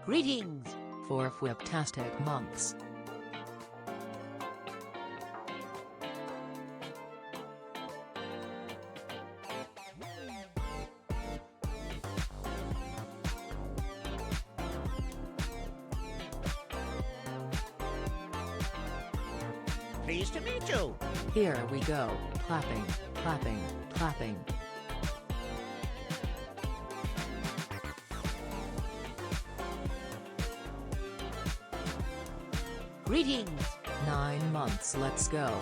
Greetings, for fWhip-tastic months. Pleased to meet you. Here we go, clapping, clapping, clapping. Greetings. 9 months, let's go.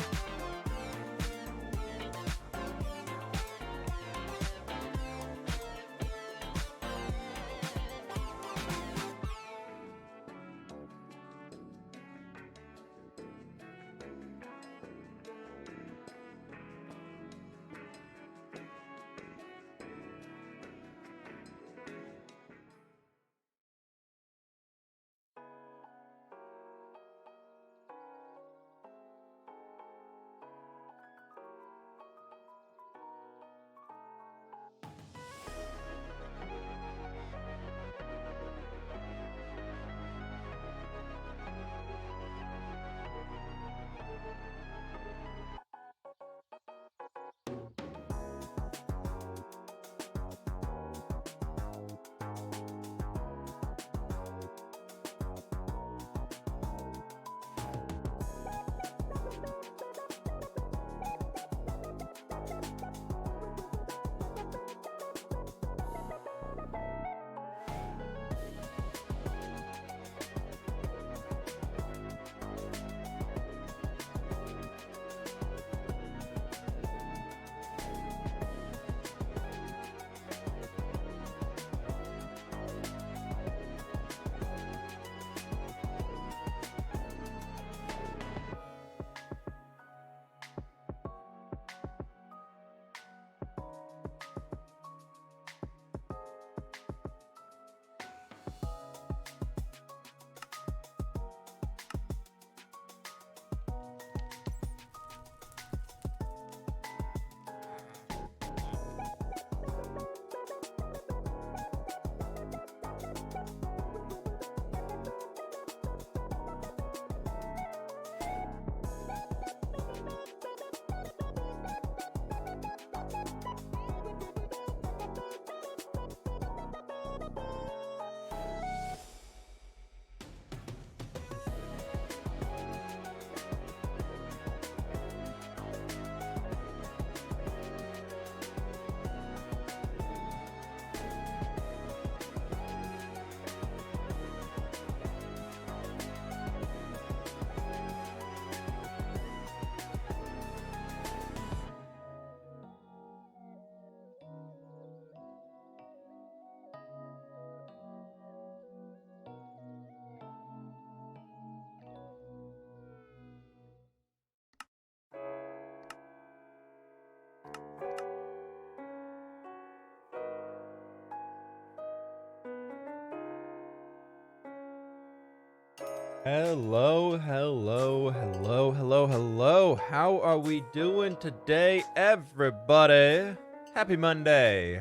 Hello, hello, hello, hello, hello. How are we doing today, everybody? Happy Monday.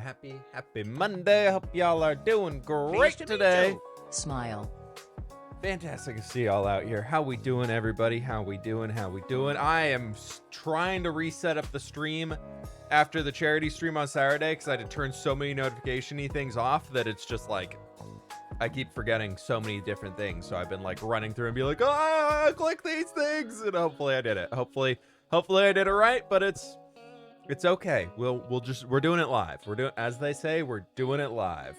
Happy Monday. I hope y'all are doing great today. Smile. Fantastic to see y'all out here. How we doing, everybody? How we doing? I am trying to reset up the stream after the charity stream on Saturday because I had to turn so many notification-y things off that it's just like I keep forgetting so many different things. So I've been like running through and be like, click these things, and hopefully I did it. Hopefully I did it right, but it's okay. We're doing it live. We're doing, as they say, we're doing it live.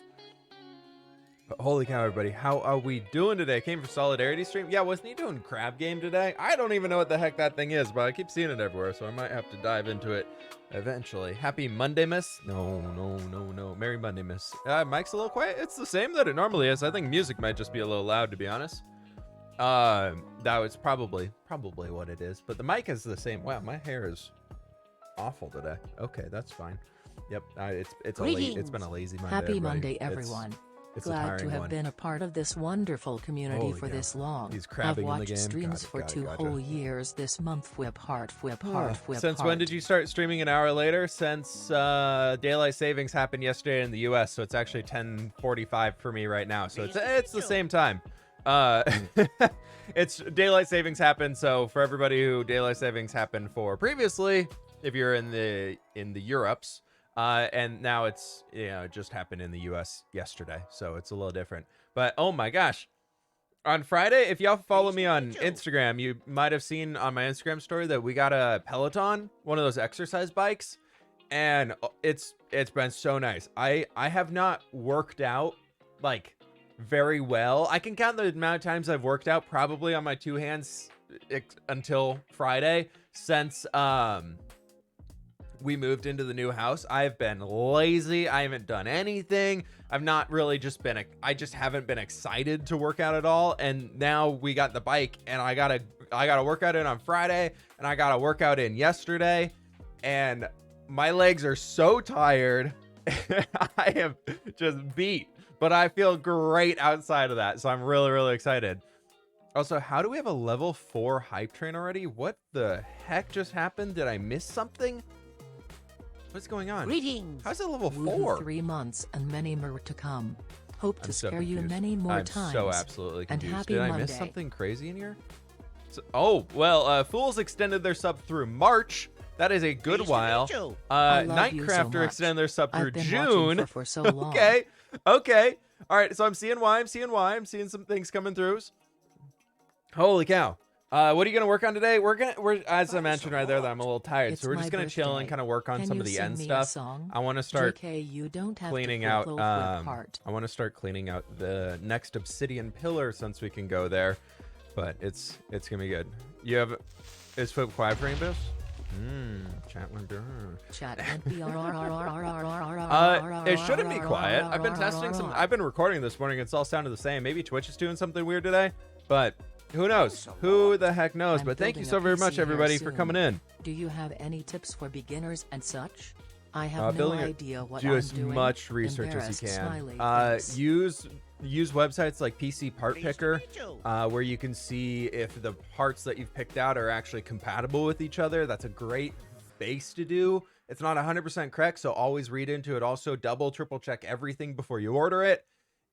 But holy cow, everybody, how are we doing today? Came for Solidarity stream. Yeah, wasn't he doing Crab Game today? I don't even know what the heck that thing is, but I keep seeing it everywhere, so I might have to dive into it eventually. Happy Monday, miss. No. Merry Monday, miss. Mic's a little quiet. It's the same that it normally is. I think music might just be a little loud, to be honest. That was probably what it is. But the mic is the same. Wow, my hair is awful today. Okay, that's fine. Yep, it's been a lazy Monday. Happy everybody. Monday, everyone. It's a Glad tiring to have one. been a part of this wonderful community Holy for cow. this long. He's I've crabbing in the watched game. streams for Gotcha. 2 whole years this month. Fwhip heart, Fwhip heart, Fwhip Since heart. when did you start streaming an hour later? Since daylight savings happened yesterday in the US, so it's actually 10:45 for me right now. So it's the same time. It's daylight savings happened, so for everybody who daylight savings happened for previously, if you're in the Europes, and now it's, you know, it just happened in the US yesterday, so it's a little different. But oh my gosh, on Friday, if y'all follow me on Instagram, you might have seen on my Instagram story that we got a Peloton, one of those exercise bikes, and it's been so nice. I have not worked out like very well. I can count the amount of times I've worked out probably on my 2 hands until Friday since we moved into the new house. I've been lazy. I haven't done anything. I've not really just been, I just haven't been excited to work out at all. And now we got the bike and I gotta work out in on Friday and I got to work out in yesterday. And my legs are so tired. I am just beat, but I feel great outside of that. So I'm really, really excited. Also, how do we have a level 4 hype train already? What the heck just happened? Did I miss something? What's going on? Greetings. How's it level Woohoo, 4? 3 months and many more to come. Hope to I'm so scare you confused. many more I'm times. so absolutely And confused. happy Did I Monday. miss something crazy in here? Oh, well, Fools extended their sub through March. That is a good Pleased to while. meet you. I love you so Nightcrafter much. extended their sub through I've been June. watching for so long. Okay. All right, so I'm seeing why. I'm seeing some things coming through. Holy cow. What are you gonna work on today? We're as I mentioned right there that I'm a little tired, It's so we're just my gonna chill and birthday. kind of work on Can some you of the sing end me a stuff. song? I want to start JK, you don't have cleaning to out. part. I want to start cleaning out the next obsidian pillar since we can go there, but it's gonna be good. You have is fWhip quiet for Rainbows? Chat went Chat it shouldn't be quiet. I've been testing some. I've been recording this morning. It's all sounded the same. Maybe Twitch is doing something weird today, but who knows? Who the heck knows? I'm But thank you building so a very PC much, here everybody, for soon. coming in. Do you have any tips for beginners and such? I have no Building idea what do I'm as doing. much research as Embarrassed you smiley can. face. Use websites like PC Part Pleased to Picker, meet you. where you can see if the parts that you've picked out are actually compatible with each other. That's a great base to do. It's not 100% correct, so always read into it. Also, triple check everything before you order it.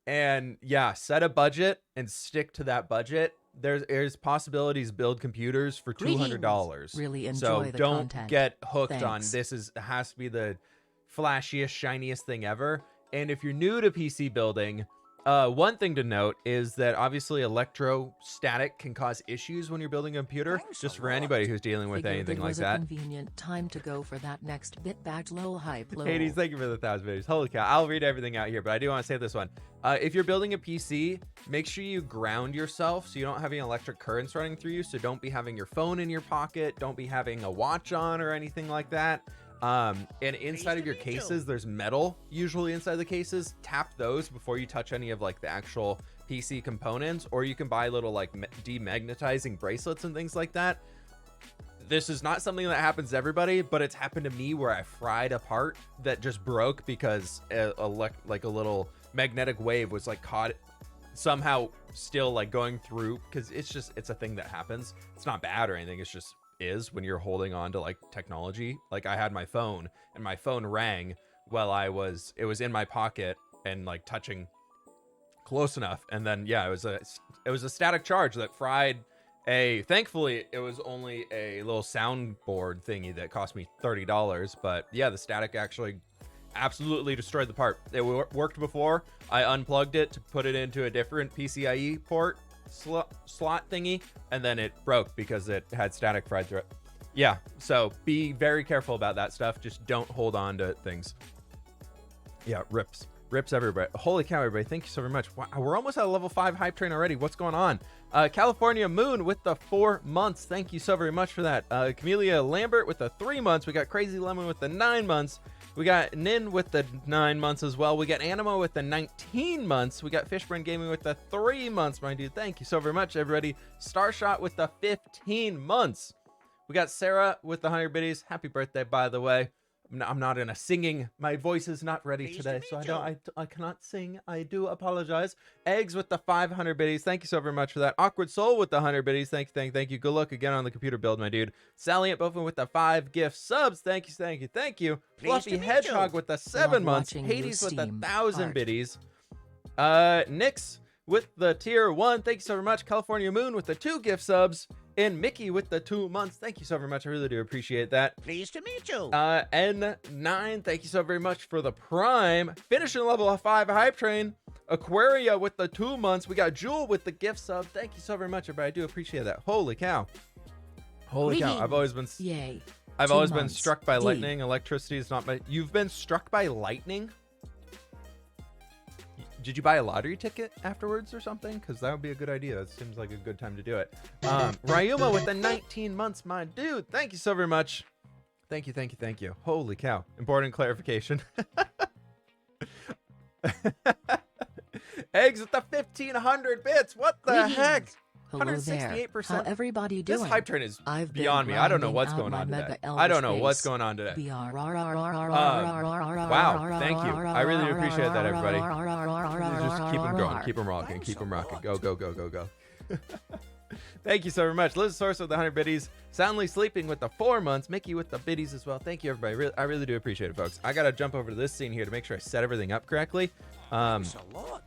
And yeah, set a budget and stick to that budget. There's possibilities build computers for $200. Really enjoy So the don't content. get hooked on Thanks. this has to be the flashiest, shiniest thing ever. And if you're new to PC building, one thing to note is that obviously electrostatic can cause issues when you're building a computer. Thanks Just a for lot. anybody who's dealing with Figured anything it like was that. a convenient time to go for that next bit badge lol hype lol. Hades, thank you for the 1,000 videos. Holy cow. I'll read everything out here, but I do want to say this one. If you're building a PC, make sure you ground yourself so you don't have any electric currents running through you. So don't be having your phone in your pocket. Don't be having a watch on or anything like that. And inside of your cases, there's metal usually inside the cases. Tap those before you touch any of like the actual PC components, or you can buy little like demagnetizing bracelets and things like that. This is not something that happens to everybody, but it's happened to me where I fried a part that just broke because like a little magnetic wave was like caught somehow still like going through, because it's a thing that happens. It's not bad or anything. It's just is when you're holding on to like technology. Like I had my phone and my phone rang while it was in my pocket and like touching close enough, and then yeah, it was a static charge that fried thankfully it was only a little soundboard thingy that cost me $30, but yeah, the static actually absolutely destroyed the part. It worked before. I unplugged it to put it into a different PCIe port slot thingy, and then it broke because it had static fried through it. Yeah, so be very careful about that stuff. Just don't hold on to things. Yeah, rips everybody. Holy cow, everybody, thank you so very much. Wow, we're almost at a level 5 hype train already. What's going on? California Moon with the 4 months. Thank you so very much for that. Camellia Lambert with the 3 months. We got Crazy Lemon with the 9 months. We got Nin with the 9 months as well. We got Animo with the 19 months. We got Fishburne Gaming with the 3 months, my dude. Thank you so very much, everybody. Starshot with the 15 months. We got Sarah with the 100 biddies. Happy birthday, by the way. I'm not in a singing. My voice is not ready Pleased to today, so meet I cannot sing. I do apologize. Eggs with the 500 biddies. Thank you so very much for that. Awkward Soul with the 100 biddies. Thank you. Good luck again on the computer build, my dude. Salient Buffin with the 5 gift subs. Thank you. Pleased to Fluffy meet Hedgehog you. with the 7 months. watching you Hades with the steam. 1,000 Heart. biddies. Nyx with the tier 1. Thank you so very much. California Moon with the 2 gift subs. And Mickey with the 2 months. Thank you so very much. I really do appreciate that. Pleased to meet you. N9, thank you so very much for the prime. Finishing level 5 hype train. Aquaria with the 2 months. We got Jewel with the gift sub. Thank you so very much, everybody. I do appreciate that. Holy cow. Holy cow. I've always been Yay. I've 2 always been months. struck by D. lightning. Electricity is not my. You've been struck by lightning? Did you buy a lottery ticket afterwards or something? Because that would be a good idea. That seems like a good time to do it. Ryuma with the 19 months, my dude. Thank you so very much. Thank you. Holy cow. Important clarification. Eggs with the 1,500 bits. What the heck? Hello there. 168%. How everybody doing? This hype train is I've been beyond me. I don't know grinding what's out going my on today. Mega I don't Elvis know what's face. going on today. Wow, Wow, thank you. I really do appreciate that, everybody. Just keep them going. Keep them rocking. Keep them rocking. Go. Thank you so very much. Liz Source with the 100 biddies. Soundly Sleeping with the 4 months. Mickey with the biddies as well. Thank you, everybody. I really do appreciate it, folks. I got to jump over to this scene here to make sure I set everything up correctly. Thanks a lot.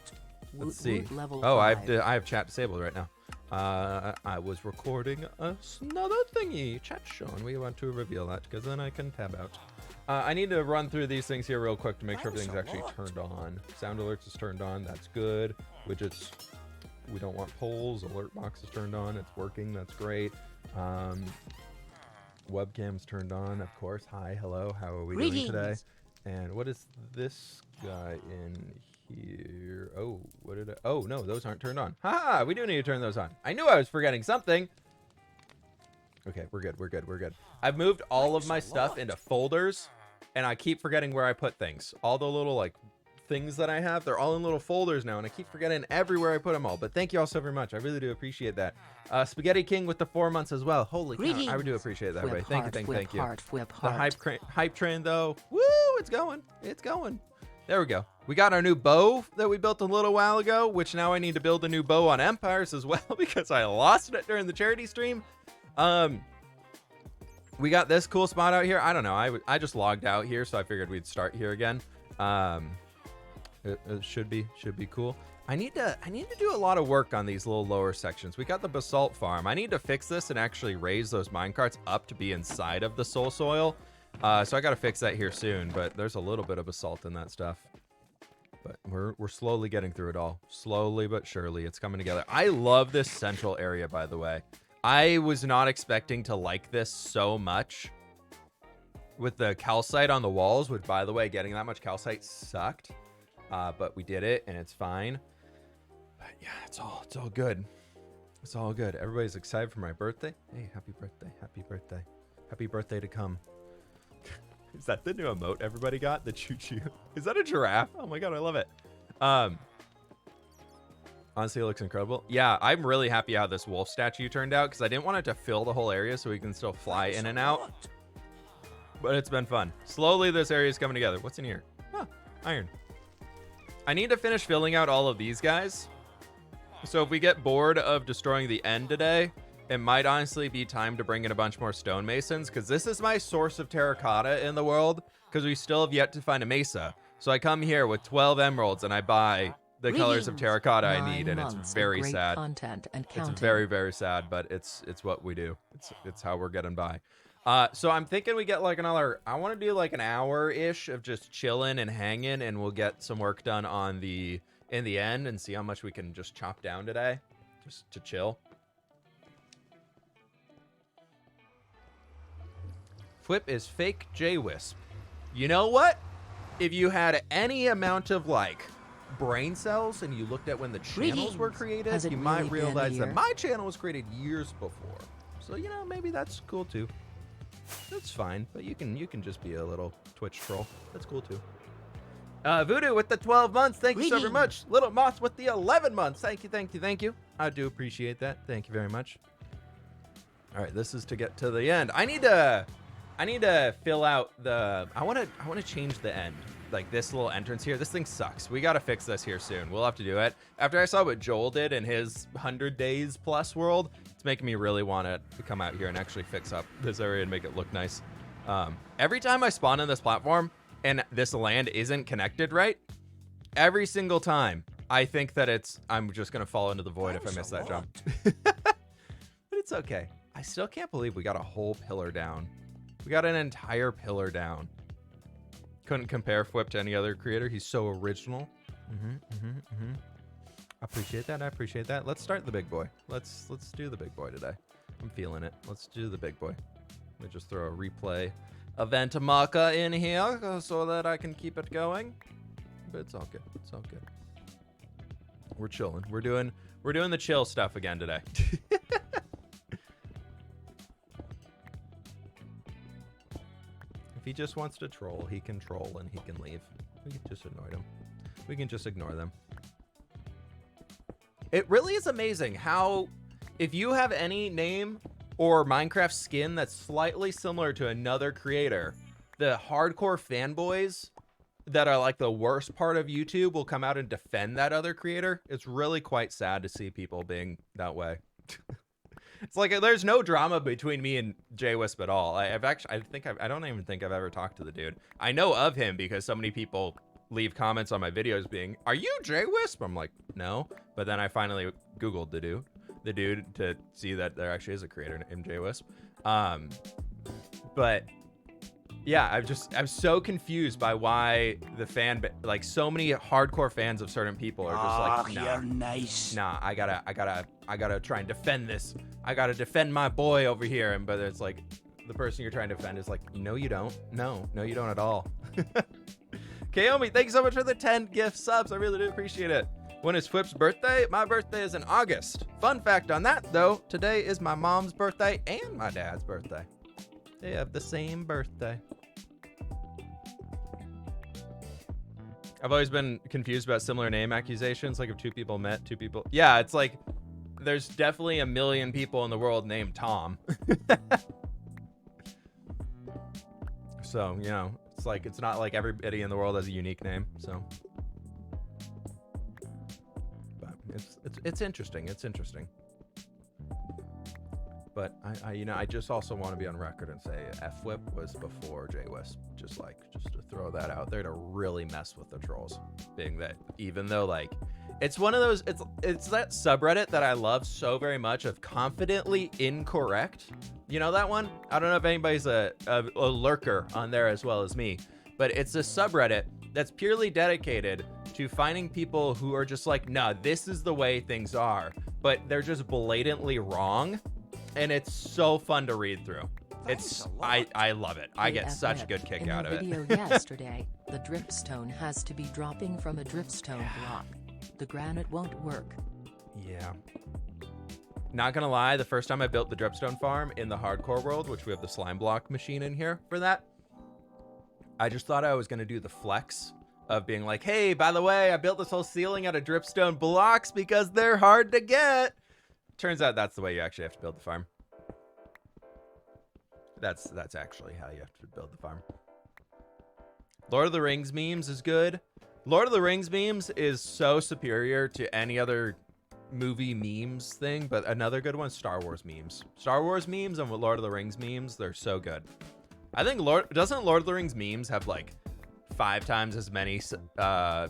Let's see. Level Oh, I 5. have chat disabled right now. I was recording another thingy. Chat shown. We want to reveal that because then I can tab out. I need to run through these things here real quick to make sure Thanks everything's a actually lot. turned on. Sound alerts is turned on. That's good. Widgets. We don't want polls. Alert box is turned on. It's working. That's great. Webcam's turned on, of course. Hi, hello. How are we doing today? Greetings. And what is this guy in here? Oh, what did I? Oh, no, those aren't turned on. Ha! We do need to turn those on. I knew I was forgetting something. Okay, we're good. I've moved all of my stuff into folders, and I keep forgetting where I put things. All the little, like, things that I have, they're all in little folders now, and I keep forgetting everywhere I put them all. But thank you all so very much. I really do appreciate that. Spaghetti King with the 4 months as well. Holy cow, I do appreciate that, everybody. Thank you. The hype train, though. Woo! It's going. There we go. We got our new bow that we built a little while ago, which now I need to build a new bow on Empires as well because I lost it during the charity stream. We got this cool spot out here. I don't know. I just logged out here, so I figured we'd start here again. It should be cool. I need to do a lot of work on these little lower sections. We got the basalt farm. I need to fix this and actually raise those minecarts up to be inside of the soul soil. So I got to fix that here soon, but there's a little bit of basalt in that stuff. But we're slowly getting through it all. Slowly but surely, it's coming together. I love this central area, by the way. I was not expecting to like this so much with the calcite on the walls, which, by the way, getting that much calcite sucked. But we did it, and it's fine. But yeah, it's all good. It's all good. Everybody's excited for my birthday. Hey, happy birthday to come. Is that the new emote everybody got? The choo-choo. Is that a giraffe? Oh my god, I love it. Honestly, it looks incredible. Yeah, I'm really happy how this wolf statue turned out because I didn't want it to fill the whole area so we can still fly in and out. But it's been fun. Slowly, this area is coming together. What's in here? Oh, iron. I need to finish filling out all of these guys. So if we get bored of destroying the end today, it might honestly be time to bring in a bunch more stonemasons because this is my source of terracotta in the world because we still have yet to find a mesa. So I come here with 12 emeralds and I buy the colors of terracotta I need, and it's very sad. It's very, very sad, but it's what we do. It's how we're getting by. So I'm thinking we get like another, I want to do like an hour-ish of just chilling and hanging, and we'll get some work done on in the end and see how much we can just chop down today, just to chill. fWhip is fake J-Wisp. You know what? If you had any amount of like brain cells and you looked at when the channels were created, you might realize that my channel was created years before. So, you know, maybe that's cool too. That's fine, but you can just be a little Twitch troll. That's cool too. Voodoo with the 12 months. Thank you so very much. Little Moss with the 11 months. Thank you. I do appreciate that. Thank you very much. All right, this is to get to the end. I need I need to fill out the, I want to change the end. Like this little entrance here. This thing sucks. We got to fix this here soon. We'll have to do it. After I saw what Joel did in his 100 days plus world, it's making me really want to come out here and actually fix up this area and make it look nice. Every time I spawn in this platform and this land isn't connected right, every single time I think that I'm just going to fall into the void if I miss that jump. But it's okay. I still can't believe we got a whole pillar down. We got an entire pillar down. Couldn't compare fWhip to any other creator. He's so original. I appreciate that. I appreciate that. Let's start the big boy. Let's do the big boy today. I'm feeling it. Let's do the big boy. Let me just throw a replay event marker in here so that I can keep it going. But it's all good. It's all good. We're chilling. We're doing the chill stuff again today. If he just wants to troll, he can troll and he can leave. We can just annoy him. We can just ignore them. It really is amazing how, if you have any name or Minecraft skin that's slightly similar to another creator, the hardcore fanboys that are like the worst part of YouTube will come out and defend that other creator. It's really quite sad to see people being that way. It's like there's no drama between me and JWisp at all. I don't even think I've ever talked to the dude. I know of him because so many people leave comments on my videos being, "Are you JWisp?" I'm like, "No." But then I finally Googled the dude to see that there actually is a creator named JWisp. But yeah, I'm so confused by why the like so many hardcore fans of certain people are just like, "Nah, you're nice. Nah, I gotta try and defend this. I gotta defend my boy over here." But it's like the person you're trying to defend is like, "No, you don't. No, you don't at all." Kaomi, thank you so much for the 10 gift subs. I really do appreciate it. When is fWhip's birthday? My birthday is in August. Fun fact on that though, today is my mom's birthday and my dad's birthday. They have the same birthday. I've always been confused about similar name accusations. Like if two people met two people. Yeah, it's like there's definitely a million people in the world named Tom. So, you know, it's like it's not like everybody in the world has a unique name. So, but it's interesting. It's interesting. But I just also want to be on record and say fWhip was before JWisp. Just to throw that out there to really mess with the trolls. Being that even though like it's one of those, it's that subreddit that I love so very much of confidently incorrect. You know that one? I don't know if anybody's a lurker on there as well as me, but it's a subreddit that's purely dedicated to finding people who are just like, nah, this is the way things are, but they're just blatantly wrong. And it's so fun to read through. I love it. I get such a good kick out of it. In the video yesterday, the dripstone has to be dropping from a dripstone block. The granite won't work. Yeah. Not gonna lie, the first time I built the dripstone farm in the hardcore world, which we have the slime block machine in here for that, I just thought I was gonna do the flex of being like, hey, by the way, I built this whole ceiling out of dripstone blocks because they're hard to get. Turns out that's the way you actually have to build the farm. That's actually how you have to build the farm. Lord of the Rings memes is good. Lord of the Rings memes is so superior to any other movie memes thing, but another good one, Star Wars memes. Star Wars memes and Lord of the Rings memes, they're so good. I think doesn't Lord of the Rings memes have like 5 times as many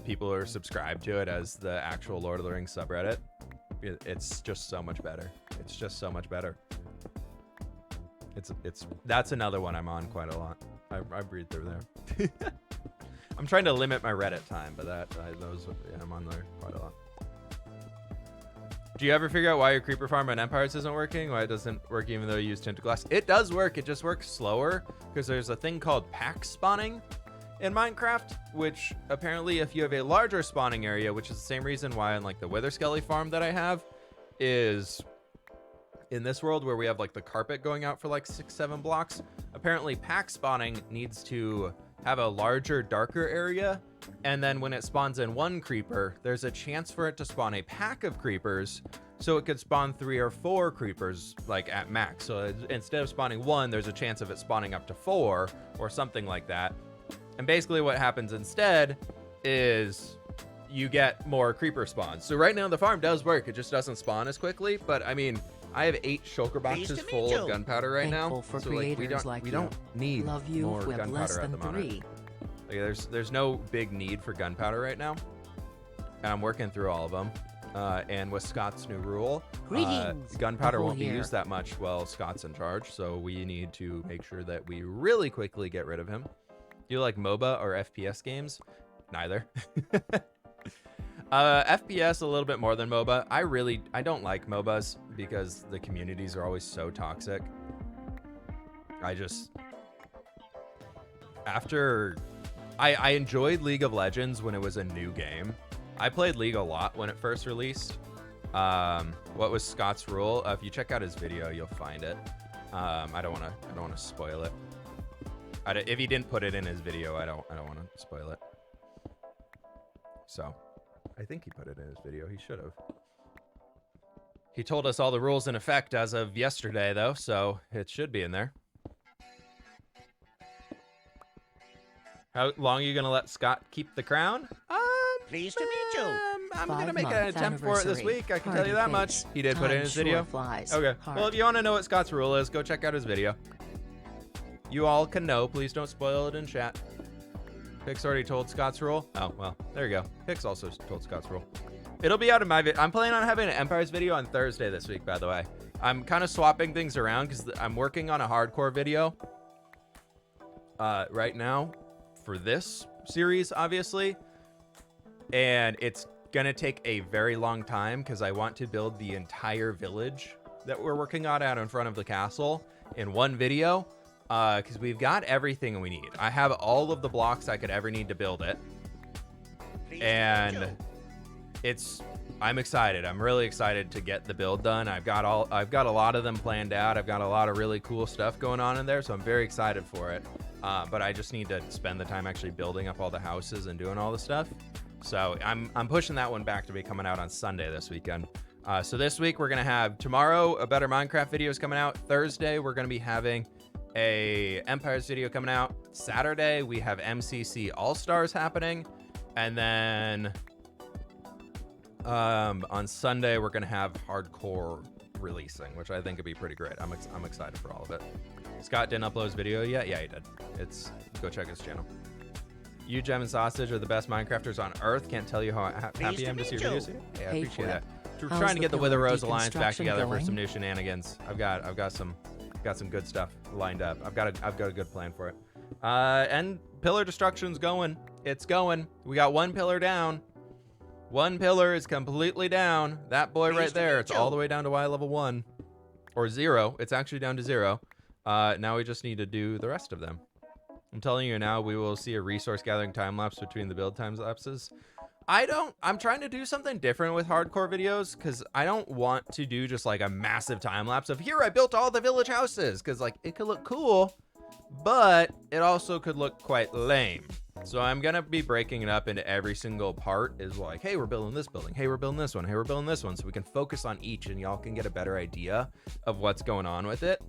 people who are subscribed to it as the actual Lord of the Rings subreddit? It's just so much better. It's just so much better. That's another one I'm on quite a lot. I breathe through there. I'm trying to limit my Reddit time, but I'm on there quite a lot. Do you ever figure out why your creeper farm on Empires isn't working? Why it doesn't work even though you use tinted glass? It does work. It just works slower because there's a thing called pack spawning in Minecraft, which apparently if you have a larger spawning area, which is the same reason why on like the Wither Skelly farm that I have is in this world where we have like the carpet going out for like 6-7 blocks, apparently pack spawning needs to have a larger, darker area. And then when it spawns in one creeper, there's a chance for it to spawn a pack of creepers. so it could spawn 3 or 4 creepers like at max. So instead of spawning 1, there's a chance of it spawning up to 4 or something like that. And basically what happens instead is you get more creeper spawns. So right now the farm does work. It just doesn't spawn as quickly. But I mean, I have 8 shulker boxes full of gunpowder right now. For So like, we don't need Love you more with less gunpowder at than the moment. 3. Like, there's no big need for gunpowder right now. And I'm working through all of them. And with Scott's new rule, Greetings, gunpowder Bubble won't be here. used that much while Scott's in charge. So we need to make sure that we really quickly get rid of him. Do you like MOBA or FPS games? Neither. FPS a little bit more than MOBA. I don't like MOBAs because the communities are always so toxic. I enjoyed League of Legends when it was a new game. I played League a lot when it first released. What was Scott's rule? If you check out his video, you'll find it. I don't want to spoil it. If he didn't put it in his video, I don't want to spoil it. So, I think he put it in his video. He should have. He told us all the rules in effect as of yesterday, though, so it should be in there. How long are you gonna let Scott keep the crown? Pleased to meet you. I'm gonna make an 5-month attempt for it this anniversary. week. I can tell Party you that much. face. He did put it in Time his sure video. flies. Okay. Heart. Well, if you want to know what Scott's rule is, go check out his video. You all can know. Please don't spoil it in chat. Pix already told Scott's rule. Oh, well, there you go. Pix also told Scott's rule. It'll be out in my video. I'm planning on having an Empires video on Thursday this week, by the way. I'm kind of swapping things around because I'm working on a hardcore video right now for this series, obviously. And it's going to take a very long time because I want to build the entire village that we're working on out in front of the castle in one video. Because we've got everything we need. I have all of the blocks I could ever need to build it. And I'm excited. I'm really excited to get the build done. I've got a lot of them planned out. I've got a lot of really cool stuff going on in there, so I'm very excited for it. But I just need to spend the time actually building up all the houses and doing all the stuff. So I'm pushing that one back to be coming out on Sunday this weekend. So this week we're gonna have tomorrow a Better Minecraft video is coming out. Thursday we're gonna be having a Empires video coming out. Saturday we have MCC All-Stars happening, and then on Sunday we're gonna have hardcore releasing, which I think would be pretty great. I'm excited for all of it. Scott didn't upload his video yet. Yeah, he did. Go check his channel. You, Gem, and Sausage are the best Minecrafters on Earth. Can't tell you how happy I am to see your videos. Hey, I appreciate that. We're How's trying to the get the pillar Wither Rose Alliance back deconstruction together for going? some new shenanigans. I've got some good stuff lined up. I've got a good plan for it. And pillar destruction's going. It's going. We got one pillar down. One pillar is completely down. That boy right there. It's all the way down to Y level 1 or 0. It's actually down to 0. Now we just need to do the rest of them. I'm telling you now, we will see a resource gathering time lapse between the build time lapses. I'm trying to do something different with hardcore videos because I don't want to do just like a massive time lapse of here I built all the village houses, because like it could look cool, but it also could look quite lame. So I'm gonna be breaking it up into every single part is like, hey, we're building this building, hey, we're building this one, hey, we're building this one, so we can focus on each and y'all can get a better idea of what's going on with it.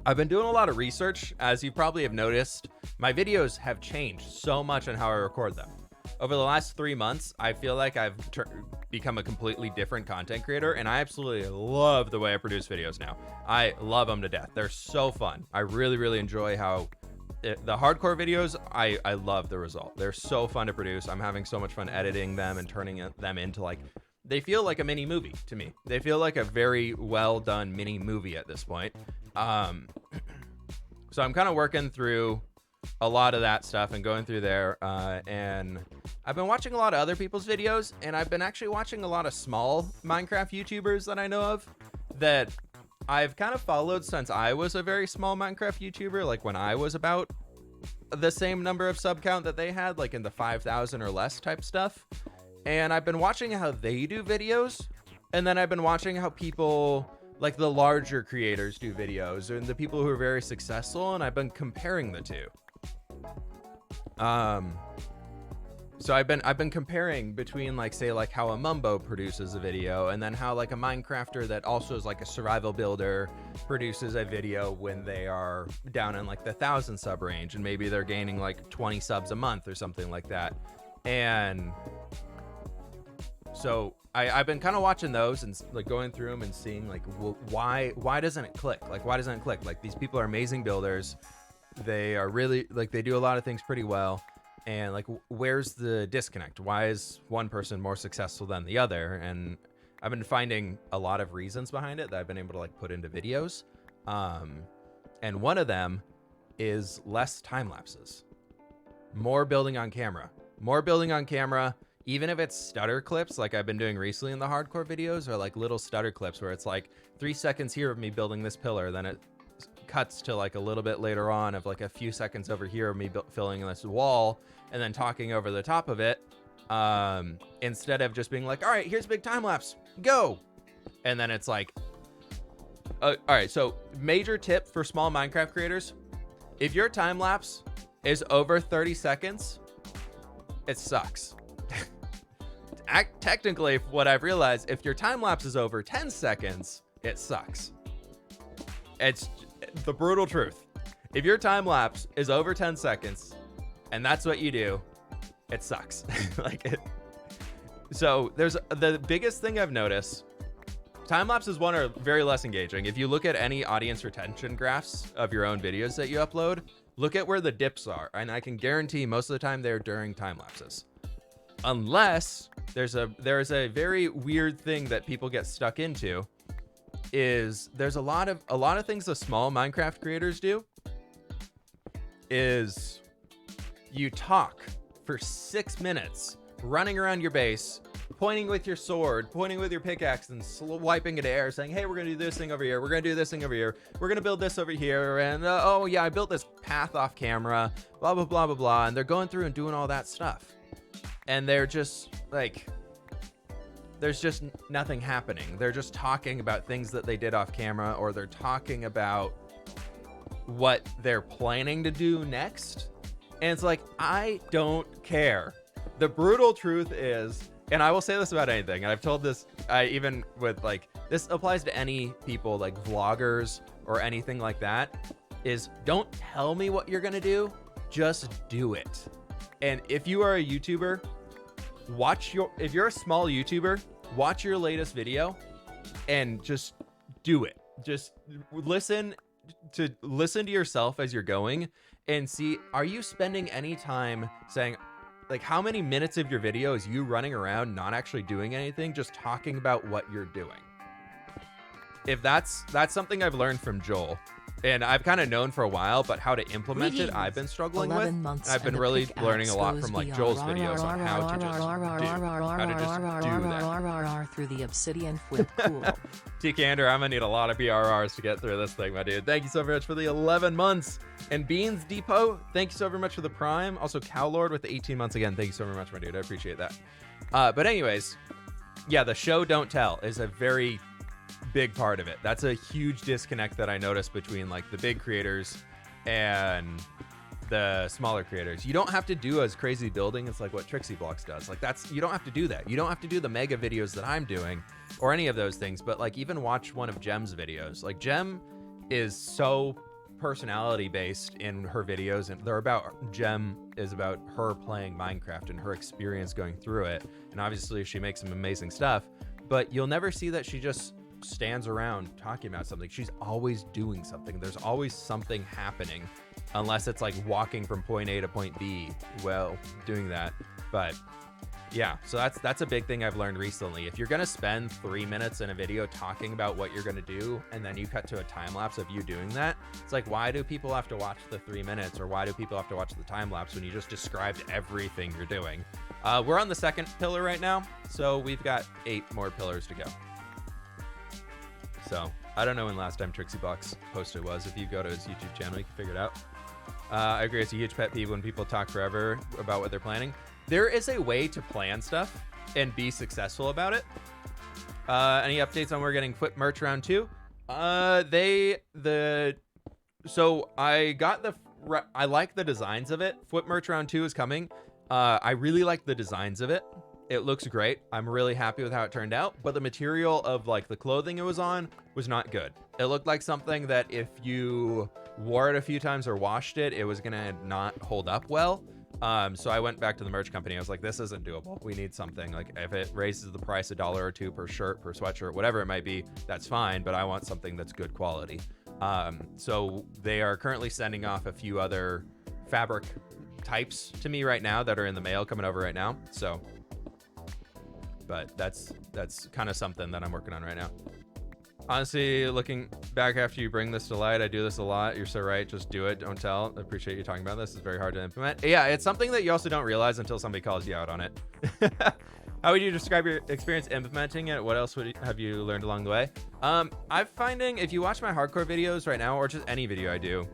I've been doing a lot of research. As you probably have noticed, my videos have changed so much on how I record them. Over the last 3 months, I feel like I've become a completely different content creator, and I absolutely love the way I produce videos now. I love them to death. They're so fun. I really, really enjoy how the hardcore videos, I love the result. They're so fun to produce. I'm having so much fun editing them and turning them into like, they feel like a mini movie to me. They feel like a very well done mini movie at this point. So I'm kind of working through a lot of that stuff and going through there. And I've been watching a lot of other people's videos, and I've been actually watching a lot of small Minecraft YouTubers that I know of that I've kind of followed since I was a very small Minecraft YouTuber, like when I was about the same number of sub count that they had, like in the 5,000 or less type stuff. And I've been watching how they do videos, and then I've been watching how people like the larger creators do videos and the people who are very successful, and I've been comparing the two. So I've been comparing between like say like how a Mumbo produces a video and then how like a Minecrafter that also is like a survival builder produces a video when they are down in like the 1,000 sub range and maybe they're gaining like 20 subs a month or something like that. And so I've been kind of watching those and like going through them and seeing like, well, why doesn't it click? Like, why doesn't it click? Like, these people are amazing builders. They are really like, they do a lot of things pretty well. And like, where's the disconnect? Why is one person more successful than the other? And I've been finding a lot of reasons behind it that I've been able to like put into videos. And one of them is less time lapses, more building on camera, even if it's stutter clips like I've been doing recently in the hardcore videos, or like little stutter clips where it's like 3 seconds here of me building this pillar, then it cuts to like a little bit later on of like a few seconds over here of me filling in this wall and then talking over the top of it, instead of just being like, all right, here's a big time lapse, go. And then it's like, all right, so major tip for small Minecraft creators: if your time lapse is over 30 seconds, it sucks. Technically, what I've realized, if your time lapse is over 10 seconds, it sucks. It's the brutal truth. If your time lapse is over 10 seconds and that's what you do, it sucks. So there's the biggest thing I've noticed. Time lapses, one, are very less engaging. If you look at any audience retention graphs of your own videos that you upload, look at where the dips are. And I can guarantee most of the time they're during time lapses. Unless there's a very weird thing that people get stuck into, is there's a lot of things the small Minecraft creators do is you talk for 6 minutes running around your base, pointing with your sword, pointing with your pickaxe, and wiping it air, saying, hey, we're gonna do this thing over here, we're gonna do this thing over here, we're gonna build this over here, and oh yeah, I built this path off camera, blah blah blah blah blah. And they're going through and doing all that stuff, and they're just like, there's just nothing happening. They're just talking about things that they did off camera, or they're talking about what they're planning to do next. And it's like, I don't care. The brutal truth is, and I will say this about anything, and I've told this, even with like, this applies to any people like vloggers or anything like that, is don't tell me what you're gonna do, just do it. And if you are a YouTuber, if you're a small YouTuber, watch your latest video and just do it. Just listen to yourself as you're going and see, are you spending any time saying, like, how many minutes of your video is you running around not actually doing anything, just talking about what you're doing? If that's something I've learned from Joel, and I've kind of known for a while, but how to implement it, I've been struggling with. I've been really learning a lot from like Joel's videos on how to just do that. Through the obsidian fWhip. Cool. T-Kander, I'm gonna need a lot of BRRs to get through this thing, my dude. Thank you so very much for the 11 months. And Beans Depot, thank you so very much for the Prime. Also, Cowlord with the 18 months again. Thank you so very much, my dude. I appreciate that. But anyways, yeah, the show don't tell is a very big part of it. That's a huge disconnect that I noticed between like the big creators and the smaller creators. You don't have to do as crazy building as like what Trixie Blocks does. Like you don't have to do that. You don't have to do the mega videos that I'm doing or any of those things, but like even watch one of Gem's videos. Like Gem is so personality based in her videos, and Gem is about her playing Minecraft and her experience going through it. And obviously she makes some amazing stuff, but you'll never see that she just stands around talking about something. She's always doing something. There's always something happening, unless it's like walking from point A to point B while doing that. But yeah, so that's a big thing I've learned recently. If you're gonna spend 3 minutes in a video talking about what you're gonna do, and then you cut to a time lapse of you doing that, it's like, why do people have to watch the 3 minutes, or why do people have to watch the time lapse when you just described everything you're doing? We're on the second pillar right now, so we've got 8 more pillars to go. So I don't know when last time Trixie Box posted was. If you go to his YouTube channel, you can figure it out. I agree, it's a huge pet peeve when people talk forever about what they're planning. There is a way to plan stuff and be successful about it. Any updates on we're getting fWhip merch round 2? So I got I like the designs of it. fWhip merch round 2 is coming. I really like the designs of it. It looks great. I'm really happy with how it turned out, but the material of like the clothing it was on was not good. It looked like something that if you wore it a few times or washed it, it was gonna not hold up well. So I went back to the merch company. I was like, this isn't doable. We need something. Like if it raises the price $1 or $2 per shirt, per sweatshirt, whatever it might be, that's fine, but I want something that's good quality. So they are currently sending off a few other fabric types to me right now that are in the mail coming over right now. So, but that's kind of something that I'm working on right now. Honestly, looking back after you bring this to light, I do this a lot. You're so right. Just do it. Don't tell. I appreciate you talking about this. It's very hard to implement. Yeah, it's something that you also don't realize until somebody calls you out on it. How would you describe your experience implementing it? What else have you learned along the way? I'm finding if you watch my hardcore videos right now, or just any video I do,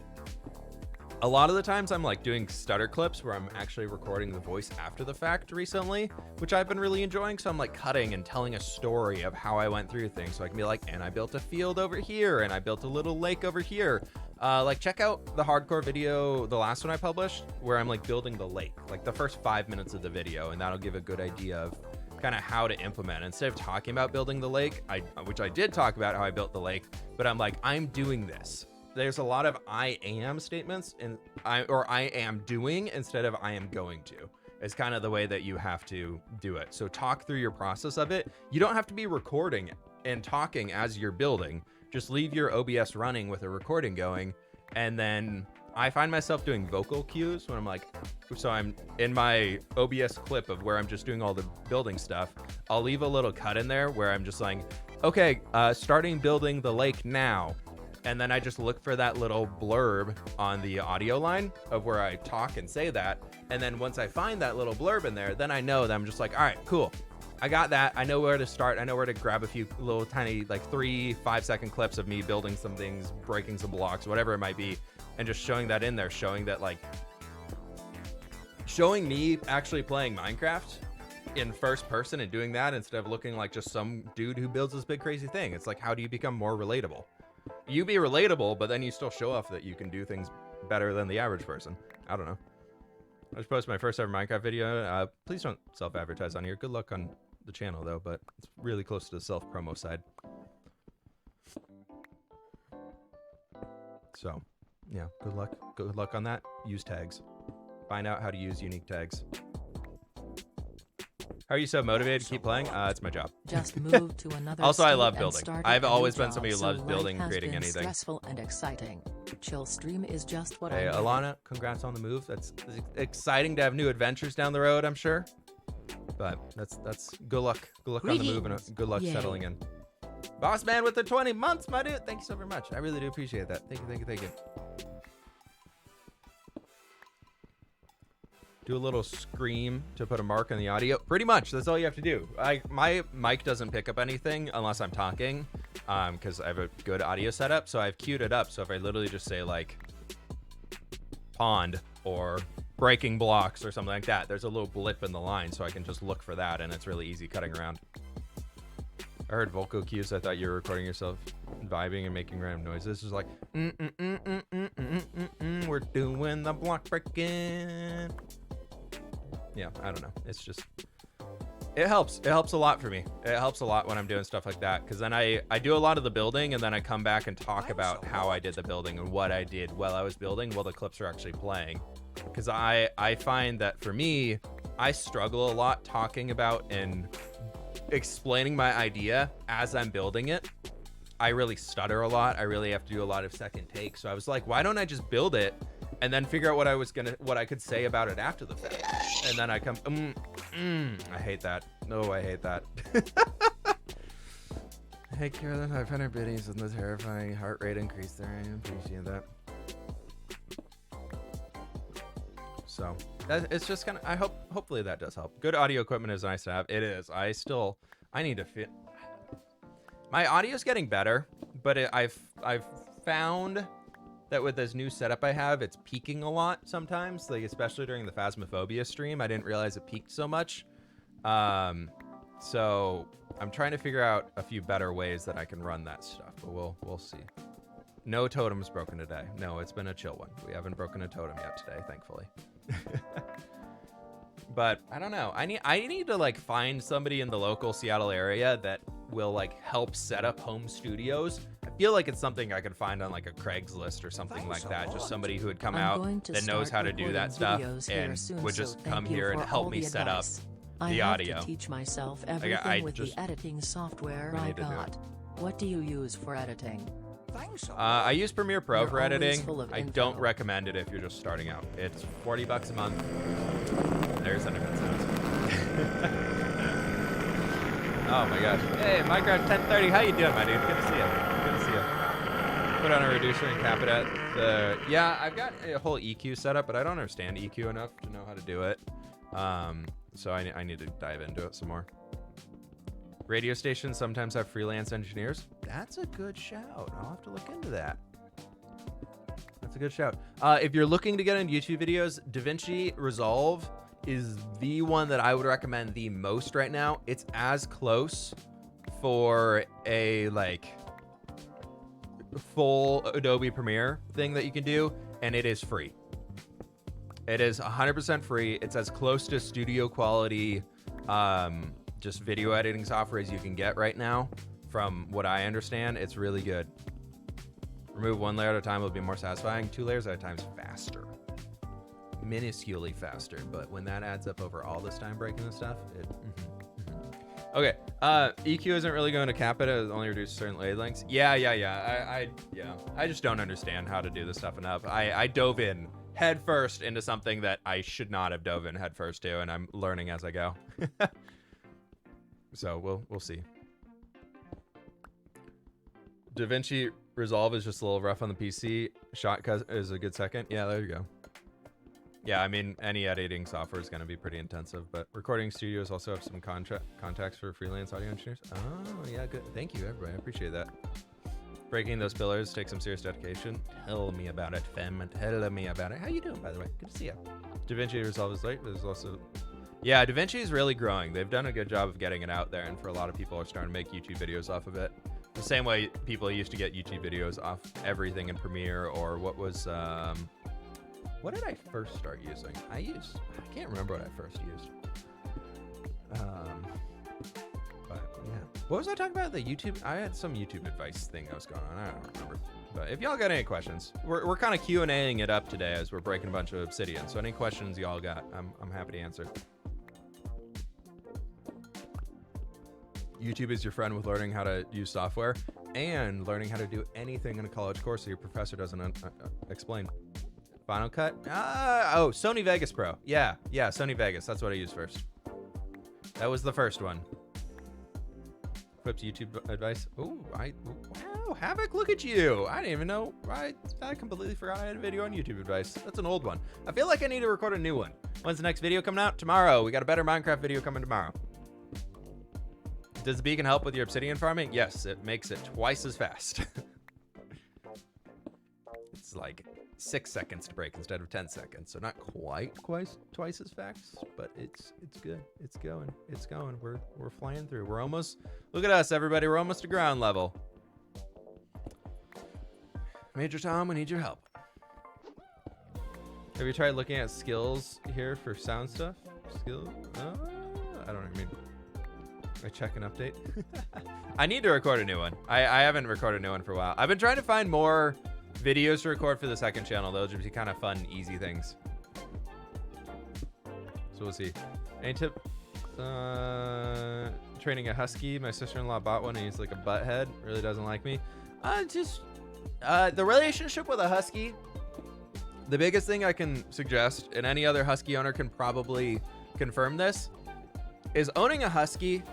a lot of the times I'm like doing stutter clips where I'm actually recording the voice after the fact recently, which I've been really enjoying. So I'm like cutting and telling a story of how I went through things. So I can be like, and I built a field over here and I built a little lake over here. Like check out the hardcore video, the last one I published, where I'm like building the lake, like the first 5 minutes of the video. And that'll give a good idea of kind of how to implement. Instead of talking about building the lake, which I did talk about how I built the lake, but I'm like, I'm doing this. There's a lot of I am statements and I am doing instead of I am going to. It's kind of the way that you have to do it. So talk through your process of it. You don't have to be recording and talking as you're building. Just leave your OBS running with a recording going. And then I find myself doing vocal cues when I'm like, so I'm in my OBS clip of where I'm just doing all the building stuff. I'll leave a little cut in there where I'm just like, okay, starting building the lake now. And then I just look for that little blurb on the audio line of where I talk and say that. And then once I find that little blurb in there, then I know that I'm just like, all right, cool. I got that. I know where to start. I know where to grab a few little tiny, like 3-5 second clips of me building some things, breaking some blocks, whatever it might be. And just showing that in there, showing me actually playing Minecraft in first person and doing that instead of looking like just some dude who builds this big crazy thing. It's like, how do you become more relatable? You be relatable, but then you still show off that you can do things better than the average person. I don't know. I just posted my first ever Minecraft video. Please don't self-advertise on here. Good luck on the channel, though, but it's really close to the self-promo side. So, yeah, good luck. Good luck on that. Use tags. Find out how to use unique tags. How are you so motivated to keep playing? It's my job. Just move to another Also, I state love and building. start I've a new always been job, somebody who so loves life building and has creating been anything. Stressful and exciting. Chill stream is just what Hey, I need. Alana, congrats on the move. That's exciting to have new adventures down the road, I'm sure. But that's good luck. Good luck on the move and good luck settling in. Boss man with the 20 months, my dude. Thank you so very much. I really do appreciate that. Thank you. Do a little scream to put a mark on the audio. Pretty much, that's all you have to do. My mic doesn't pick up anything unless I'm talking, because I have a good audio setup. So I've queued it up. So if I literally just say like pond or breaking blocks or something like that, there's a little blip in the line, so I can just look for that, and it's really easy cutting around. I heard vocal cues. I thought you were recording yourself vibing and making random noises. It's like, we're doing the block breaking. Yeah, I don't know. It's just, it helps. It helps a lot for me. It helps a lot when I'm doing stuff like that, because then I do a lot of the building, and then I come back and talk about how I did the building and what I did while I was building, while the clips are actually playing. Because I find that for me, I struggle a lot talking about and explaining my idea as I'm building it. I really stutter a lot. I really have to do a lot of second takes. So I was like, why don't I just build it and then figure out what I could say about it after the fact? And then I come, I hate that. No, I hate that. Hey, Carolyn, 500 biddies and the terrifying heart rate increase there. I appreciate that. So it's just kind of, hopefully that does help. Good audio equipment is nice to have. It is. I need to fit. My audio is getting better, but I've found that with this new setup I have, it's peaking a lot sometimes, like especially during the Phasmophobia stream. I didn't realize it peaked so much. So I'm trying to figure out a few better ways that I can run that stuff, but we'll see. No totem's broken today. No, it's been a chill one. We haven't broken a totem yet today, thankfully. But I don't know. I need to like find somebody in the local Seattle area that will like help set up home studios. I feel like it's something I could find on like a Craigslist or something like that. Just somebody who would come out that knows how to do that stuff and would just come here and help me set up the audio. I have to teach myself everything with the editing software I got. What do you use for editing? I use Premiere Pro for editing. I info. don't recommend it if you're just starting out. It's $40 a month. There's internet sounds. Oh my gosh. Hey, Minecraft 1030. How you doing, my dude? Good to see you. Good to see you. Put on a reducer and cap it at the... Yeah, I've got a whole EQ setup, but I don't understand EQ enough to know how to do it. So I need to dive into it some more. Radio stations sometimes have freelance engineers. That's a good shout. I'll have to look into that. That's a good shout. If you're looking to get into YouTube videos, DaVinci Resolve is the one that I would recommend the most right now. It's as close for a like full Adobe Premiere thing that you can do, and it is free. It is 100% free. It's as close to studio quality just video editing software as you can get right now. From what I understand, it's really good. Remove one layer at a time will be more satisfying. 2 layers at a time is faster. Minusculely faster, but when that adds up over all this time breaking and stuff, it... Okay, EQ isn't really going to cap it. It only reduces certain wavelengths. Yeah. I just don't understand how to do this stuff enough. I dove in head first into something that I should not have dove in head first to, and I'm learning as I go. So we'll see. DaVinci Resolve is just a little rough on the PC. Shotcut is a good second. Yeah, there you go. Yeah, I mean, any editing software is going to be pretty intensive, but recording studios also have some contacts for freelance audio engineers. Oh, yeah, good. Thank you, everybody. I appreciate that. Breaking those pillars takes some serious dedication. Tell me about it, fam. Tell me about it. How you doing, by the way? Good to see you. DaVinci Resolve is late. There's also... Yeah, DaVinci is really growing. They've done a good job of getting it out there, and for a lot of people are starting to make YouTube videos off of it. The same way people used to get YouTube videos off everything in Premiere, or what was... what did I first start using? I can't remember what I first used. But yeah. What was I talking about? The YouTube? I had some YouTube advice thing that was going on. I don't remember. But if y'all got any questions, we're kind of Q&Aing it up today as we're breaking a bunch of obsidian. So any questions y'all got, I'm happy to answer. YouTube is your friend with learning how to use software and learning how to do anything in a college course that your professor doesn't explain. Final Cut? Oh, Sony Vegas Pro. Yeah, Sony Vegas. That's what I used first. That was the first one. Flipped YouTube advice. Oh, wow, Havoc, look at you. I didn't even know. I completely forgot I had a video on YouTube advice. That's an old one. I feel like I need to record a new one. When's the next video coming out? Tomorrow. We got a better Minecraft video coming tomorrow. Does the beacon help with your obsidian farming? Yes, it makes it twice as fast. It's like 6 seconds to break instead of 10 seconds. So not quite twice as fast, but it's good. It's going. We're flying through. We're almost, look at us, everybody. We're almost to ground level. Major Tom, we need your help. Have you tried looking at skills here for sound stuff? Skill? I don't mean. I check and update. I need to record a new one. I haven't recorded a new one for a while. I've been trying to find more videos to record for the second channel. Those would be kind of fun, easy things. So we'll see. Any tip? Training a husky. My sister-in-law bought one and he's like a butthead. Really doesn't like me. The relationship with a husky. The biggest thing I can suggest, and any other husky owner can probably confirm this, is owning a husky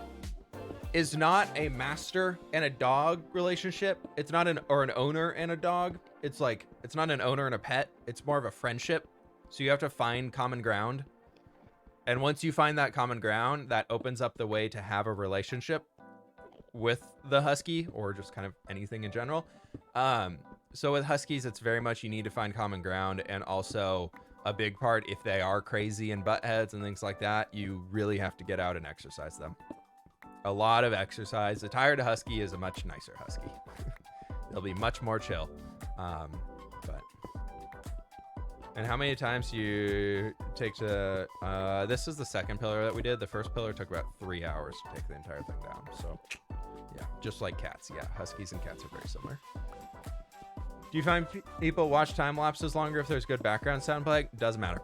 is not a master and a dog relationship. It's not an owner and a dog. It's not an owner and a pet. It's more of a friendship. So you have to find common ground. And once you find that common ground, that opens up the way to have a relationship with the husky or just kind of anything in general. So with huskies, it's very much you need to find common ground, and also a big part, if they are crazy and butt heads and things like that, you really have to get out and exercise them. A lot of exercise. A tired husky is a much nicer husky. They'll be much more chill. But And how many times do you take to, this is the second pillar that we did. The first pillar took about 3 hours to take the entire thing down. So yeah, just like cats. Yeah, huskies and cats are very similar. Do you find people watch time lapses longer if there's good background sound play? Doesn't matter.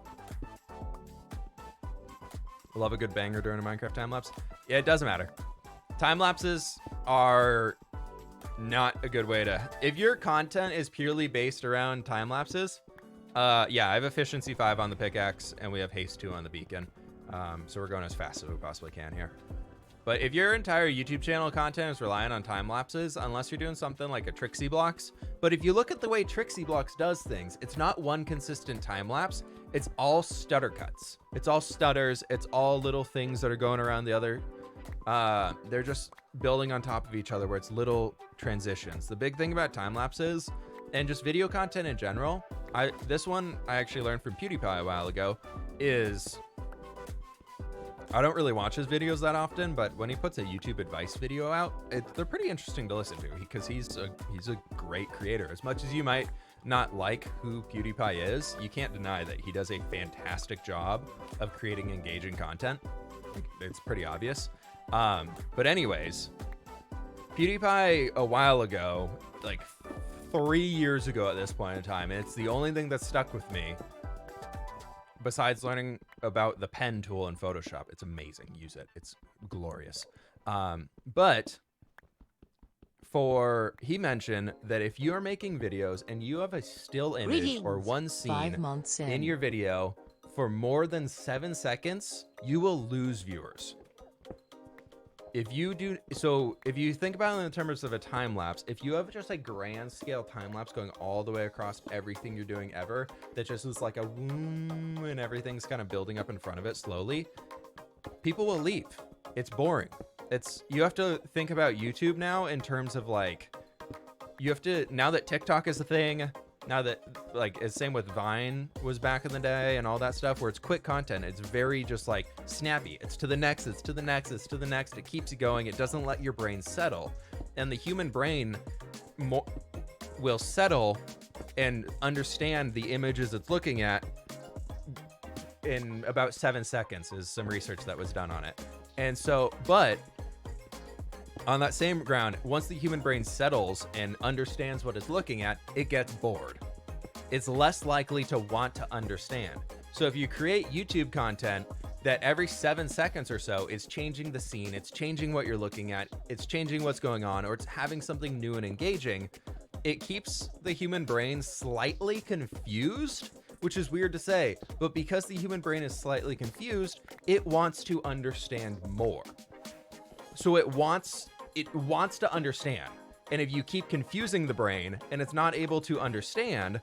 Love a good banger during a Minecraft time lapse. Yeah, it doesn't matter. Time lapses are not a good way to, if your content is purely based around time lapses, yeah, I have efficiency 5 on the pickaxe and we have haste 2 on the beacon. So we're going as fast as we possibly can here. But if your entire YouTube channel content is relying on time lapses, unless you're doing something like a Trixie Blocks, but if you look at the way Trixie Blocks does things, it's not one consistent time lapse. It's all stutter cuts. It's all stutters. It's all little things that are going around the other. They're just building on top of each other where it's little transitions. The big thing about time lapses and just video content in general, this one I actually learned from PewDiePie a while ago, is I don't really watch his videos that often, but when he puts a YouTube advice video out, they're pretty interesting to listen to because he's a great creator. As much as you might not like who PewDiePie is, you can't deny that he does a fantastic job of creating engaging content. It's pretty obvious. But anyways, PewDiePie a while ago, like 3 years ago at this point in time, and it's the only thing that stuck with me besides learning about the pen tool in Photoshop. It's amazing. Use it. It's glorious. But he mentioned that if you're making videos and you have a still image or one scene in your video for more than 7 seconds, you will lose viewers. If you think about it in terms of a time lapse, if you have just a grand scale time lapse going all the way across everything you're doing ever, that just is like a boom and everything's kind of building up in front of it slowly, people will leave. It's boring. You have to think about YouTube now in terms of like, now that TikTok is a thing, now that like it's same with Vine was back in the day and all that stuff where it's quick content. It's very just like snappy. It's to the next, it's to the next, it's to the next. It keeps you going. It doesn't let your brain settle. And the human brain will settle and understand the images it's looking at in about 7 seconds is some research that was done on it. And so, but on that same ground, once the human brain settles and understands what it's looking at, it gets bored. It's less likely to want to understand. So if you create YouTube content that every 7 seconds or so is changing the scene, it's changing what you're looking at, it's changing what's going on, or it's having something new and engaging, it keeps the human brain slightly confused, which is weird to say, but because the human brain is slightly confused, it wants to understand more. So it wants to understand. And if you keep confusing the brain and it's not able to understand,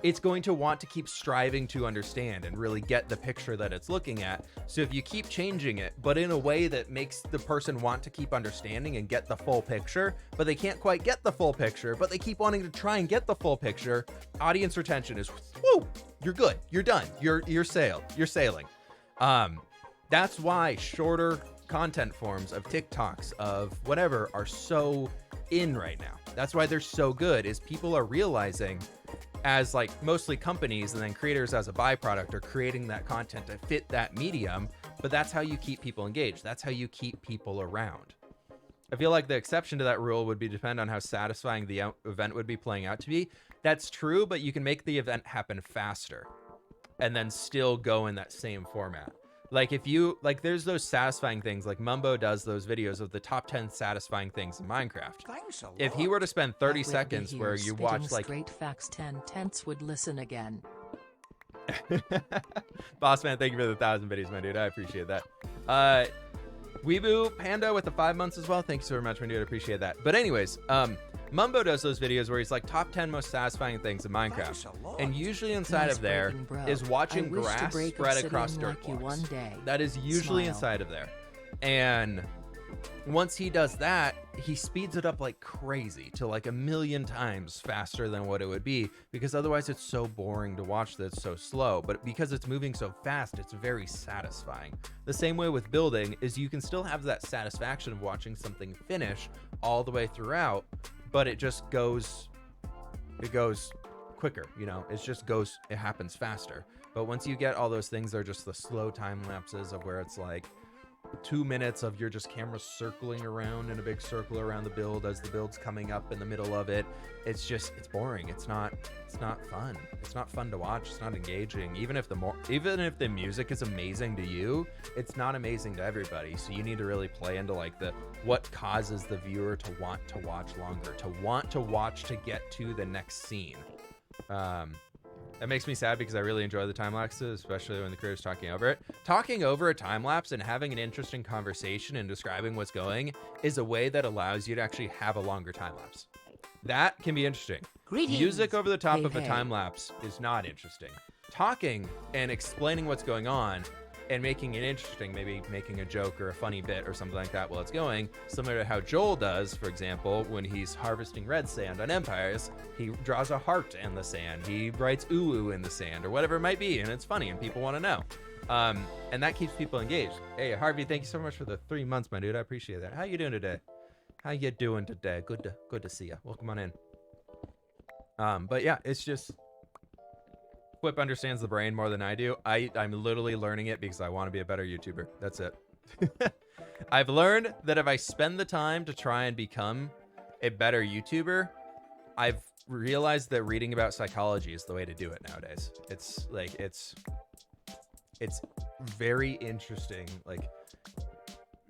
it's going to want to keep striving to understand and really get the picture that it's looking at. So if you keep changing it, but in a way that makes the person want to keep understanding and get the full picture, but they can't quite get the full picture, but they keep wanting to try and get the full picture, audience retention is, whoo, you're good, you're done, you're sailing. That's why shorter content forms of TikToks, of whatever, are so in right now. That's why they're so good, is people are realizing, as like mostly companies and then creators as a byproduct are creating that content to fit that medium, but that's how you keep people engaged. That's how you keep people around. I feel like the exception to that rule would be depend on how satisfying the event would be playing out to be. That's true, but you can make the event happen faster and then still go in that same format. Like if you, like there's those satisfying things, like Mumbo does those videos of the top 10 satisfying things in Minecraft. Thanks a lot. If he were to spend 30 seconds where you watch like straight facts, 10 tenths would listen again. Boss man, thank you for the 1,000 videos, my dude. I appreciate that. Weeboo Panda with the 5 months as well. Thank you so much, my dude. I appreciate that. But anyways, Mumbo does those videos where he's like top 10 most satisfying things in Minecraft. And usually inside of there is watching grass spread across dirt blocks. That is usually inside of there. And once he does that, he speeds it up like crazy to like 1,000,000 times faster than what it would be, because otherwise it's so boring to watch that it's so slow. But because it's moving so fast, it's very satisfying. The same way with building is you can still have that satisfaction of watching something finish all the way throughout, but it just goes quicker, you know, it happens faster. But once you get all those things, they're just the slow time lapses of where it's like 2 minutes of your just camera circling around in a big circle around the build as the build's coming up in the middle of it. It's boring. It's not fun. It's not fun to watch. It's not engaging. Even if the music is amazing to you, it's not amazing to everybody. So you need to really play into like what causes the viewer to want to watch longer, to want to watch to get to the next scene. That makes me sad because I really enjoy the time lapses, especially when the creator's talking over it. Talking over a time lapse and having an interesting conversation and describing what's going is a way that allows you to actually have a longer time lapse. That can be interesting. Greetings. Music over the top Hey, of a hey. time lapse is not interesting. Talking and explaining what's going on and making it interesting, maybe making a joke or a funny bit or something like that while it's going, similar to how Joel does, for example, when he's harvesting red sand on Empires. He draws a heart in the sand, he writes ooh in the sand, or whatever it might be, and it's funny and people want to know. And that keeps people engaged. Hey Harvey, thank you so much for the 3 months, my dude. I appreciate that. How you doing today? Good to see you. Welcome on in. But yeah, it's just fWhip understands the brain more than I do. I'm literally learning it because I want to be a better YouTuber. That's it. I've learned that if I spend the time to try and become a better YouTuber, I've realized that reading about psychology is the way to do it nowadays. It's like, it's very interesting. Like,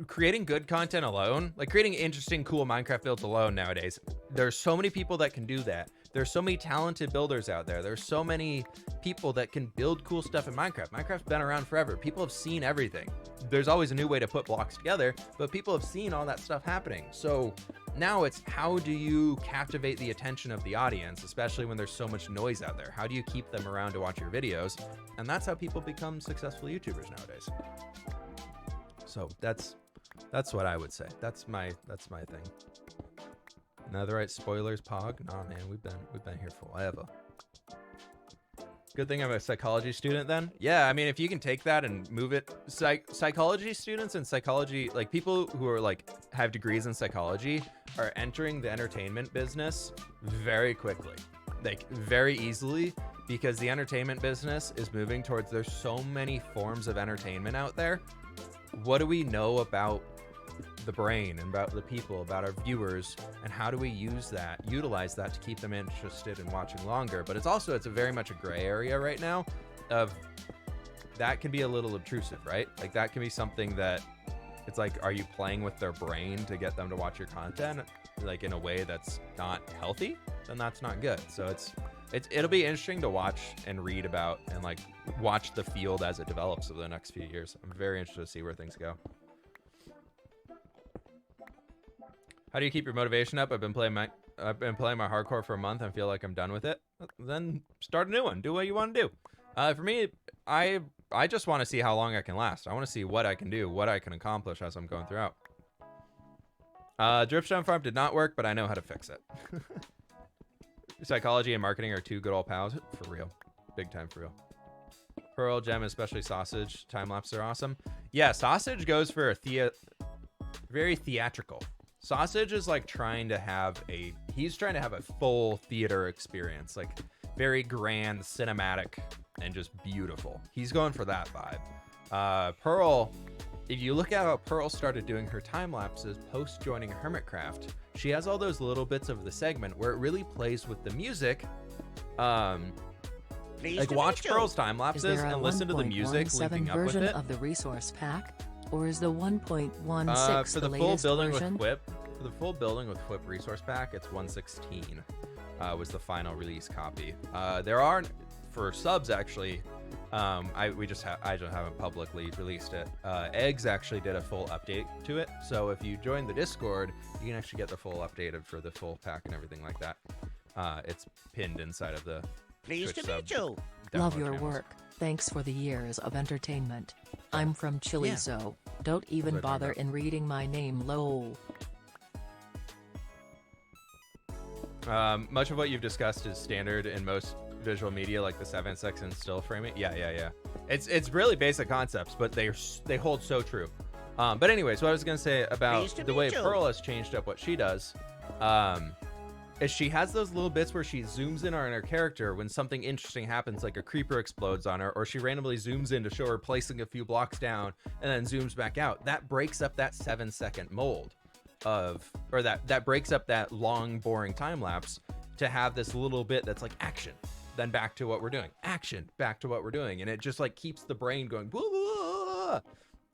creating good content alone, like creating interesting, cool Minecraft builds alone nowadays, there's so many people that can do that. There's so many talented builders out there. There's so many people that can build cool stuff in Minecraft. Minecraft's been around forever. People have seen everything. There's always a new way to put blocks together, but people have seen all that stuff happening. So now it's, how do you captivate the attention of the audience, especially when there's so much noise out there? How do you keep them around to watch your videos? And that's how people become successful YouTubers nowadays. So that's what I would say. That's my thing. Netherite spoilers, Pog. Nah, man, we've been here forever. Good thing I'm a psychology student then. Yeah, I mean, if you can take that and move it, psychology students and psychology, like people who are like have degrees in psychology, are entering the entertainment business very quickly, like very easily, because the entertainment business is moving towards, there's so many forms of entertainment out there. What do we know about the brain and about the people, about our viewers, and how do we utilize that to keep them interested in watching longer? But it's a very much a gray area right now of that can be a little obtrusive, right? Like that can be something that it's like, are you playing with their brain to get them to watch your content like in a way that's not healthy? Then that's not good. So it'll be interesting to watch and read about and like watch the field as it develops over the next few years. I'm very interested to see where things go. How do you keep your motivation up? I've been playing my hardcore for a month and feel like I'm done with it. Then start a new one. Do what you want to do. For me, I just want to see how long I can last. I want to see what I can do, what I can accomplish as I'm going throughout. Dripstone farm did not work, but I know how to fix it. Psychology and marketing are two good old pals. For real. Big time for real. Pearl, Gem, especially Sausage. Time-lapse are awesome. Yeah, Sausage goes for a very theatrical. Sausage is like he's trying to have a full theater experience, like very grand, cinematic, and just beautiful. He's going for that vibe. Pearl, if you look at how Pearl started doing her time lapses post joining Hermitcraft, she has all those little bits of the segment where it really plays with the music. Like watch Pearl's time lapses and listen to the music linking up with it. Of the resource pack, or is the 1.16 for the the full latest building version? with fWhip, for the full building with fWhip resource pack, it's 116. Was the final release copy. There are for subs actually. I just haven't publicly released it. Eggs actually did a full update to it, so if you join the Discord, you can actually get the full updated for the full pack and everything like that. It's pinned inside of the Pleased Twitch to meet sub you. Love download your channels. work. Thanks for the years of entertainment. I'm from Chile, so don't even What was I talking bother about? in reading my name, lol. Much of what you've discussed is standard in most visual media, like the 7-second still framing. Yeah. It's really basic concepts, but they hold so true. But anyways, what I was gonna say about Pleased to the way meet you. Pearl has changed up what she does, is she has those little bits where she zooms in on her character when something interesting happens, like a creeper explodes on her, or she randomly zooms in to show her placing a few blocks down and then zooms back out. That breaks up that 7-second mold of, or that breaks up that long, boring time lapse to have this little bit that's like action, then back to what we're doing, action, back to what we're doing. And it just like keeps the brain going, whoa, whoa, whoa.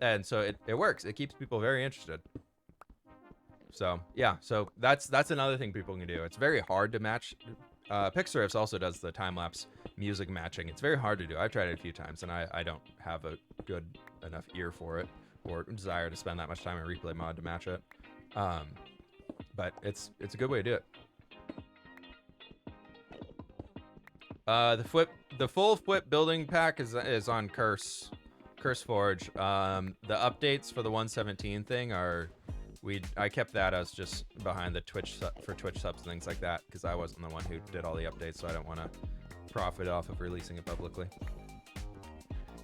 And so it works. It keeps people very interested. So yeah, so that's another thing people can do. It's very hard to match. Pixarifs also does the time-lapse music matching. It's very hard to do. I've tried it a few times, and I don't have a good enough ear for it or desire to spend that much time in replay mod to match it. But it's a good way to do it. The full fWhip building pack is on Curse Forge. The updates for the 117 thing are, I kept that as just behind the Twitch for Twitch subs and things like that, because I wasn't the one who did all the updates, so I don't want to profit off of releasing it publicly.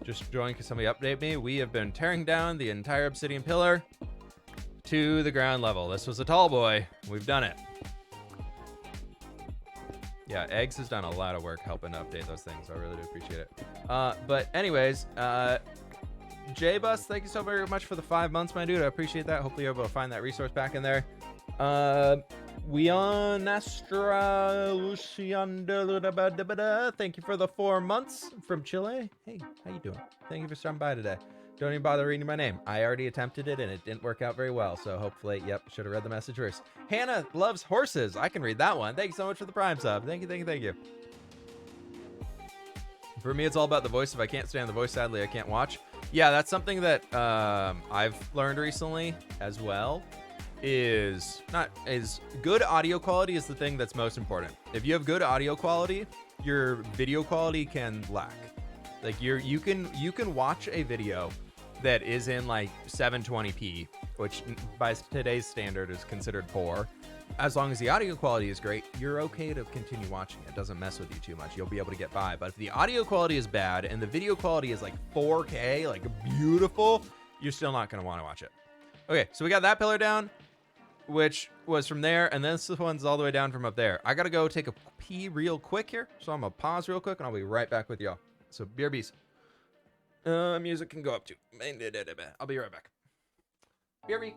Just join because somebody updated me. We have been tearing down the entire obsidian pillar to the ground level. This was a tall boy. We've done it. Yeah, Eggs has done a lot of work helping to update those things. I really do appreciate it. But anyways, J-Bus, thank you so very much for the 5 months, my dude. I appreciate that. Hopefully you're able to find that resource back in there. Weon Astra Lucianda, thank you for the 4 months from Chile. Hey, how you doing? Thank you for stopping by today. Don't even bother reading my name. I already attempted it and it didn't work out very well. So hopefully, yep, should have read the message first. Hannah loves horses. I can read that one. Thank you so much for the Prime sub. Thank you, thank you, thank you. For me, it's all about the voice. If I can't stand the voice, sadly, I can't watch. Yeah, that's something that I've learned recently as well. Is good audio quality is the thing that's most important. If you have good audio quality, your video quality can lack. Like you can watch a video that is in like 720p, which by today's standard is considered poor. As long as the audio quality is great, you're okay to continue watching. It doesn't mess with you too much. You'll be able to get by. But if the audio quality is bad and the video quality is like 4K, like beautiful, you're still not going to want to watch it. Okay, so we got that pillar down, which was from there, and then this one's all the way down from up there. I got to go take a pee real quick here, so I'm going to pause real quick, and I'll be right back with y'all. So, BRBs. Music can go up too. I'll be right back. BRB.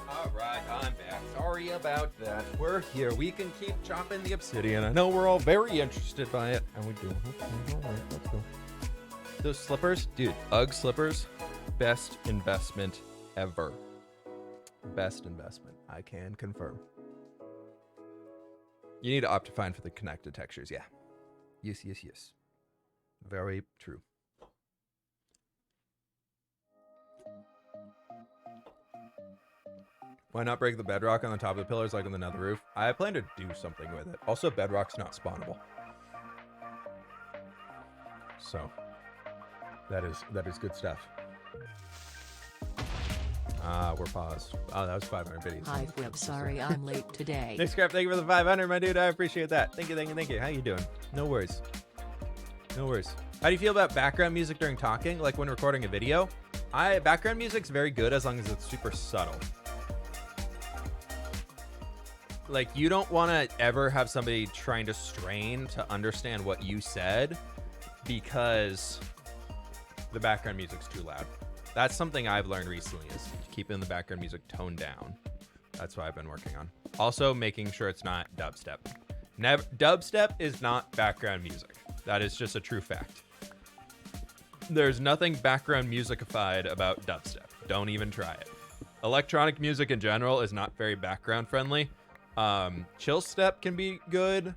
Alright, I'm back. Sorry about that. We're here. We can keep chopping the obsidian. I know we're all very interested by it. And we do. Okay, alright, let's go. Those slippers, dude, UGG slippers, best investment ever. Best investment, I can confirm. You need to Optifine for the connected textures, yeah. Yes, yes, yes. Very true. Why not break the bedrock on the top of the pillars like on the nether roof? I plan to do something with it. Also, bedrock's not spawnable. So, that is good stuff. We're paused. Oh, that was 500 videos. Hi fWhip, sorry I'm late today. Nick Scrap, thank you for the 500, my dude. I appreciate that. Thank you, thank you, thank you. How you doing? No worries. No worries. How do you feel about background music during talking, like when recording a video? Background music's very good as long as it's super subtle. Like, you don't want to ever have somebody trying to strain to understand what you said because the background music's too loud. That's something I've learned recently, is keeping the background music toned down. That's what I've been working on. Also, making sure it's not dubstep. Dubstep is not background music. That is just a true fact. There's nothing background musicified about dubstep. Don't even try it. Electronic music in general is not very background friendly. Chill step can be good.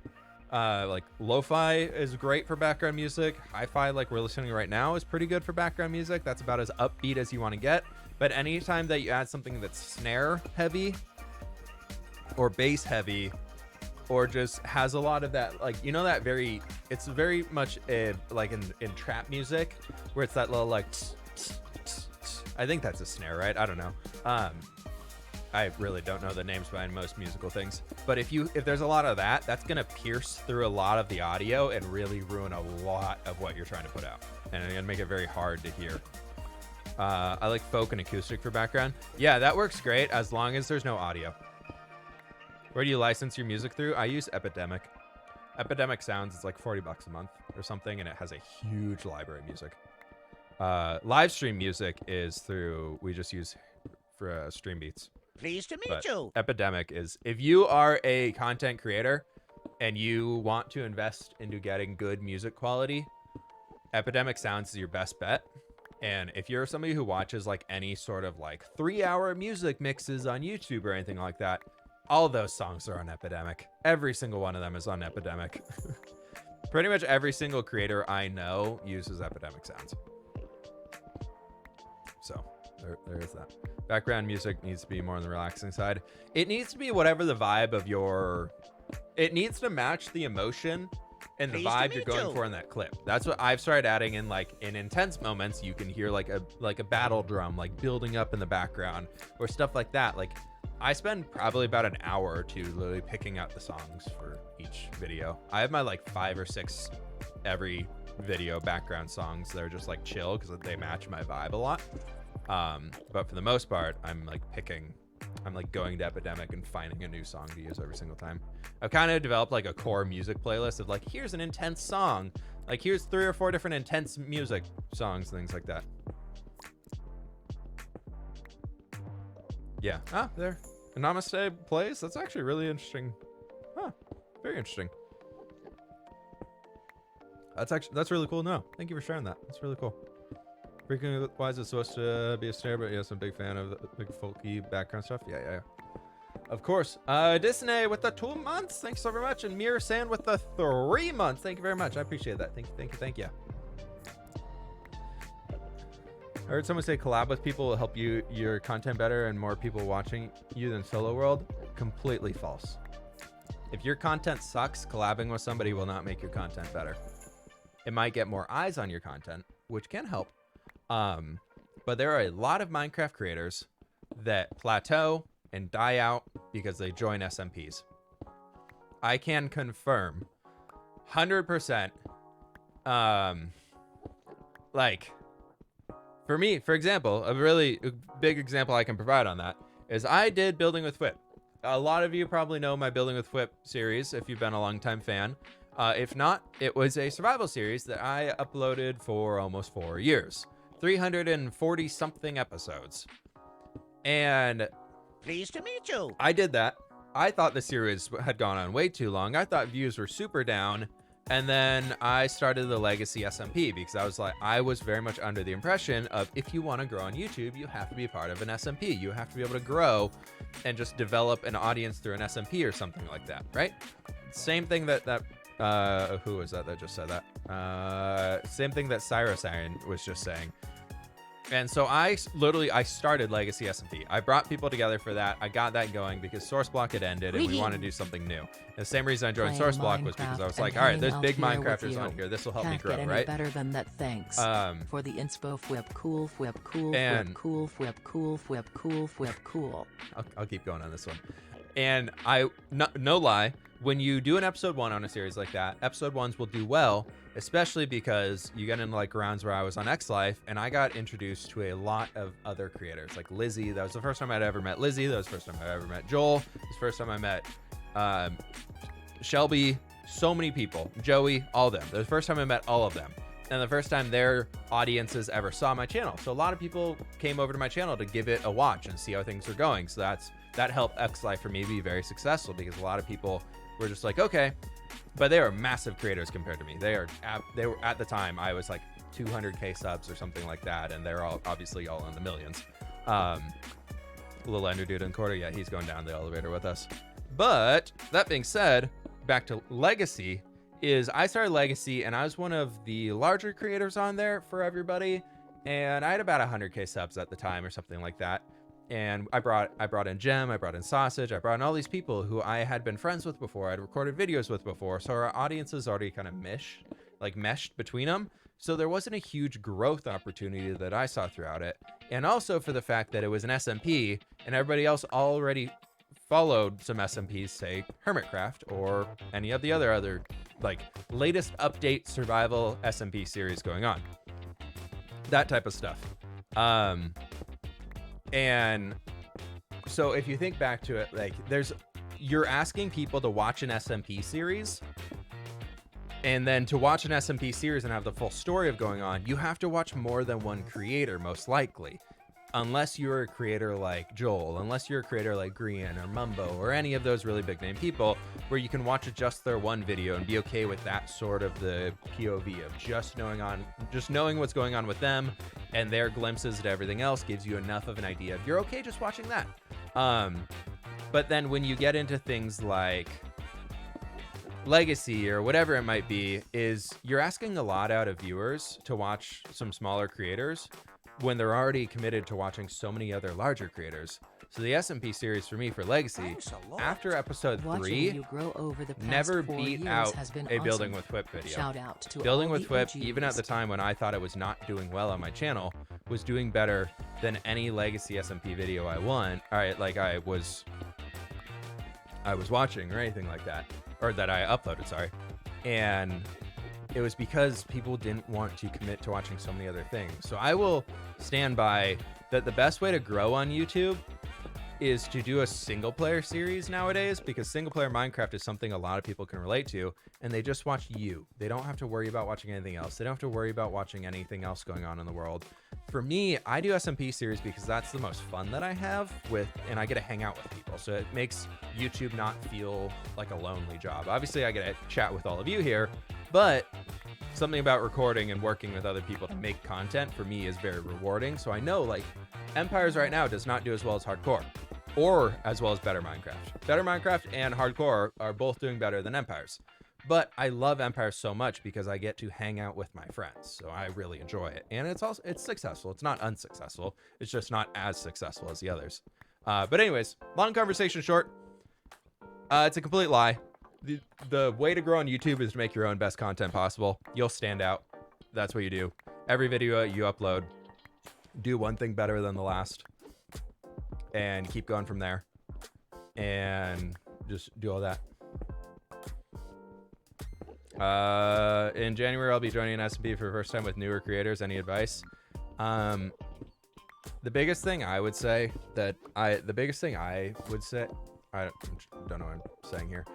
Like lo-fi is great for background music. Hi-fi, like we're listening right now, is pretty good for background music. That's about as upbeat as you want to get. But anytime that you add something that's snare heavy or bass heavy, or just has a lot of that, like, you know, that it's very much like in trap music where it's that little like tss, tss, tss, tss. I think that's a snare, right? I don't know. I really don't know the names behind most musical things, but if there's a lot of that, that's gonna pierce through a lot of the audio and really ruin a lot of what you're trying to put out, and it's gonna make it very hard to hear. I like folk and acoustic for background. Yeah, that works great as long as there's no audio. Where do you license your music through? I use Epidemic. Epidemic Sounds is like $40 a month or something, and it has a huge library of music. Live stream music is through, we just use for Stream Beats. Pleased to meet you. Epidemic is, if you are a content creator and you want to invest into getting good music quality, Epidemic Sounds is your best bet. And if you're somebody who watches like any sort of like 3-hour music mixes on YouTube or anything like that, all those songs are on Epidemic. Every single one of them is on Epidemic. Pretty much every single creator I know uses Epidemic Sounds. So there is that. Background music needs to be more on the relaxing side. It needs to be whatever the vibe of it needs to match the emotion and the vibe you're going for in that clip. That's what I've started adding in, like in intense moments, you can hear like a battle drum, like building up in the background or stuff like that. Like, I spend probably about an hour or two literally picking out the songs for each video. I have my like 5 or 6 every video background songs that are just like chill because they match my vibe a lot. But for the most part, I'm like going to Epidemic and finding a new song to use every single time. I've kind of developed like a core music playlist of like, here's an intense song. Like, here's 3 or 4 different intense music songs, things like that. Yeah. Ah, there. Namaste plays. That's actually really interesting. Huh. Very interesting. That's really cool. No, thank you for sharing that. That's really cool. Freaking wise is supposed to be a snare, but yes, I'm a big fan of the big folky background stuff. Yeah. Of course. Disney with the 2 months. Thanks so very much. And Mir San with the 3 months. Thank you very much. I appreciate that. Thank you. I heard someone say collab with people will help your content better and more people watching you than solo world. Completely false. If your content sucks, collabing with somebody will not make your content better. It might get more eyes on your content, which can help. But there are a lot of Minecraft creators that plateau and die out because they join SMPs. I can confirm 100%. Like, for me, for example, a really big example I can provide on that is I did Building with fWhip. A lot of you probably know my Building with fWhip series if you've been a long-time fan. If not, it was a survival series that I uploaded for almost 4 years. 340 something episodes. And pleased to meet you. I did that. I thought the series had gone on way too long. I thought views were super down. And then I started the Legacy SMP because I was very much under the impression of, if you want to grow on YouTube, you have to be a part of an SMP. You have to be able to grow and just develop an audience through an SMP or something like that, right? Same thing who was that just said that? Same thing that Cyrus Iron was just saying. And so I started Legacy SMP. I brought people together for that. I got that going because Source Block had ended and we wanted to do something new. And the same reason I joined Source Block was because I was like, all right, there's big Minecrafters on here. This will help me grow, get any right? better than that, thanks. For the inspo fWhip, cool fWhip, cool And- fWhip, cool fWhip, cool fWhip, cool fWhip, cool. I'll keep going on this one. And no lie, when you do an episode 1 on a series like that, episode 1s will do well, especially because you get into like rounds where I was on X Life and I got introduced to a lot of other creators, like Lizzie. That was the first time I'd ever met Lizzie. That was the first time I ever met Joel. It was the first time I met Shelby. So many people, Joey, all of them. That was the first time I met all of them. And the first time their audiences ever saw my channel. So a lot of people came over to my channel to give it a watch and see how things are going. So that helped X Life for me be very successful because a lot of people were just like, okay, but they were massive creators compared to me. They were at the time I was like 200K subs or something like that, and they're all obviously all in the millions. Little Ender Dude in quarter, yeah, he's going down the elevator with us. But that being said, back to Legacy. I started Legacy and I was one of the larger creators on there for everybody, and I had about 100K subs at the time or something like that. And I brought in Gem, I brought in Sausage, I brought in all these people who I had been friends with before, I'd recorded videos with before, so our audiences already kind of meshed between them. So there wasn't a huge growth opportunity that I saw throughout it. And also for the fact that it was an SMP and everybody else already followed some SMPs, say Hermitcraft or any of the other like latest update survival SMP series going on. That type of stuff. And so if you think back to it, like you're asking people to watch an SMP series, and then to watch an SMP series and have the full story of going on, you have to watch more than one creator, most likely. Unless you're a creator like Joel, unless you're a creator like Grian or Mumbo or any of those really big name people where you can watch just their one video and be okay with that sort of the POV of just knowing what's going on with them, and their glimpses at everything else gives you enough of an idea of you're okay just watching that. But then when you get into things like Legacy or whatever it might be, is you're asking a lot out of viewers to watch some smaller creators when they're already committed to watching so many other larger creators. So the SMP series for me for Legacy, after episode 3, never beat out a Building with fWhip video. Shout out to Building all with the fWhip, OGs. even at the time when I thought it was not doing well on my channel, was doing better than any Legacy SMP video I was watching or anything like that, or that I uploaded, sorry. And it was because people didn't want to commit to watching so many other things. So I will stand by that the best way to grow on YouTube is to do a single player series nowadays, because single player Minecraft is something a lot of people can relate to, and they just watch you. They don't have to worry about watching anything else. They don't have to worry about watching anything else going on in the world. For me, I do SMP series because that's the most fun that I have and I get to hang out with people. So it makes YouTube not feel like a lonely job. Obviously, I get to chat with all of you here, but something about recording and working with other people to make content for me is very rewarding. So I know, like, Empires right now does not do as well as Hardcore, or as well as Better Minecraft. Better Minecraft and Hardcore are both doing better than Empires. But I love Empires so much because I get to hang out with my friends. So I really enjoy it. And it's successful. It's not unsuccessful. It's just not as successful as the others. But anyways, long conversation short. It's a complete lie. The way to grow on YouTube is to make your own best content possible. You'll stand out. That's what you do. Every video you upload, do one thing better than the last, and keep going from there. And just do all that. In January, I'll be joining an SMP for the first time with newer creators. Any advice? The biggest thing I would say I don't know what I'm saying here.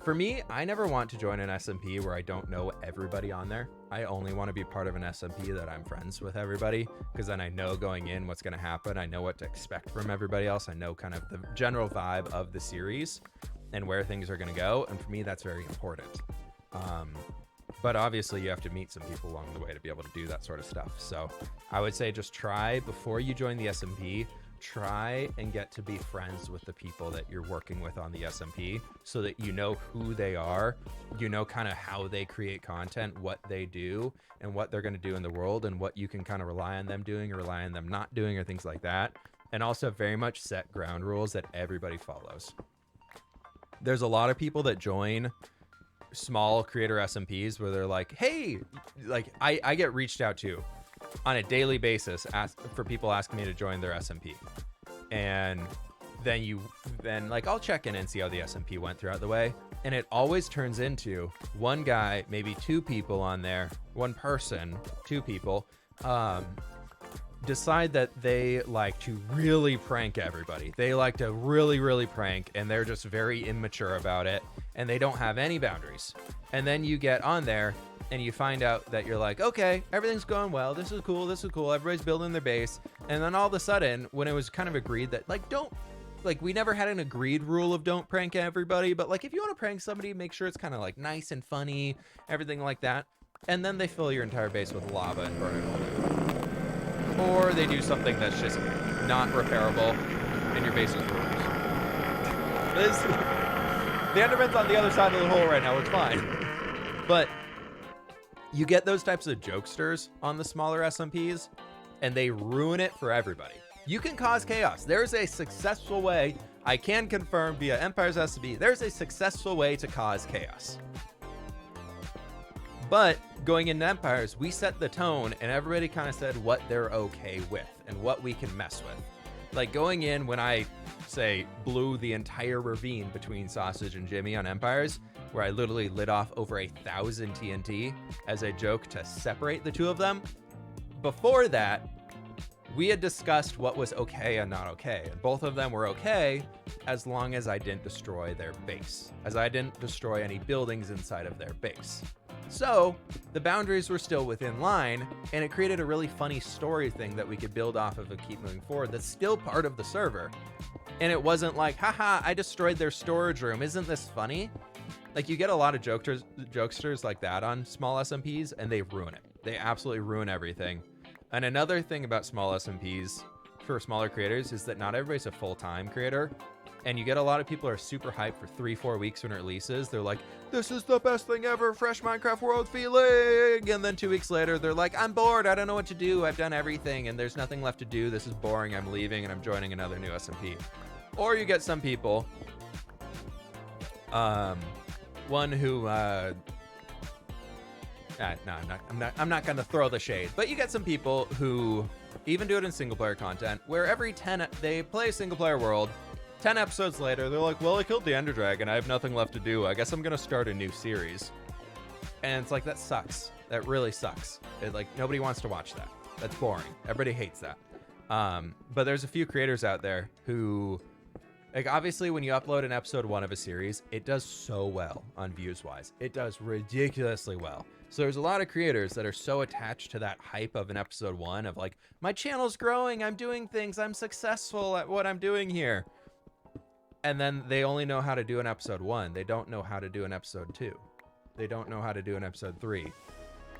For me, I never want to join an SMP where I don't know everybody on there. I only want to be part of an SMP that I'm friends with everybody, because then I know going in what's going to happen. I know what to expect from everybody else. I know kind of the general vibe of the series and where things are going to go. And for me, that's very important. But obviously you have to meet some people along the way to be able to do that sort of stuff. So I would say just try, before you join the SMP, try and get to be friends with the people that you're working with on the SMP so that you know who they are, you know kind of how they create content, what they do, and what they're going to do in the world, and what you can kind of rely on them doing or rely on them not doing or things like that. And also very much set ground rules that everybody follows. There's a lot of people that join small creator SMPs where they're like, hey, like I get reached out to on a daily basis for people asking me to join their SMP. And then like I'll check in and see how the SMP went throughout the way. And it always turns into one guy, maybe two people on there, one person, two people, decide that they like to really prank everybody. They like to really, really prank, and they're just very immature about it, and they don't have any boundaries. And then you get on there and you find out that you're like, okay, everything's going well. This is cool. This is cool. Everybody's building their base. And then all of a sudden, when it was kind of agreed that we never had an agreed rule of don't prank everybody, but like if you want to prank somebody, make sure it's kind of like nice and funny, everything like that. And then they fill your entire base with lava and burn it all down. Or they do something that's just not repairable and your base is ruined. The Enderman's on the other side of the hole right now. It's fine. But you get those types of jokesters on the smaller SMPs, and they ruin it for everybody. You can cause chaos. There's a successful way, I can confirm via Empire's SMP, there's a successful way to cause chaos. But going into Empires, we set the tone and everybody kind of said what they're okay with and what we can mess with. Like going in when I say blew the entire ravine between Sausage and Jimmy on Empires, where I literally lit off over 1,000 TNT as a joke to separate the two of them. Before that, we had discussed what was okay and not okay. And both of them were okay as long as I didn't destroy their base, as I didn't destroy any buildings inside of their base. So the boundaries were still within line, and it created a really funny story thing that we could build off of and keep moving forward that's still part of the server. And it wasn't like, haha, I destroyed their storage room. Isn't this funny? Like you get a lot of jokesters like that on small SMPs, and they ruin it. They absolutely ruin everything. And another thing about small SMPs for smaller creators is that not everybody's a full-time creator. And you get a lot of people who are super hyped for 3-4 weeks when it releases. They're like, this is the best thing ever, fresh Minecraft world feeling. And then 2 weeks later, they're like, I'm bored. I don't know what to do. I've done everything and there's nothing left to do. This is boring. I'm leaving and I'm joining another new SMP. Or you get some people, one who, no, I'm not going to throw the shade, but you get some people who even do it in single player content where every 10, they play a single player world. 10 episodes later, they're like, well, I killed the Ender Dragon. I have nothing left to do. I guess I'm going to start a new series. And it's like, that sucks. That really sucks. Like, nobody wants to watch that. That's boring. Everybody hates that. But there's a few creators out there who, like, obviously, when you upload an episode 1 of a series, it does so well on views-wise. It does ridiculously well. So there's a lot of creators that are so attached to that hype of an episode 1 of like, my channel's growing, I'm doing things, I'm successful at what I'm doing here. And then they only know how to do an episode 1. They don't know how to do an episode 2. They don't know how to do an episode 3.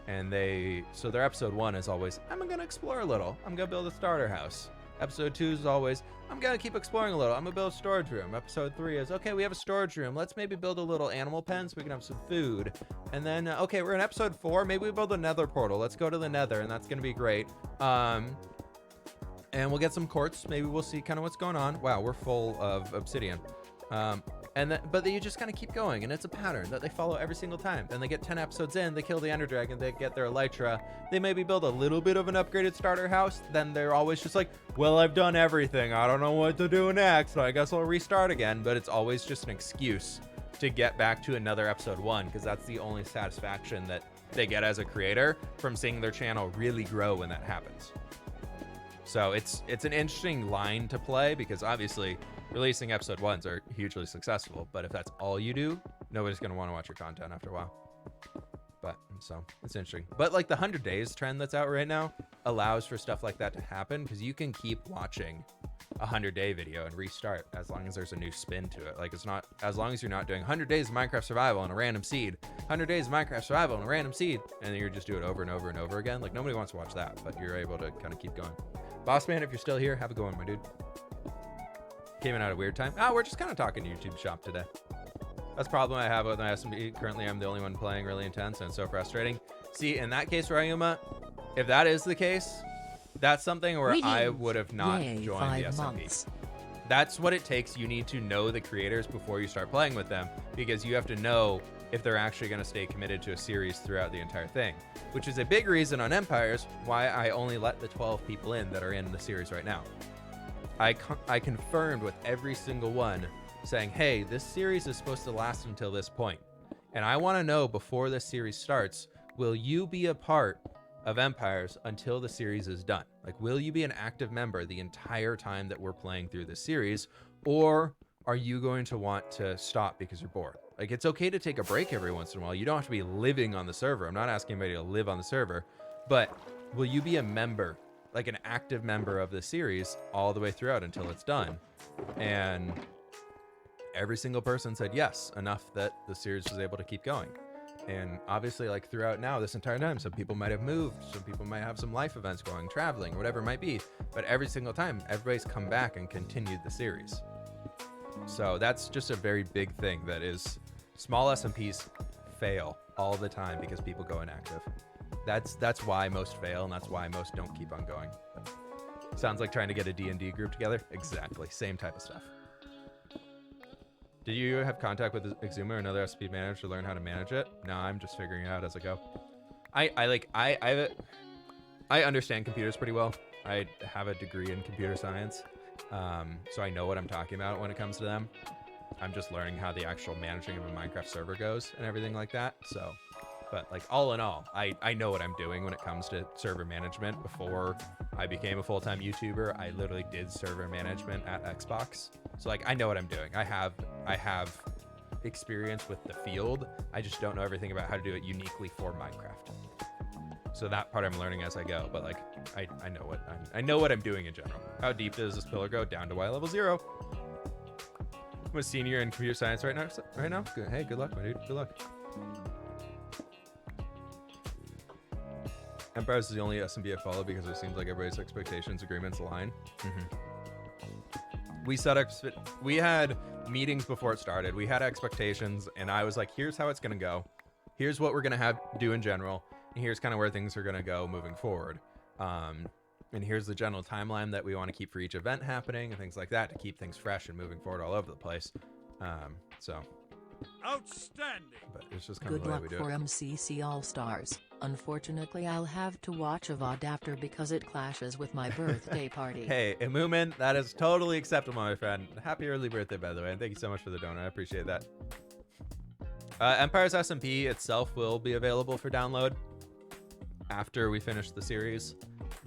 And so their episode 1 is always, I'm going to explore a little. I'm going to build a starter house. Episode 2 is always, I'm going to keep exploring a little. I'm going to build a storage room. Episode 3 is, okay, we have a storage room. Let's maybe build a little animal pen so we can have some food. And then, okay, we're in episode 4. Maybe we build a nether portal. Let's go to the nether, and that's going to be great. And we'll get some quartz. Maybe we'll see kind of what's going on. Wow, we're full of obsidian. But you just kind of keep going, and it's a pattern that they follow every single time. Then they get 10 episodes in, they kill the Ender Dragon, they get their Elytra, they maybe build a little bit of an upgraded starter house, then they're always just like, well, I've done everything, I don't know what to do next, so I guess I'll restart again. But it's always just an excuse to get back to another episode 1, because that's the only satisfaction that they get as a creator from seeing their channel really grow when that happens. So it's an interesting line to play, because obviously releasing episode 1s are hugely successful, but if that's all you do, nobody's going to want to watch your content after a while. But so it's interesting. But like the 100 days trend that's out right now allows for stuff like that to happen, because you can keep watching a 100-day video and restart as long as there's a new spin to it. Like, it's not, as long as you're not doing 100 days of Minecraft survival and a random seed, 100 days of Minecraft survival and a random seed, and then you just do it over and over and over again. Like, nobody wants to watch that, but you're able to kind of keep going. Boss man, if you're still here, have a good one, my dude. Came in at a weird time. We're just kind of talking YouTube shop today. That's the problem I have with my SMB. Currently, I'm the only one playing really intense, and it's so frustrating. See, in that case, Ryuma, if that is the case, that's something where I would have not joined the SMB. That's what it takes. You need to know the creators before you start playing with them, because you have to know if they're actually going to stay committed to a series throughout the entire thing, which is a big reason on Empires why I only let the 12 people in that are in the series right now. I confirmed with every single one saying, hey, this series is supposed to last until this point. And I want to know before this series starts, will you be a part of Empires until the series is done? Like, will you be an active member the entire time that we're playing through this series? Or are you going to want to stop because you're bored? Like, it's okay to take a break every once in a while. You don't have to be living on the server. I'm not asking anybody to live on the server, but will you be a member, like an active member of the series all the way throughout until it's done? And every single person said yes, enough that the series was able to keep going. And obviously, like throughout now, this entire time, some people might have moved, some people might have some life events going, traveling, or whatever it might be. But every single time, everybody's come back and continued the series. So that's just a very big thing that is small SMPs fail all the time because people go inactive. That's why most fail, and that's why most don't keep on going. Sounds like trying to get a D&D group together. Exactly, same type of stuff. Did you have contact with Exuma or another SP manager to learn how to manage it? No, I'm just figuring it out as I go. I understand computers pretty well. I have a degree in computer science, so I know what I'm talking about when it comes to them. I'm just learning how the actual managing of a Minecraft server goes and everything like that. So, but like all in all, I know what I'm doing when it comes to server management. Before I became a full-time YouTuber, I literally did server management at Xbox. So like I know what I'm doing. I have experience with the field. I just don't know everything about how to do it uniquely for Minecraft. So that part I'm learning as I go. But like I know what I'm doing in general. How deep does this pillar go? Down to Y level 0. I'm a senior in computer science right now. Good. Hey, good luck, my dude. Good luck. Empires is the only SMB I follow because it seems like everybody's expectations, agreements align. We had meetings before it started. We had expectations, and I was like, here's how it's going to go. Here's what we're going to do in general. And here's kind of where things are going to go moving forward. And here's the general timeline that we want to keep for each event happening and things like that to keep things fresh and moving forward all over the place. So outstanding. But it's just kind of the way we do it. Good luck for MCC All-Stars. Unfortunately, I'll have to watch a VOD after because it clashes with my birthday party. Hey, Imumin, that is totally acceptable, my friend. Happy early birthday, by the way, and thank you so much for the donut. I appreciate that. Empire's SMP itself will be available for download after we finish the series.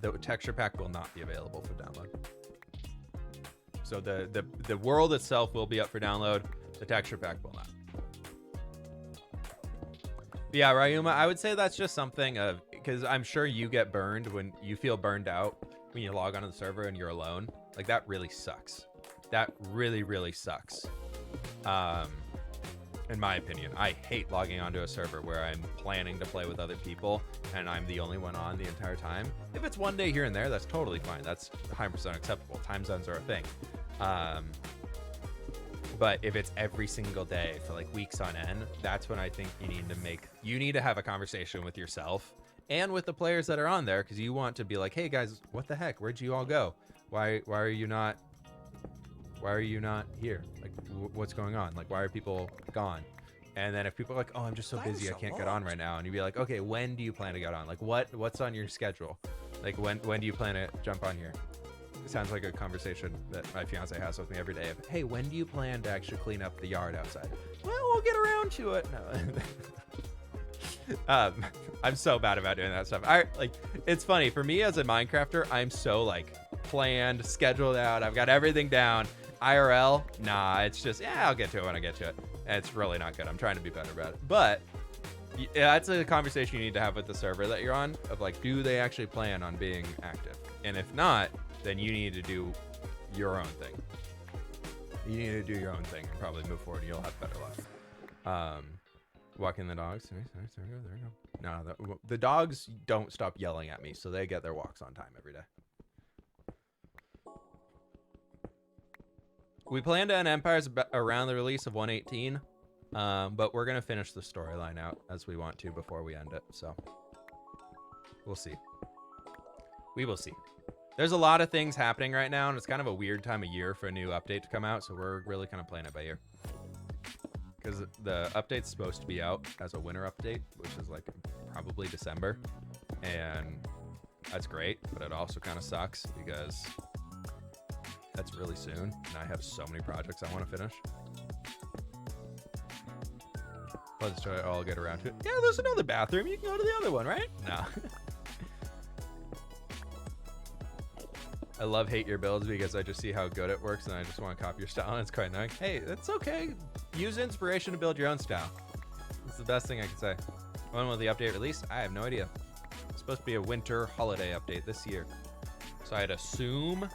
The texture pack will not be available for download. So the world itself will be up for download. The texture pack will not. But yeah, Ryuma, I would say that's just something of, because I'm sure you get burned when you feel burned out when you log onto the server and you're alone. Like that really sucks. That really, really sucks. In my opinion, I hate logging onto a server where I'm planning to play with other people and I'm the only one on the entire time. If it's one day here and there, that's totally fine. That's 100% acceptable. Time zones are a thing. But if it's every single day for like weeks on end, that's when I think you need to have a conversation with yourself and with the players that are on there, because you want to be like, hey guys, what the heck? Where'd you all go? Why are you not here? Like, what's going on? Like, why are people gone? And then if people are like, oh, I'm just so busy, I can't get on right now. And you'd be like, okay, when do you plan to get on? Like, what's on your schedule? Like, when do you plan to jump on here? It sounds like a conversation that my fiance has with me every day of, hey, when do you plan to actually clean up the yard outside? Well, we'll get around to it. No. I'm so bad about doing that stuff. It's funny for me as a Minecrafter, I'm so like planned, scheduled out. I've got everything down. IRL, nah, it's just, yeah, I'll get to it when I get to it. And it's really not good. I'm trying to be better about it. But yeah, that's a conversation you need to have with the server that you're on of like, do they actually plan on being active? And if not, then you need to do your own thing. You need to do your own thing and probably move forward. You'll have better luck. Walking the dogs. There we go. No, the dogs don't stop yelling at me, so they get their walks on time every day. We plan to end Empires around the release of 118, but we're going to finish the storyline out as we want to before we end it, so we'll see. We will see. There's a lot of things happening right now, and it's kind of a weird time of year for a new update to come out, so we're really kind of playing it by ear. Because the update's supposed to be out as a winter update, which is like probably December, and that's great, but it also kind of sucks because that's really soon, and I have so many projects I want to finish. Let's try to all get around to it. Yeah, there's another bathroom. You can go to the other one, right? No. I love hate your builds because I just see how good it works and I just want to copy your style, and it's quite nice. Hey, that's okay. Use inspiration to build your own style. It's the best thing I can say. When will the update release? I have no idea. It's supposed to be a winter holiday update this year. So I'd assume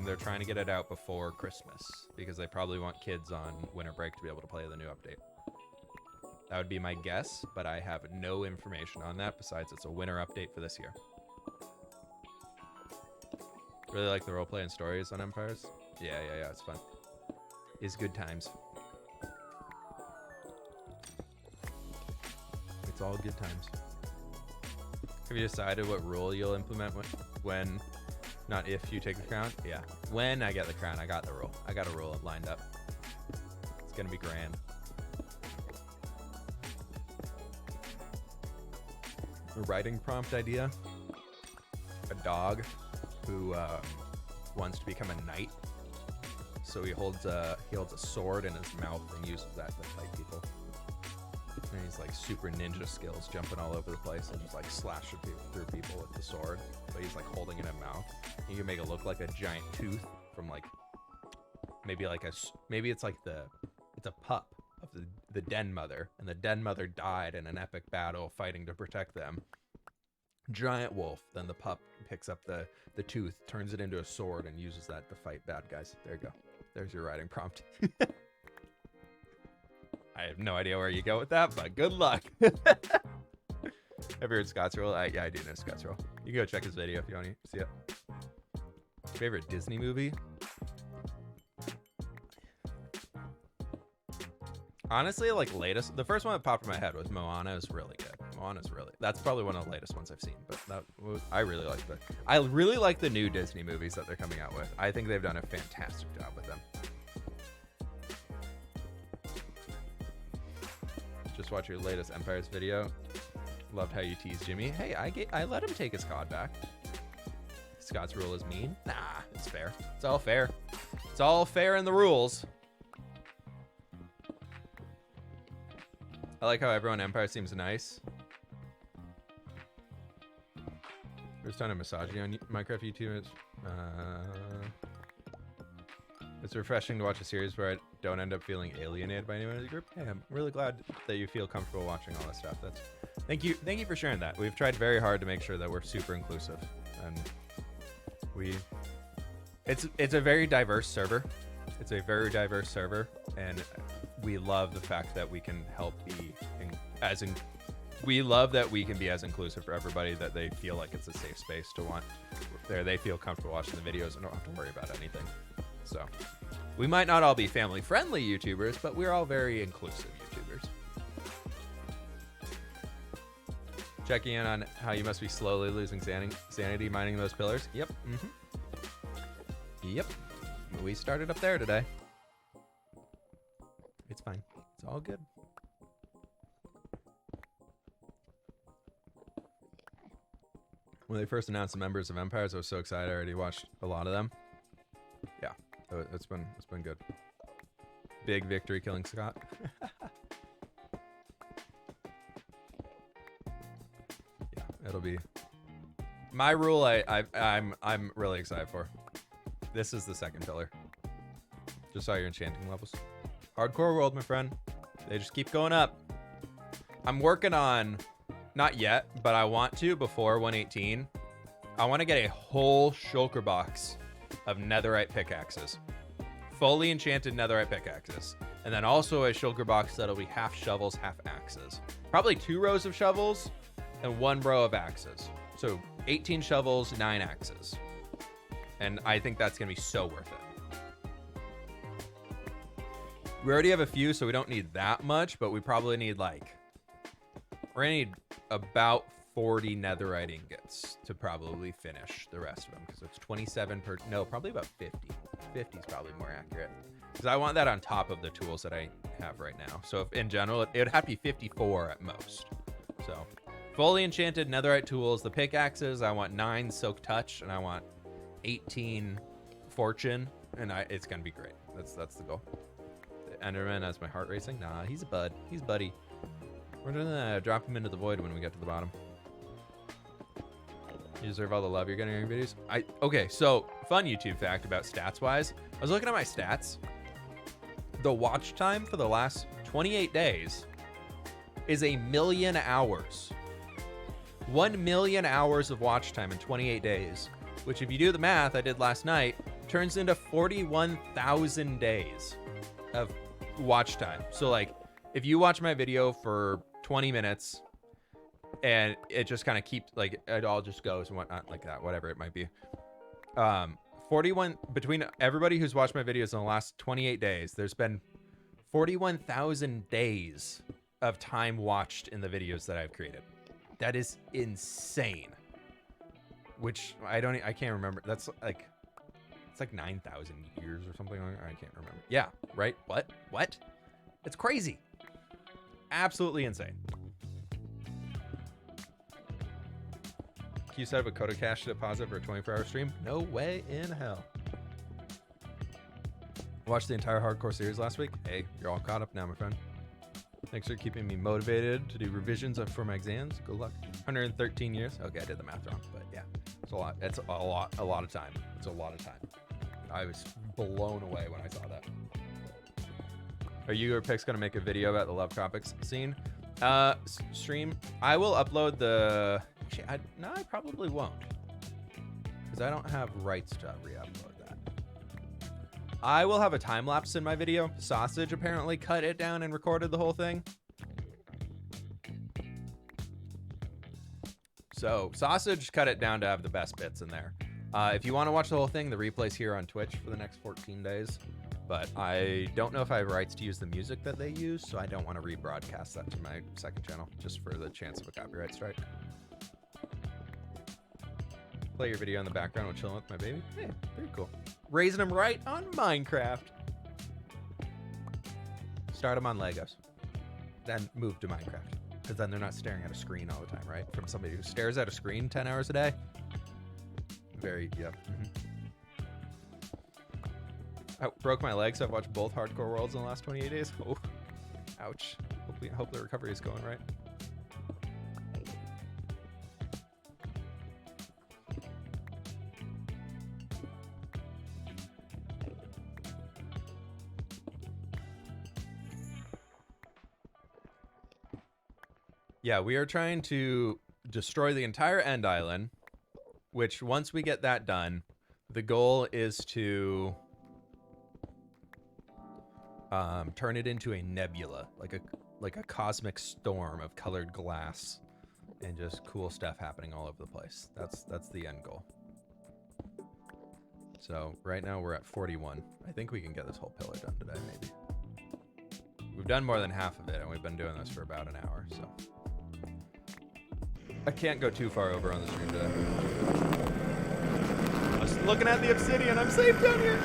they're trying to get it out before Christmas because they probably want kids on winter break to be able to play the new update. That would be my guess, but I have no information on that besides it's a winter update for this year. Really like the roleplay and stories on Empires. Yeah, it's fun. It's good times. It's all good times. Have you decided what rule you'll implement when not if you take the crown? Yeah. When I get the crown, I got the rule. I got a rule lined up. It's gonna be grand. A writing prompt idea. A dog who wants to become a knight. So he holds a sword in his mouth and uses that to fight people. And he's like super ninja skills, jumping all over the place and just like slashing through people with the sword. But he's like holding it in mouth. You can make it look like a giant tooth from like maybe it's a pup of the den mother, and the den mother died in an epic battle fighting to protect them. Giant wolf. Then the pup picks up the tooth, turns it into a sword, and uses that to fight bad guys. There you go. There's your writing prompt. I have no idea where you go with that, but good luck. Have you heard Scott's rule? Yeah, I do know Scott's rule. You can go check his video if you want to see it. Favorite Disney movie? Honestly, like the first one that popped in my head was Moana. Is really good. That's probably one of the latest ones I've seen, but I really like the new Disney movies that they're coming out with. I think they've done a fantastic job with them. Just watch your latest Empires video. Loved how you teased Jimmy. Hey, I let him take his COD back. Scott's rule is mean. Nah, it's fair. It's all fair. It's all fair in the rules. I like how everyone in Empire seems nice. There's a ton of misogyny on Minecraft YouTube. It's refreshing to watch a series where I don't end up feeling alienated by anyone in the group. Hey, I'm really glad that you feel comfortable watching all this stuff. Thank you for sharing that. We've tried very hard to make sure that we're super inclusive, and it's a very diverse server. It's a very diverse server, and we love the fact that we can help be we love that we can be as inclusive for everybody, that they feel like it's a safe space to want there. They feel comfortable watching the videos and don't have to worry about anything. So we might not all be family friendly YouTubers, but we're all very inclusive YouTubers. Checking in on how you must be slowly losing sanity mining those pillars. Yep. Yep. We started up there today. It's fine. It's all good. When they first announced the members of Empires, I was so excited. I already watched a lot of them. Yeah, it's been good. Big victory killing Scott. Yeah, it'll be my rule. I'm really excited for. This is the second pillar. Just saw your enchanting levels. Hardcore world, my friend. They just keep going up. I'm working on, not yet, but I want to before 118. I want to get a whole shulker box of netherite pickaxes. Fully enchanted netherite pickaxes. And then also a shulker box that'll be half shovels, half axes. Probably 2 rows of shovels and 1 row of axes. So 18 shovels, 9 axes. And I think that's going to be so worth it. We already have a few, so we don't need that much, but we probably need like, we're gonna need about 40 netherite ingots to probably finish the rest of them, because it's 27 per, no, probably about 50. 50 is probably more accurate, because I want that on top of the tools that I have right now. So if in general, it would have to be 54 at most. So fully enchanted netherite tools, the pickaxes, I want 9 silk touch, and I want 18 fortune, and it's gonna be great. That's the goal. The Enderman has my heart racing. Nah, he's a bud. He's buddy. We're gonna drop him into the void when we get to the bottom. You deserve all the love you're getting in your videos. Okay, so fun YouTube fact about stats wise. I was looking at my stats. The watch time for the last 28 days is 1,000,000 hours. 1,000,000 hours of watch time in 28 days, which if you do the math I did last night, turns into 41,000 days of watch time. So like, if you watch my video for 20 minutes and it just kind of keeps, like, it all just goes and whatnot like that, whatever it might be. 41, between everybody who's watched my videos in the last 28 days, there's been 41,000 days of time watched in the videos that I've created. That is insane. Which I can't remember. That's like, it's like 9,000 years or something like that. I can't remember. Yeah, right? What? It's crazy. Absolutely insane. Can you set up a Coda Cash deposit for a 24-hour stream? No way in hell. Watched the entire hardcore series last week. Hey, you're all caught up now, my friend. Thanks for keeping me motivated to do revisions for my exams. Good luck. 113 years. Okay, I did the math wrong, but yeah, it's a lot. It's a lot of time. It's a lot of time. I was blown away when I saw that. Are you or Pix gonna make a video about the Love Tropics scene? Stream. I will upload the. No, I probably won't, because I don't have rights to re-upload that. I will have a time lapse in my video. Sausage apparently cut it down and recorded the whole thing. So Sausage cut it down to have the best bits in there. If you want to watch the whole thing, the replay's here on Twitch for the next 14 days. But I don't know if I have rights to use the music that they use, so I don't want to rebroadcast that to my second channel, just for the chance of a copyright strike. Play your video in the background while chilling with my baby. Hey, very cool. Raising them right on Minecraft. Start them on Legos. Then move to Minecraft. Because then they're not staring at a screen all the time, right? From somebody who stares at a screen 10 hours a day. Yep. I broke my leg, so I've watched both Hardcore Worlds in the last 28 days. Oh, ouch. Hope the recovery is going right. Yeah, we are trying to destroy the entire End Island, which once we get that done, the goal is to turn it into a nebula, like a cosmic storm of colored glass and just cool stuff happening all over the place. That's the end goal. So right now we're at 41. I think we can get this whole pillar done today, maybe. We've done more than half of it, and we've been doing this for about an hour, so. I can't go too far over on the stream today. I was looking at the obsidian. I'm safe down here.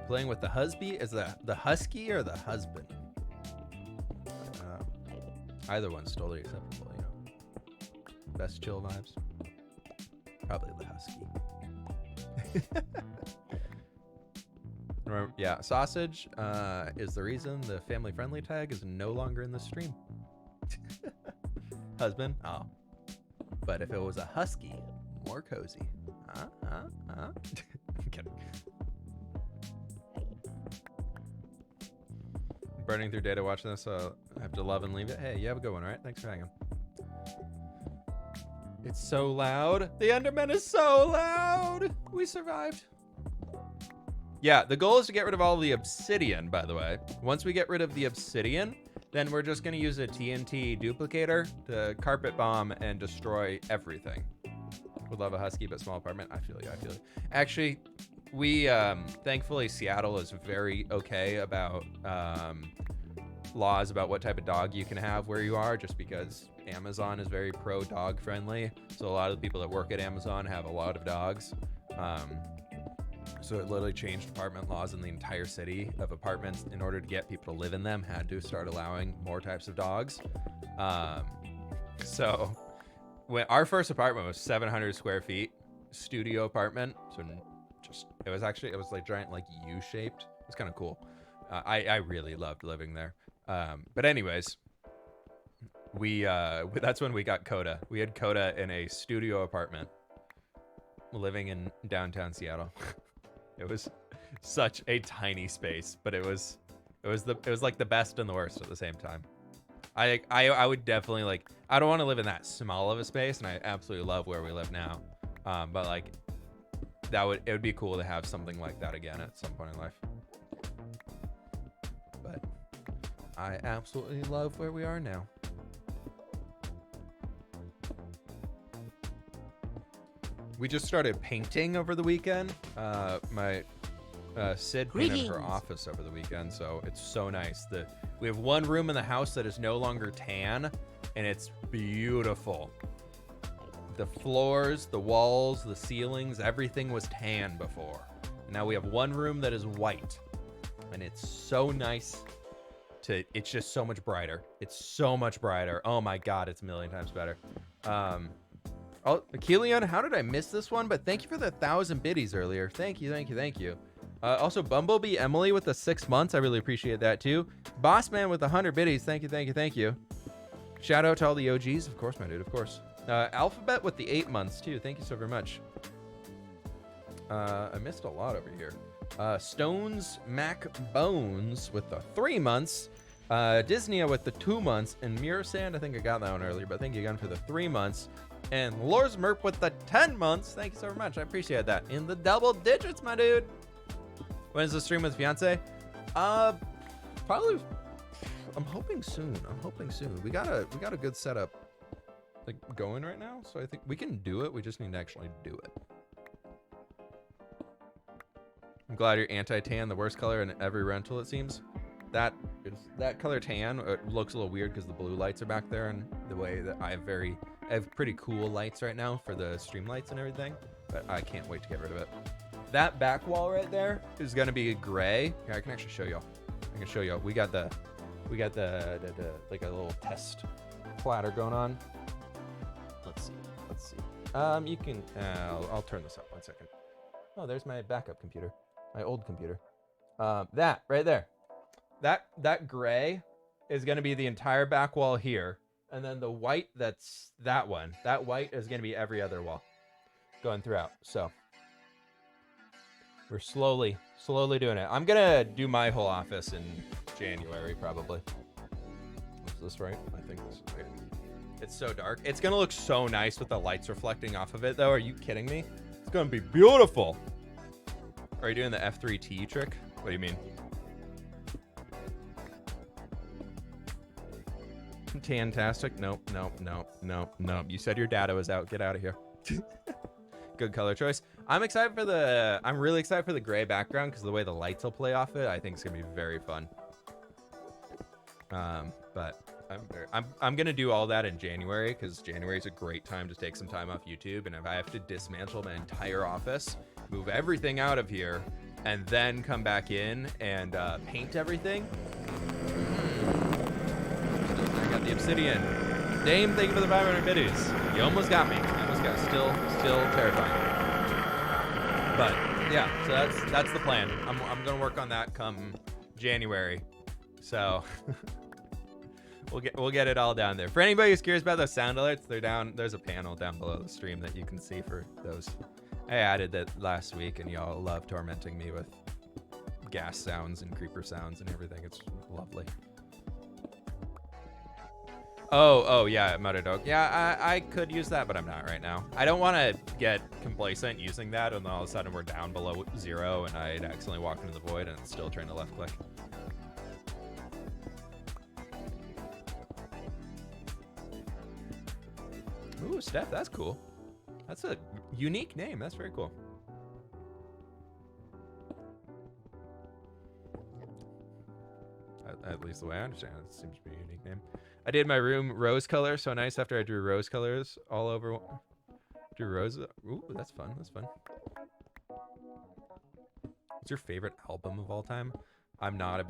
Playing with the husband is the husky or the husband? Either one's totally acceptable, you know. Best chill vibes. Probably the husky. Remember, yeah, Sausage is the reason the family-friendly tag is no longer in the stream. Husband? Oh. But if it was a husky, more cozy. I'm kidding. Burning through data watching this, I have to love and leave it. Hey, you have a good one, all right? Thanks for hanging. It's so loud. The Enderman is so loud. We survived. Yeah, the goal is to get rid of all the obsidian, by the way. Once we get rid of the obsidian, then we're just gonna use a TNT duplicator to carpet bomb and destroy everything. Would love a husky, but small apartment. I feel you. Actually, we thankfully Seattle is very okay about laws about what type of dog you can have where you are, just because Amazon is very pro dog friendly. So a lot of the people that work at Amazon have a lot of dogs. So it literally changed apartment laws in the entire city of apartments in order to get people to live in them, had to start allowing more types of dogs. So when our first apartment was 700 square feet, studio apartment. So it was like giant, like U-shaped. It was kind of cool. I really loved living there. But anyways, that's when we got Coda. We had Coda in a studio apartment living in downtown Seattle. It was such a tiny space, but it was like the best and the worst at the same time. I would definitely, like, I don't want to live in that small of a space, and I absolutely love where we live now. But like it would be cool to have something like that again at some point in life. But I absolutely love where we are now. We just started painting over the weekend. My Sid painted her office over the weekend, so it's so nice. We have one room in the house that is no longer tan, and it's beautiful. The floors, the walls, the ceilings, everything was tan before. And now we have one room that is white, and it's so nice. It's just so much brighter. It's so much brighter. Oh my God, it's a million times better. Oh, Kilian, how did I miss this one? But thank you for the 1,000 biddies earlier. Thank you. Also, Bumblebee Emily with the 6 months. I really appreciate that too. Bossman with 100 biddies. Thank you. Shout out to all the OGs. Of course, my dude, of course. Alphabet with the 8 months too. Thank you so very much. I missed a lot over here. Stones Mac Bones with the 3 months. Disney with the 2 months. And Mirror Sand, I think I got that one earlier, but thank you again for the 3 months. And Lors Merp with the 10 months. Thank you so much. I appreciate that. In the double digits, my dude. When is the stream with fiance? Probably. I'm hoping soon. We got a good setup like going right now, so I think we can do it. We just need to actually do it. I'm glad you're anti-tan, the worst color in every rental, it seems. That color tan, it looks a little weird because the blue lights are back there, and the way that I have pretty cool lights right now for the stream lights and everything, but I can't wait to get rid of it. That back wall right there is gonna be gray. Here, I can actually show y'all. We got the like a little test platter going on. Let's see. You can. I'll turn this up 1 second. Oh, there's my backup computer, my old computer. That right there. That gray is gonna be the entire back wall here, and then the white that's that one. That white is gonna be every other wall going throughout. So we're slowly doing it. I'm gonna do my whole office in January probably. Is this right? I think this is right. It's so dark. It's gonna look so nice with the lights reflecting off of it though. Are you kidding me? It's gonna be beautiful. Are you doing the F3T trick? What do you mean? Fantastic. Nope. You said your data was out. Get out of here. Good color choice. I'm really excited for the gray background because the way the lights will play off it, I think it's gonna be very fun. But I'm gonna do all that in January because January is a great time to take some time off YouTube, and if I have to dismantle my entire office, move everything out of here, and then come back in and paint everything. I got the obsidian. Dame, thank you for the 500 biddies. You almost got me. Still terrifying. But yeah, so that's the plan. I'm gonna work on that come January. So we'll get it all down there. For anybody who's curious about those sound alerts, they're down. There's a panel down below the stream that you can see for those. I added that last week, and y'all love tormenting me with gas sounds and creeper sounds and everything. It's lovely. Oh yeah, Mother Dog. Yeah, I could use that, but I'm not right now. I don't want to get complacent using that, and then all of a sudden we're down below 0, and I'd accidentally walk into the void, and it's still trying to left click. Ooh, Steph, that's cool. That's a unique name. That's very cool. At least the way I understand it, it seems to be a unique name. I did my room rose color, so nice after I drew rose colors all over. Drew rose. Ooh, that's fun. That's fun. What's your favorite album of all time? I'm not a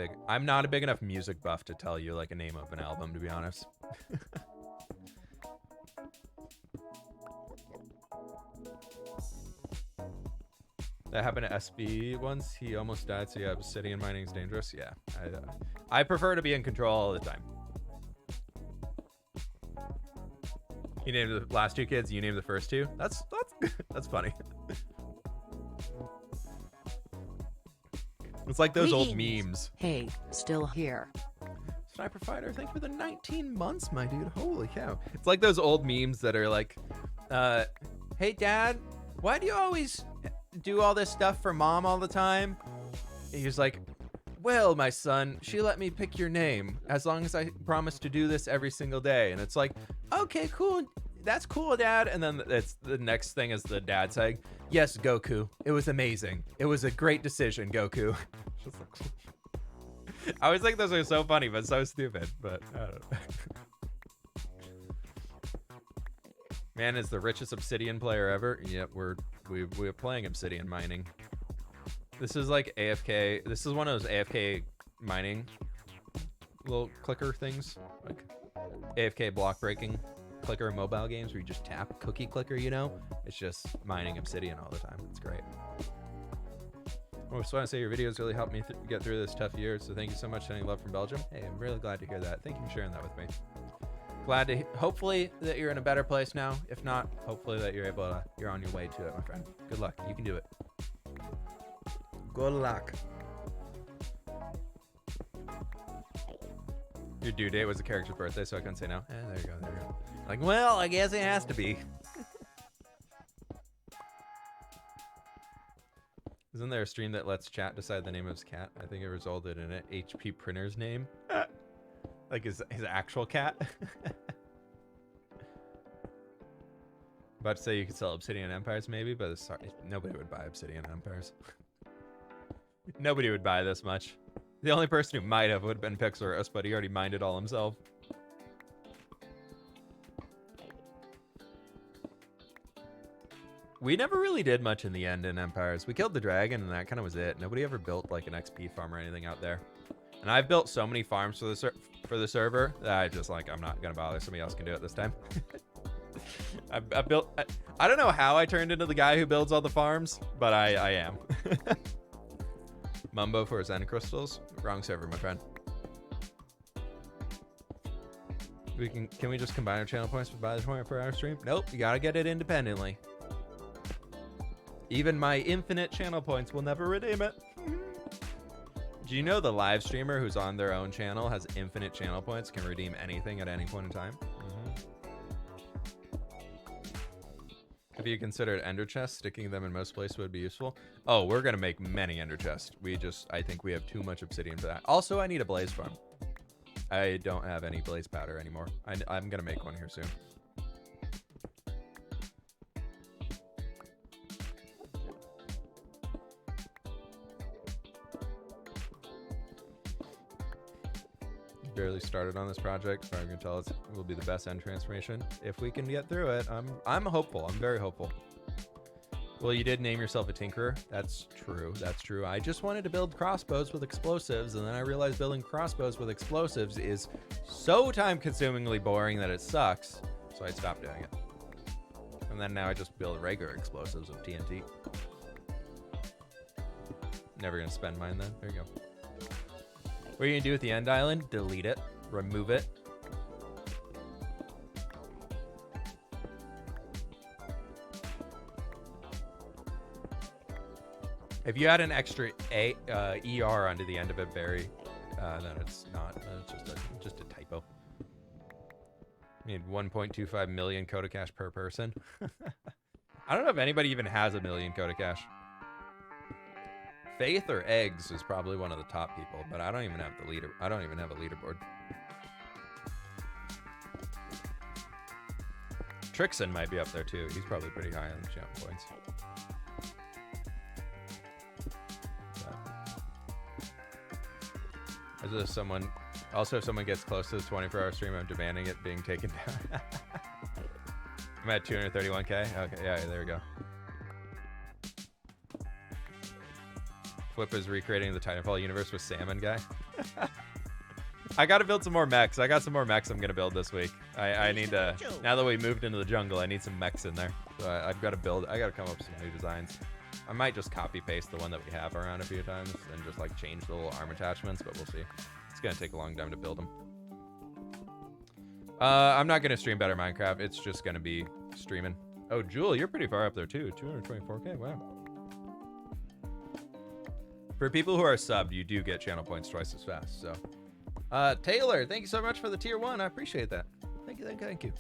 big enough music buff to tell you like a name of an album, to be honest. That happened to SB once. He almost died, so yeah, obsidian mining is dangerous. Yeah, I prefer to be in control all the time. You named the last two kids, you named the first two. That's funny. It's like those old memes. Hey, still here. Sniper Fighter, thank you for the 19 months, my dude. Holy cow. It's like those old memes that are like, hey, Dad, why do you always do all this stuff for Mom all the time? And he's like, well, my son, she let me pick your name as long as I promise to do this every single day. And it's like, okay, cool. That's cool, Dad. And then it's the next thing is the dad saying, yes, Goku. It was amazing. It was a great decision, Goku. I always think those are so funny, but so stupid. But I don't know. Man is the richest obsidian player ever. Yep, we're playing obsidian mining. This is like AFK. This is one of those AFK mining little clicker things, like AFK block breaking clicker mobile games where you just tap cookie clicker. You know, it's just mining obsidian all the time. It's great. I just want to say your videos really helped me get through this tough year. So thank you so much. Sending love from Belgium. Hey, I'm really glad to hear that. Thank you for sharing that with me. Glad to hopefully that you're in a better place now. If not, hopefully that you're able to, you're on your way to it, my friend. Good luck. You can do it. Good luck. Your due date was the character's birthday, so I couldn't say no. There you go. There you go. Like, well, I guess it has to be. Isn't there a stream that lets chat decide the name of his cat? I think it resulted in an HP printer's name. Like his actual cat. About to say you could sell Obsidian Empires maybe, but sorry, nobody would buy Obsidian Empires. Nobody would buy this much. The only person who might have would have been Pixelrus, but he already mined it all himself. We never really did much in the end in Empires. We killed the dragon and that kind of was it. Nobody ever built like an XP farm or anything out there. And I've built so many farms for the server that I just like, I'm not gonna bother. Somebody else can do it this time. I built, I don't know how I turned into the guy who builds all the farms, but I am. Mumbo for his end crystals. Wrong server, my friend. Can we just combine our channel points with buy the 24-hour stream? Nope, you gotta get it independently. Even my infinite channel points will never redeem it. Do you know the live streamer who's on their own channel has infinite channel points, can redeem anything at any point in time? Have you considered ender chests? Sticking them in most places would be useful. Oh, we're gonna make many ender chests. I think we have too much obsidian for that. Also, I need a blaze farm. I don't have any blaze powder anymore. I'm gonna make one here soon. Barely started on this project, so I'm gonna tell us it will be the best end transformation. If we can get through it, I'm hopeful. I'm very hopeful. Well, you did name yourself a tinkerer. That's true. That's true. I just wanted to build crossbows with explosives, and then I realized building crossbows with explosives is so time-consumingly boring that it sucks. So I stopped doing it. And then now I just build regular explosives with TNT. Never gonna spend mine then. There you go. What are you gonna do with the end island? Delete it. Remove it. If you add an extra ER onto the end of it, Barry, then it's not. It's just a typo. You need 1.25 million Coda Cash per person. I don't know if anybody even has a million Coda Cash. Faith or Eggs is probably one of the top people, but I don't even have the leader. I don't even have a leaderboard. Trixon might be up there too. He's probably pretty high on the channel points. As if someone, also if someone gets close to the 24-hour stream, I'm demanding it being taken down. I'm at 231k. Okay, yeah, there we go. fWhip is recreating the Titanfall universe with Salmon guy. I gotta build some more mechs. I got some more mechs I'm gonna build this week. I need to, now that we moved into the jungle, I need some mechs in there. So I've got to build, I gotta come up with some new designs. I might just copy paste the one that we have around a few times and just like change the little arm attachments, but we'll see. It's gonna take a long time to build them. I'm not gonna stream better Minecraft. It's just gonna be streaming. Oh, Jewel, you're pretty far up there too. 224k, wow. For people who are subbed, you do get channel points twice as fast, so. Taylor, thank you so much for the tier 1. I appreciate that. Thank you, thank you, thank you.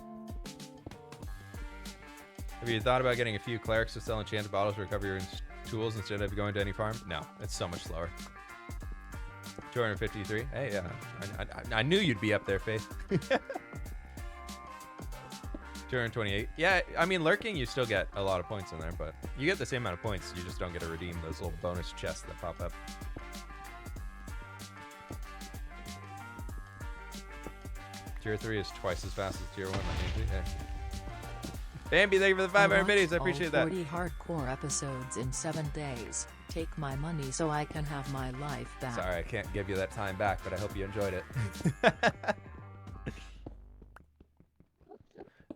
Have you thought about getting a few clerics to sell enchanted bottles to recover your tools instead of going to any farm? No, it's so much slower. 253. Hey, yeah, I knew you'd be up there, Faith. 228. Yeah, I mean, lurking, you still get a lot of points in there, but you get the same amount of points. You just don't get to redeem those little bonus chests that pop up. Tier 3 is twice as fast as tier 1. Yeah. Bambi, thank you for the 500 videos. I appreciate that. 40 hardcore episodes in 7 days. Take my money so I can have my life back. Sorry, I can't give you that time back, but I hope you enjoyed it.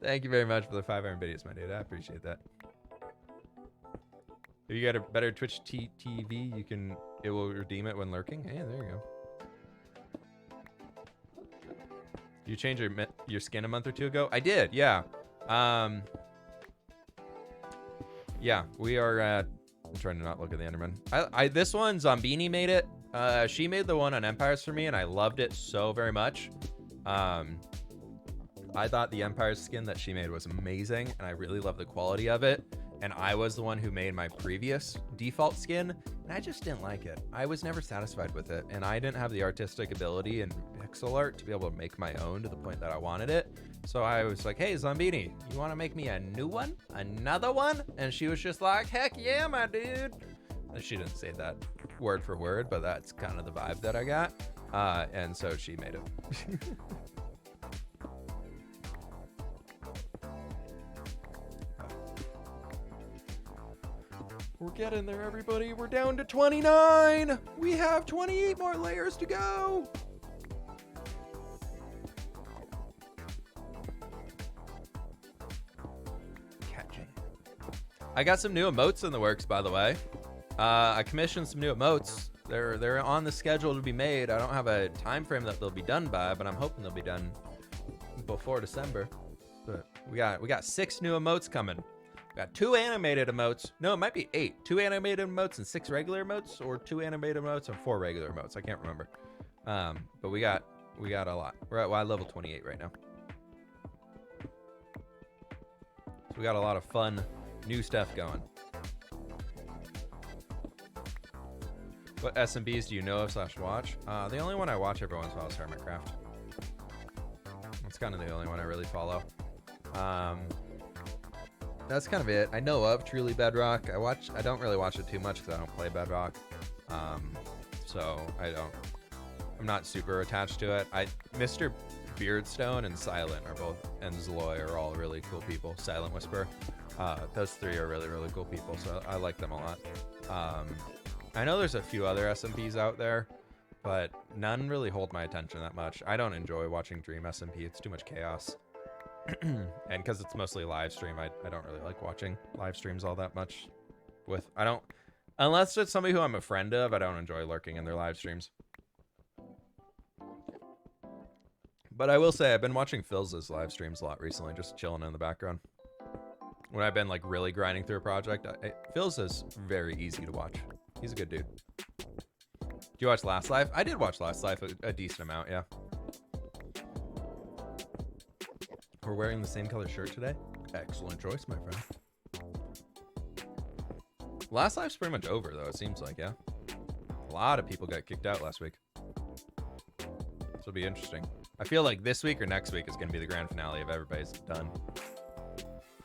Thank you very much for the 500 videos, my dude. I appreciate that. If you got a better Twitch TV, it will redeem it when lurking. Hey, there you go. You changed your skin a month or two ago? I did, yeah. Yeah, we are. I'm trying to not look at the Enderman. This one, Zombini made it. She made the one on Empires for me, and I loved it so very much. I thought the Empire skin that she made was amazing, and I really love the quality of it. And I was the one who made my previous default skin, and I just didn't like it. I was never satisfied with it, and I didn't have the artistic ability in pixel art to be able to make my own to the point that I wanted it. So I was like, hey, Zombini, you want to make me a new one? Another one? And she was just like, heck yeah, my dude. And she didn't say that word for word, but that's kind of the vibe that I got. And so she made it. We're getting there, everybody. We're down to 29. We have 28 more layers to go. Catching. I got some new emotes in the works, by the way. I commissioned some new emotes. They're on the schedule to be made. I don't have a time frame that they'll be done by, but I'm hoping they'll be done before December. But we got 6 new emotes coming. Got 2 animated emotes. No, it might be 8. 2 animated emotes and 6 regular emotes, or 2 animated emotes and 4 regular emotes. I can't remember. But we got a lot. We're at level 28 right now. So we got a lot of fun new stuff going. What SMBs do you know of / watch? The only one I watch every once in a while is Hermitcraft. That's kind of the only one I really follow. That's kind of it. I know of Truly Bedrock. I don't really watch it too much because I don't play Bedrock. So I'm not super attached to it. Mr. Beardstone and Silent are both, and Zloy are all really cool people. Silent Whisper. Those 3 are really, really cool people, so I like them a lot. I know there's a few other SMPs out there, but none really hold my attention that much. I don't enjoy watching Dream SMP. It's too much chaos. And because it's mostly live stream, I don't really like watching live streams all that much. Unless it's somebody who I'm a friend of, I don't enjoy lurking in their live streams. But I will say I've been watching Phil's live streams a lot recently, just chilling in the background. When I've been like really grinding through a project, Phil's is very easy to watch. He's a good dude. Do you watch Last Life? I did watch Last Life a decent amount, yeah. We're wearing the same color shirt today. Excellent choice, my friend. Last Life's pretty much over, though, it seems like, yeah? A lot of people got kicked out last week. This will be interesting. I feel like this week or next week is going to be the grand finale if everybody's done.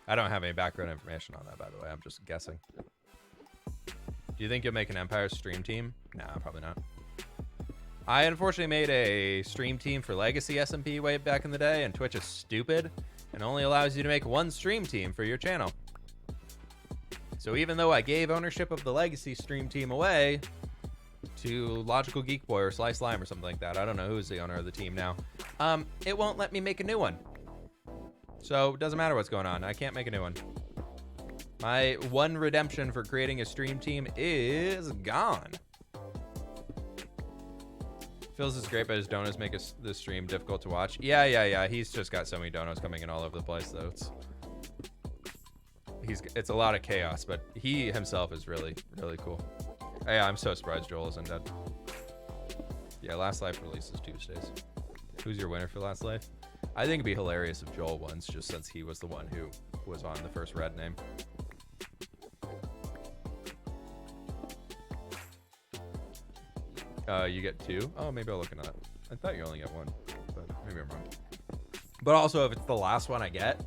I don't have any background information on that, by the way. I'm just guessing. Do you think you'll make an Empire stream team? Nah, probably not. I unfortunately made a stream team for Legacy SMP way back in the day, and Twitch is stupid and only allows you to make one stream team for your channel. So even though I gave ownership of the Legacy stream team away to Logical Geek Boy or Slice Lime or something like that, I don't know who's the owner of the team now, it won't let me make a new one. So it doesn't matter what's going on. I can't make a new one. My one redemption for creating a stream team is gone. Feels is great, but his donuts make the stream difficult to watch. Yeah. He's just got so many donuts coming in all over the place, though. It's a lot of chaos, but he himself is really, really cool. Yeah, I'm so surprised Joel isn't dead. Yeah, Last Life releases Tuesdays. Who's your winner for Last Life? I think it'd be hilarious if Joel wins, just since he was the one who was on the first red name. You get 2? Oh, maybe I'll look into that. I thought you only get 1, but maybe I'm wrong. But also, if it's the last one I get,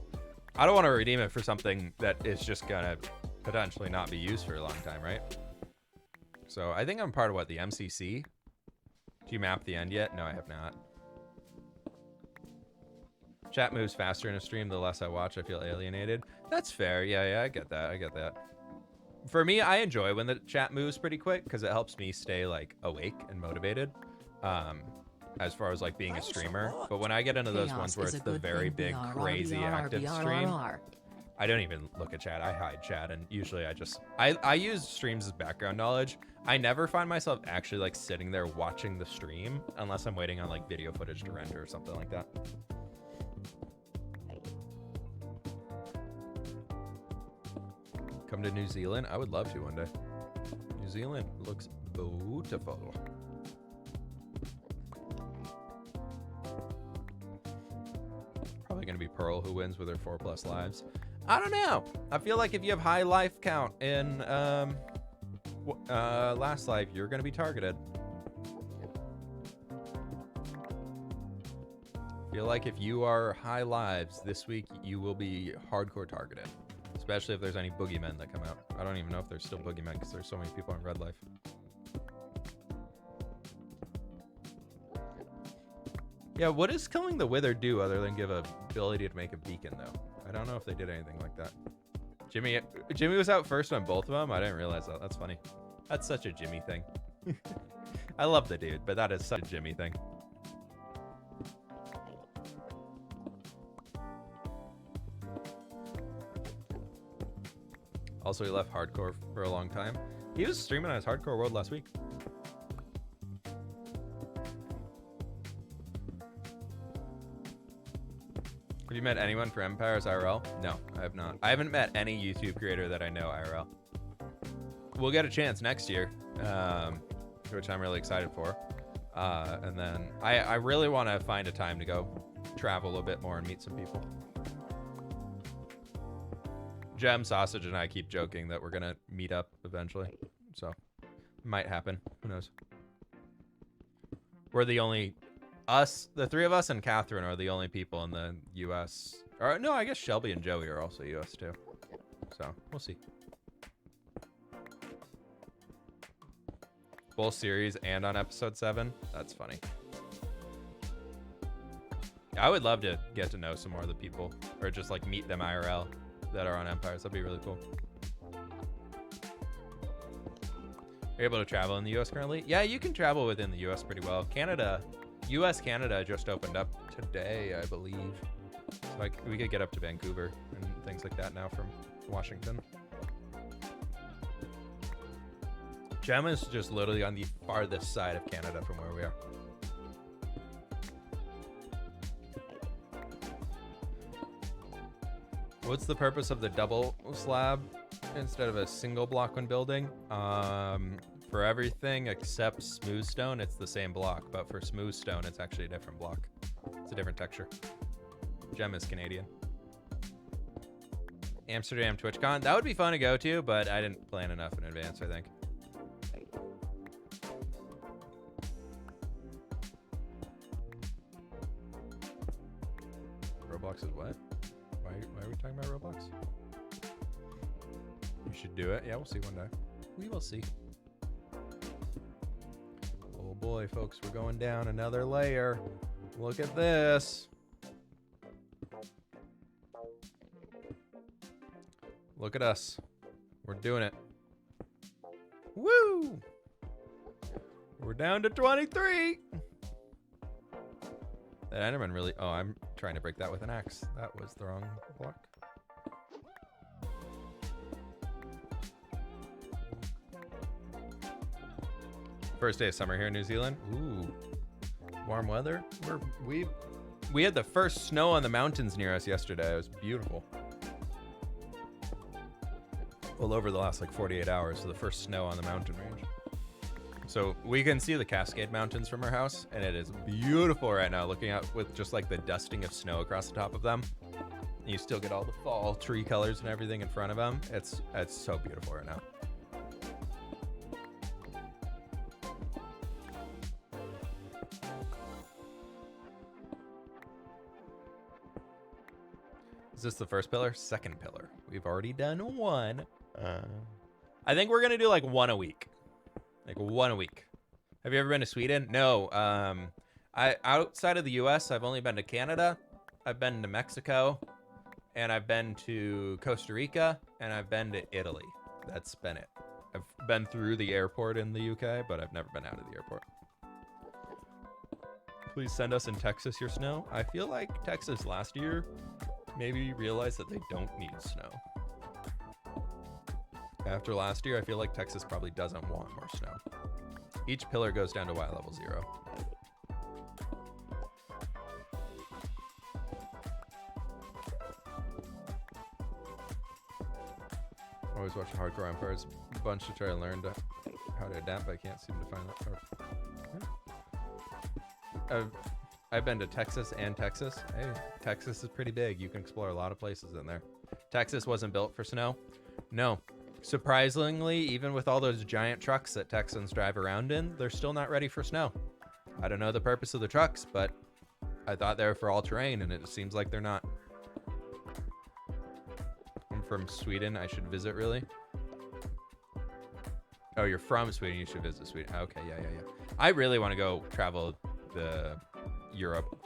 I don't want to redeem it for something that is just gonna potentially not be used for a long time, right? So I think I'm part of the MCC. Do you map the end yet? No, I have not. Chat moves faster in a stream. The less I watch, I feel alienated. That's fair. Yeah, I get that. For me, I enjoy when the chat moves pretty quick because it helps me stay like awake and motivated. As far as like being a streamer, but when I get into those ones where it's the very big, crazy active stream, I don't even look at chat. I hide chat, and usually I use streams as background knowledge. I never find myself actually like sitting there watching the stream unless I'm waiting on like video footage to render or something like that. Come to New Zealand? I would love to one day. New Zealand looks beautiful. Probably going to be Pearl who wins with her 4+ lives. I don't know. I feel like if you have high life count in Last Life, you're going to be targeted. I feel like if you are high lives this week, you will be hardcore targeted. Especially if there's any boogeymen that come out. I don't even know if there's still boogeymen because there's so many people in Red Life. Yeah, what does Killing the Wither do other than give a ability to make a beacon, though? I don't know if they did anything like that. Jimmy was out first on both of them? I didn't realize that. That's funny. That's such a Jimmy thing. I love the dude, but that is such a Jimmy thing. Also, he left hardcore for a long time. He was streaming on his Hardcore World last week. Have you met anyone for Empires IRL? No, I have not. I haven't met any YouTube creator that I know IRL. We'll get a chance next year, which I'm really excited for. And then I really want to find a time to go travel a bit more and meet some people. Gem, Sausage, and I keep joking that we're going to meet up eventually. So, it might happen. Who knows? We're the only... the three of us and Catherine are the only people in the U.S. Or, no, I guess Shelby and Joey are also U.S. too. So, we'll see. Both series and on episode 7? That's funny. I would love to get to know some more of the people. Or just, like, meet them IRL. That are on Empires. That'd be really cool. Are you able to travel in the US currently? Yeah, you can travel within the US pretty well. US-Canada just opened up today, I believe. So like we could get up to Vancouver and things like that now from Washington. Gem is just literally on the farthest side of Canada from where we are. What's the purpose of the double slab instead of a single block when building? For everything except smooth stone, it's the same block, but for smooth stone, it's actually a different block. It's a different texture. Gem is Canadian. Amsterdam TwitchCon, that would be fun to go to, but I didn't plan enough in advance, I think. Roblox is what? Why are we talking about Roblox? You should do it. Yeah, we'll see one day. We will see. Oh boy, folks, we're going down another layer. Look at this. Look at us. We're doing it. Woo! We're down to 23. That Enderman really... Oh, I'm trying to break that with an axe. That was the wrong block. First day of summer here in New Zealand. Ooh. Warm weather. We had the first snow on the mountains near us yesterday. It was beautiful. Well, over the last like 48 hours, the first snow on the mountain range. So we can see the Cascade Mountains from our house, and it is beautiful right now, looking out with just like the dusting of snow across the top of them. You still get all the fall tree colors and everything in front of them. It's so beautiful right now. Is this the first pillar? Second pillar. We've already done one. I think we're gonna do like one a week. Like one a week. Have you ever been to Sweden? No. I outside of the US, I've only been to Canada. I've been to Mexico, and I've been to Costa Rica, and I've been to Italy. That's been it. I've been through the airport in the UK, but I've never been out of the airport. Please send us in Texas your snow. I feel like Texas last year maybe realized that they don't need snow. After last year, I feel like Texas probably doesn't want more snow. Each pillar goes down to Y level 0. Always watch a hardcore Empires bunch to try to learn how to adapt, but I can't seem to find that. I've been to Texas and Texas. Hey, Texas is pretty big. You can explore a lot of places in there. Texas wasn't built for snow. No. Surprisingly, even with all those giant trucks that Texans drive around in, they're still not ready for snow. I don't know the purpose of the trucks, but I thought they were for all terrain, and it seems like they're not. I'm from Sweden. I should visit, really? Oh, you're from Sweden. You should visit Sweden. Okay, yeah. I really want to go travel the Europe.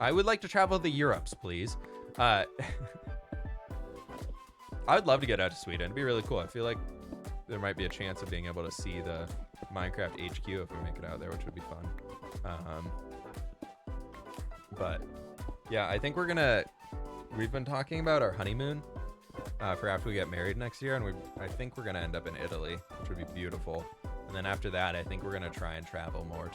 I would like to travel the Europes, please. I would love to get out to Sweden. It'd be really cool. I feel like there might be a chance of being able to see the Minecraft HQ if we make it out there, which would be fun. But yeah, I think we've been talking about our honeymoon for after we get married next year, and I think we're gonna end up in Italy, which would be beautiful. And then after that, I think we're gonna try and travel more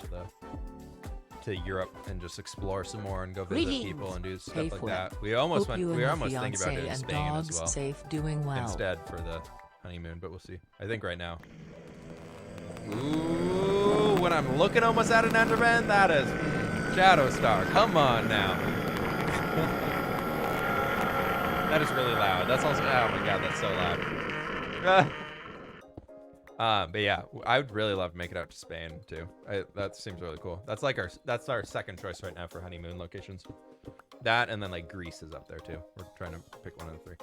to Europe and just explore some more and go visit people and do stuff like that. We were almost thinking about doing Spain as well. Safe, doing well. Instead for the honeymoon, but we'll see. I think right now. Ooh, when I'm looking almost at an Enderman, that is Shadow Star. Come on now. That is really loud. That's also, oh my god, that's so loud. But yeah, I would really love to make it out to Spain too. That seems really cool. That's our second choice right now for honeymoon locations. That, and then like Greece is up there too. We're trying to pick one of the 3.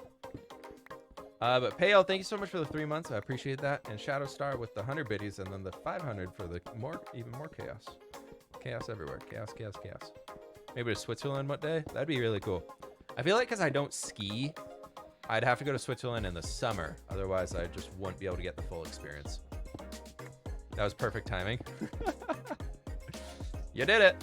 But Pale, thank you so much for the 3 months. I appreciate that. And Shadow Star with the 100 biddies, and then the 500 for the even more chaos. Chaos everywhere. Chaos. Maybe to Switzerland one day. That'd be really cool. I feel like because I don't ski, I'd have to go to Switzerland in the summer. Otherwise, I just wouldn't be able to get the full experience. That was perfect timing. You did it.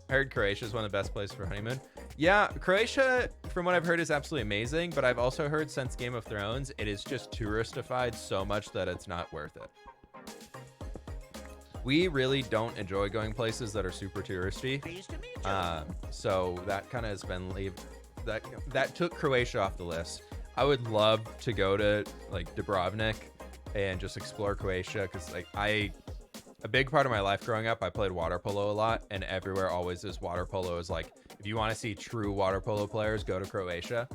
I heard Croatia is one of the best places for honeymoon. Yeah, Croatia, from what I've heard, is absolutely amazing. But I've also heard since Game of Thrones, it is just touristified so much that it's not worth it. We really don't enjoy going places that are super touristy. Pleased to meet you. So that kind of has been that took Croatia off the list. I would love to go to like Dubrovnik and just explore Croatia, because like a big part of my life growing up, I played water polo a lot, and everywhere always is water polo is like, if you want to see true water polo players, go to Croatia.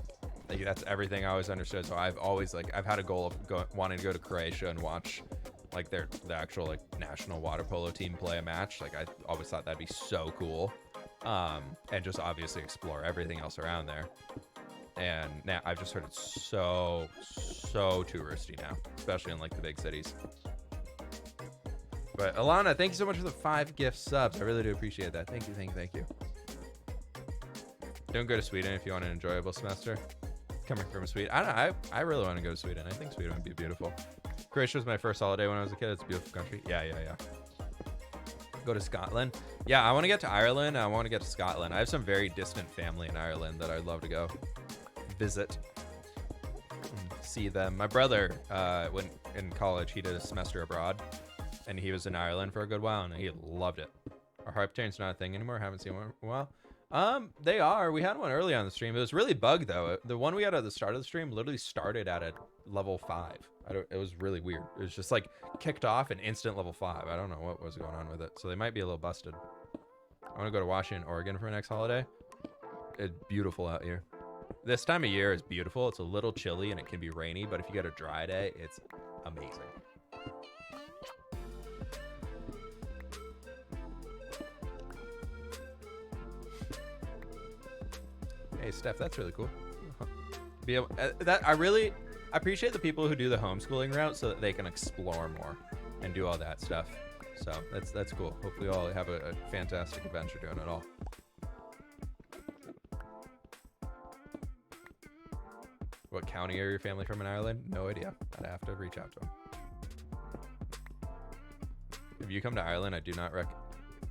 Like that's everything I always understood. So I've always I've had a goal of wanting to go to Croatia and watch like the actual like national water polo team play a match. Like I always thought that'd be so cool. And just obviously explore everything else around there. And now I've just heard it's so touristy now, especially in like the big cities. But Alana, thank you so much for the 5 gift subs. I really do appreciate that. Thank you. Don't go to Sweden if you want an enjoyable semester. Coming from Sweden, I really want to go to Sweden. I think Sweden would be beautiful. Croatia was my first holiday when I was a kid. It's a beautiful country. Yeah. Go to Scotland. Yeah, I want to get to Ireland. I want to get to Scotland. I have some very distant family in Ireland that I'd love to go visit and see them. My brother, when in college, he did a semester abroad, and he was in Ireland for a good while, and he loved it. Our harp train's not a thing anymore. Haven't seen one in a while. They are. We had one early on the stream. It was really bugged though. The one we had at the start of the stream literally started at a level 5. It was really weird. It was just like kicked off and instant level 5. I don't know what was going on with it. So they might be a little busted. I want to go to Washington, Oregon for my next holiday. It's beautiful out here. This time of year is beautiful. It's a little chilly and it can be rainy, but if you get a dry day, it's amazing. Hey, Steph, that's really cool. I appreciate the people who do the homeschooling route so that they can explore more and do all that stuff. So that's cool. Hopefully you all have a fantastic adventure doing it all. What county are your family from in Ireland? No idea. I'd have to reach out to them. If you come to Ireland,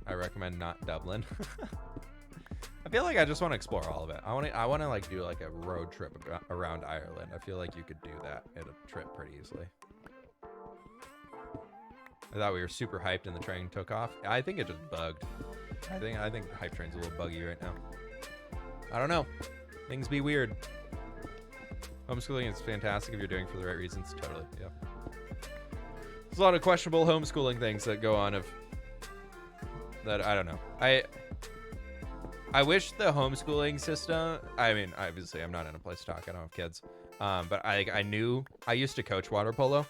I recommend not Dublin. I feel like I just want to explore all of it. I want to like do like a road trip around Ireland. I feel like you could do that in a trip pretty easily. I thought we were super hyped and the train took off. I think it just bugged. I think hype train's a little buggy right now. I don't know. Things be weird. Homeschooling is fantastic if you're doing it for the right reasons. Totally, yeah. There's a lot of questionable homeschooling things that go on that I don't know. I wish the homeschooling system, I mean, obviously I'm not in a place to talk, I don't have kids. But I used to coach water polo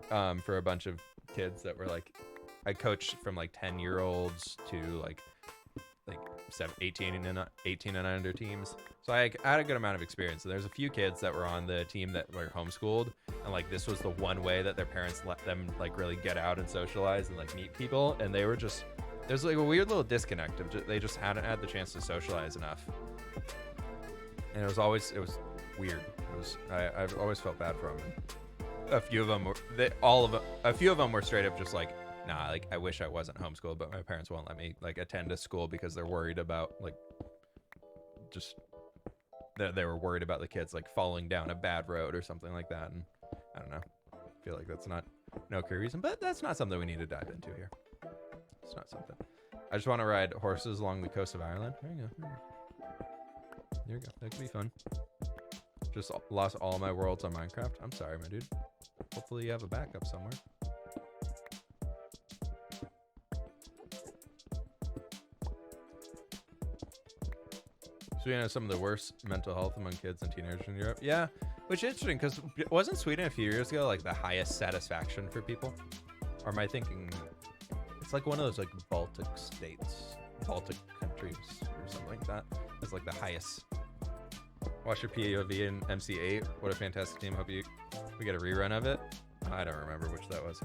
for a bunch of kids that were like, I coached from like 10-year-olds to like 18 and under teams. So I had a good amount of experience. And there's a few kids that were on the team that were homeschooled, and like this was the one way that their parents let them like really get out and socialize and like meet people. And they were just, there's like a weird little disconnect of they just hadn't had the chance to socialize enough. And it was weird. I've always felt bad for them. A few of them were straight up just like, nah, like I wish I wasn't homeschooled, but my parents won't let me like attend a school because they're worried about like just they were worried about the kids like falling down a bad road or something like that. And I don't know. I feel like that's no clear reason, but that's not something we need to dive into here. It's not something. I just want to ride horses along the coast of Ireland. There you go. There you go. That could be fun. Just lost all my worlds on Minecraft. I'm sorry, my dude. Hopefully you have a backup somewhere. Sweden has some of the worst mental health among kids and teenagers in Europe. Yeah, which is interesting because wasn't Sweden a few years ago like the highest satisfaction for people? Or am I thinking it's like one of those like Baltic countries or something like that? It's like the highest. Watch your POV in MC8. What a fantastic team. Hope we get a rerun of it. I don't remember which that was.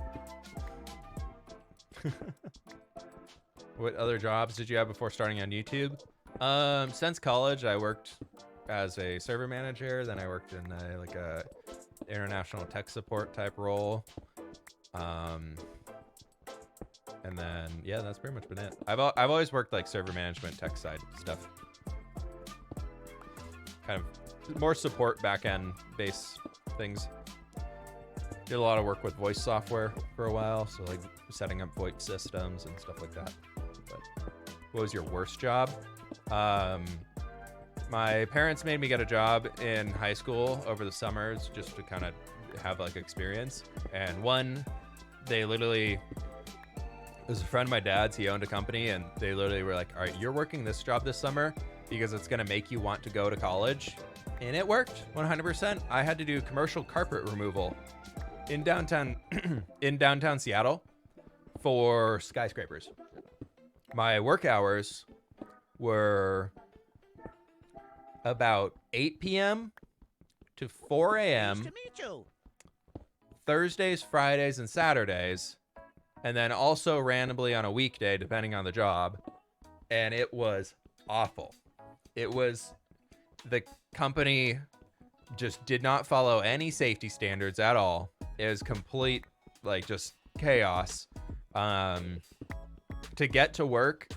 What other jobs did you have before starting on YouTube? Since college, I worked as a server manager. Then I worked in a international tech support type role. And then yeah, that's pretty much been it. I've always worked like server management, tech side stuff. Kind of more support back-end based things. Did a lot of work with voice software for a while, so like setting up VoIP systems and stuff like that. But what was your worst job? My parents made me get a job in high school over the summers just to kind of have like experience. And they literally, it was a friend of my dad's, he owned a company, and they literally were like, all right, you're working this job this summer because it's going to make you want to go to college. And it worked 100%. I had to do commercial carpet removal in downtown Seattle for skyscrapers. My work hours were about 8 p.m. to 4 Pleased a.m. to meet you. Thursdays, Fridays, and Saturdays, and then also randomly on a weekday, depending on the job. And it was awful. It was, the company just did not follow any safety standards at all. It was complete, like, just chaos. To get to work,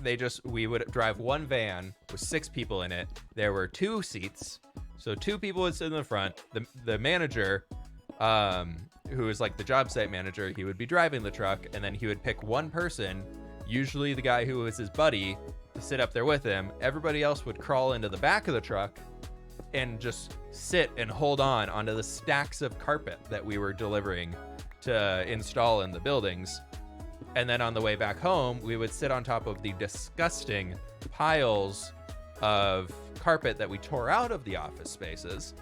we would drive one van with 6 people in it. There were 2 seats, so 2 people would sit in the front. The manager, who is like the job site manager, he would be driving the truck, and then he would pick one person, usually the guy who was his buddy, to sit up there with him. Everybody else would crawl into the back of the truck and just sit and hold on onto the stacks of carpet that we were delivering to install in the buildings. And then on the way back home, we would sit on top of the disgusting piles of carpet that we tore out of the office spaces.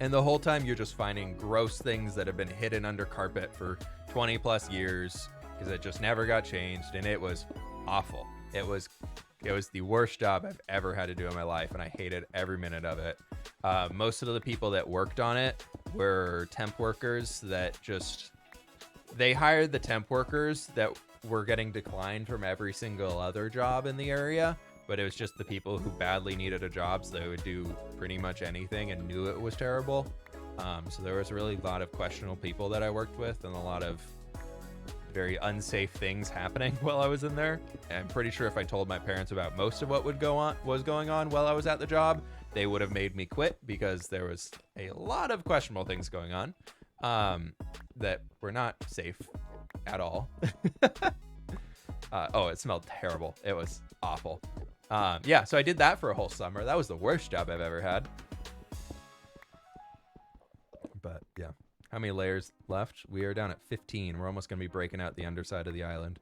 And the whole time you're just finding gross things that have been hidden under carpet for 20 plus years because it just never got changed. And it was awful. It was the worst job I've ever had to do in my life, and I hated every minute of it. Most of the people that worked on it were temp workers that just, they hired the temp workers that were getting declined from every single other job in the area, but it was just the people who badly needed a job, so they would do pretty much anything and knew it was terrible. So there was really a lot of questionable people that I worked with, and a lot of very unsafe things happening while I was in there. And I'm pretty sure if I told my parents about most of what was going on while I was at the job, they would have made me quit, because there was a lot of questionable things going on that were not safe at all. Oh, it smelled terrible. It was awful. Yeah, so I did that for a whole summer. That was the worst job I've ever had. But yeah. How many layers left? We are down at 15. We're almost going to be breaking out the underside of the island.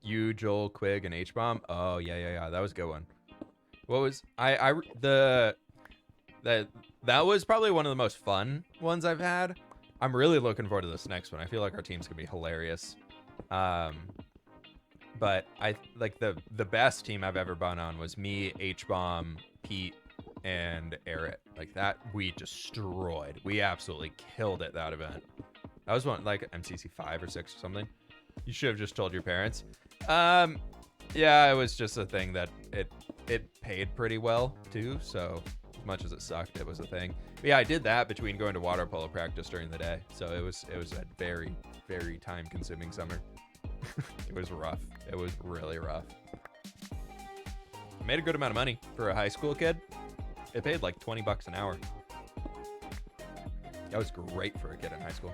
You, Joel, Quig, and H-Bomb. Oh, yeah. That was a good one. What was... That was probably one of the most fun ones I've had. I'm really looking forward to this next one. I feel like our team's going to be hilarious. But I like the best team I've ever been on was me, H-Bomb, Pete, and Eric. Like that, we destroyed. We absolutely killed it, that event. That was one like MCC 5 or 6 or something. You should have just told your parents. Yeah, it was just a thing that it paid pretty well too, so as much as it sucked, it was a thing. But yeah, I did that between going to water polo practice during the day, so it was a very, very time consuming summer. It was rough. It was really rough. I made a good amount of money for a high school kid. It paid like 20 bucks an hour. That was great for a kid in high school.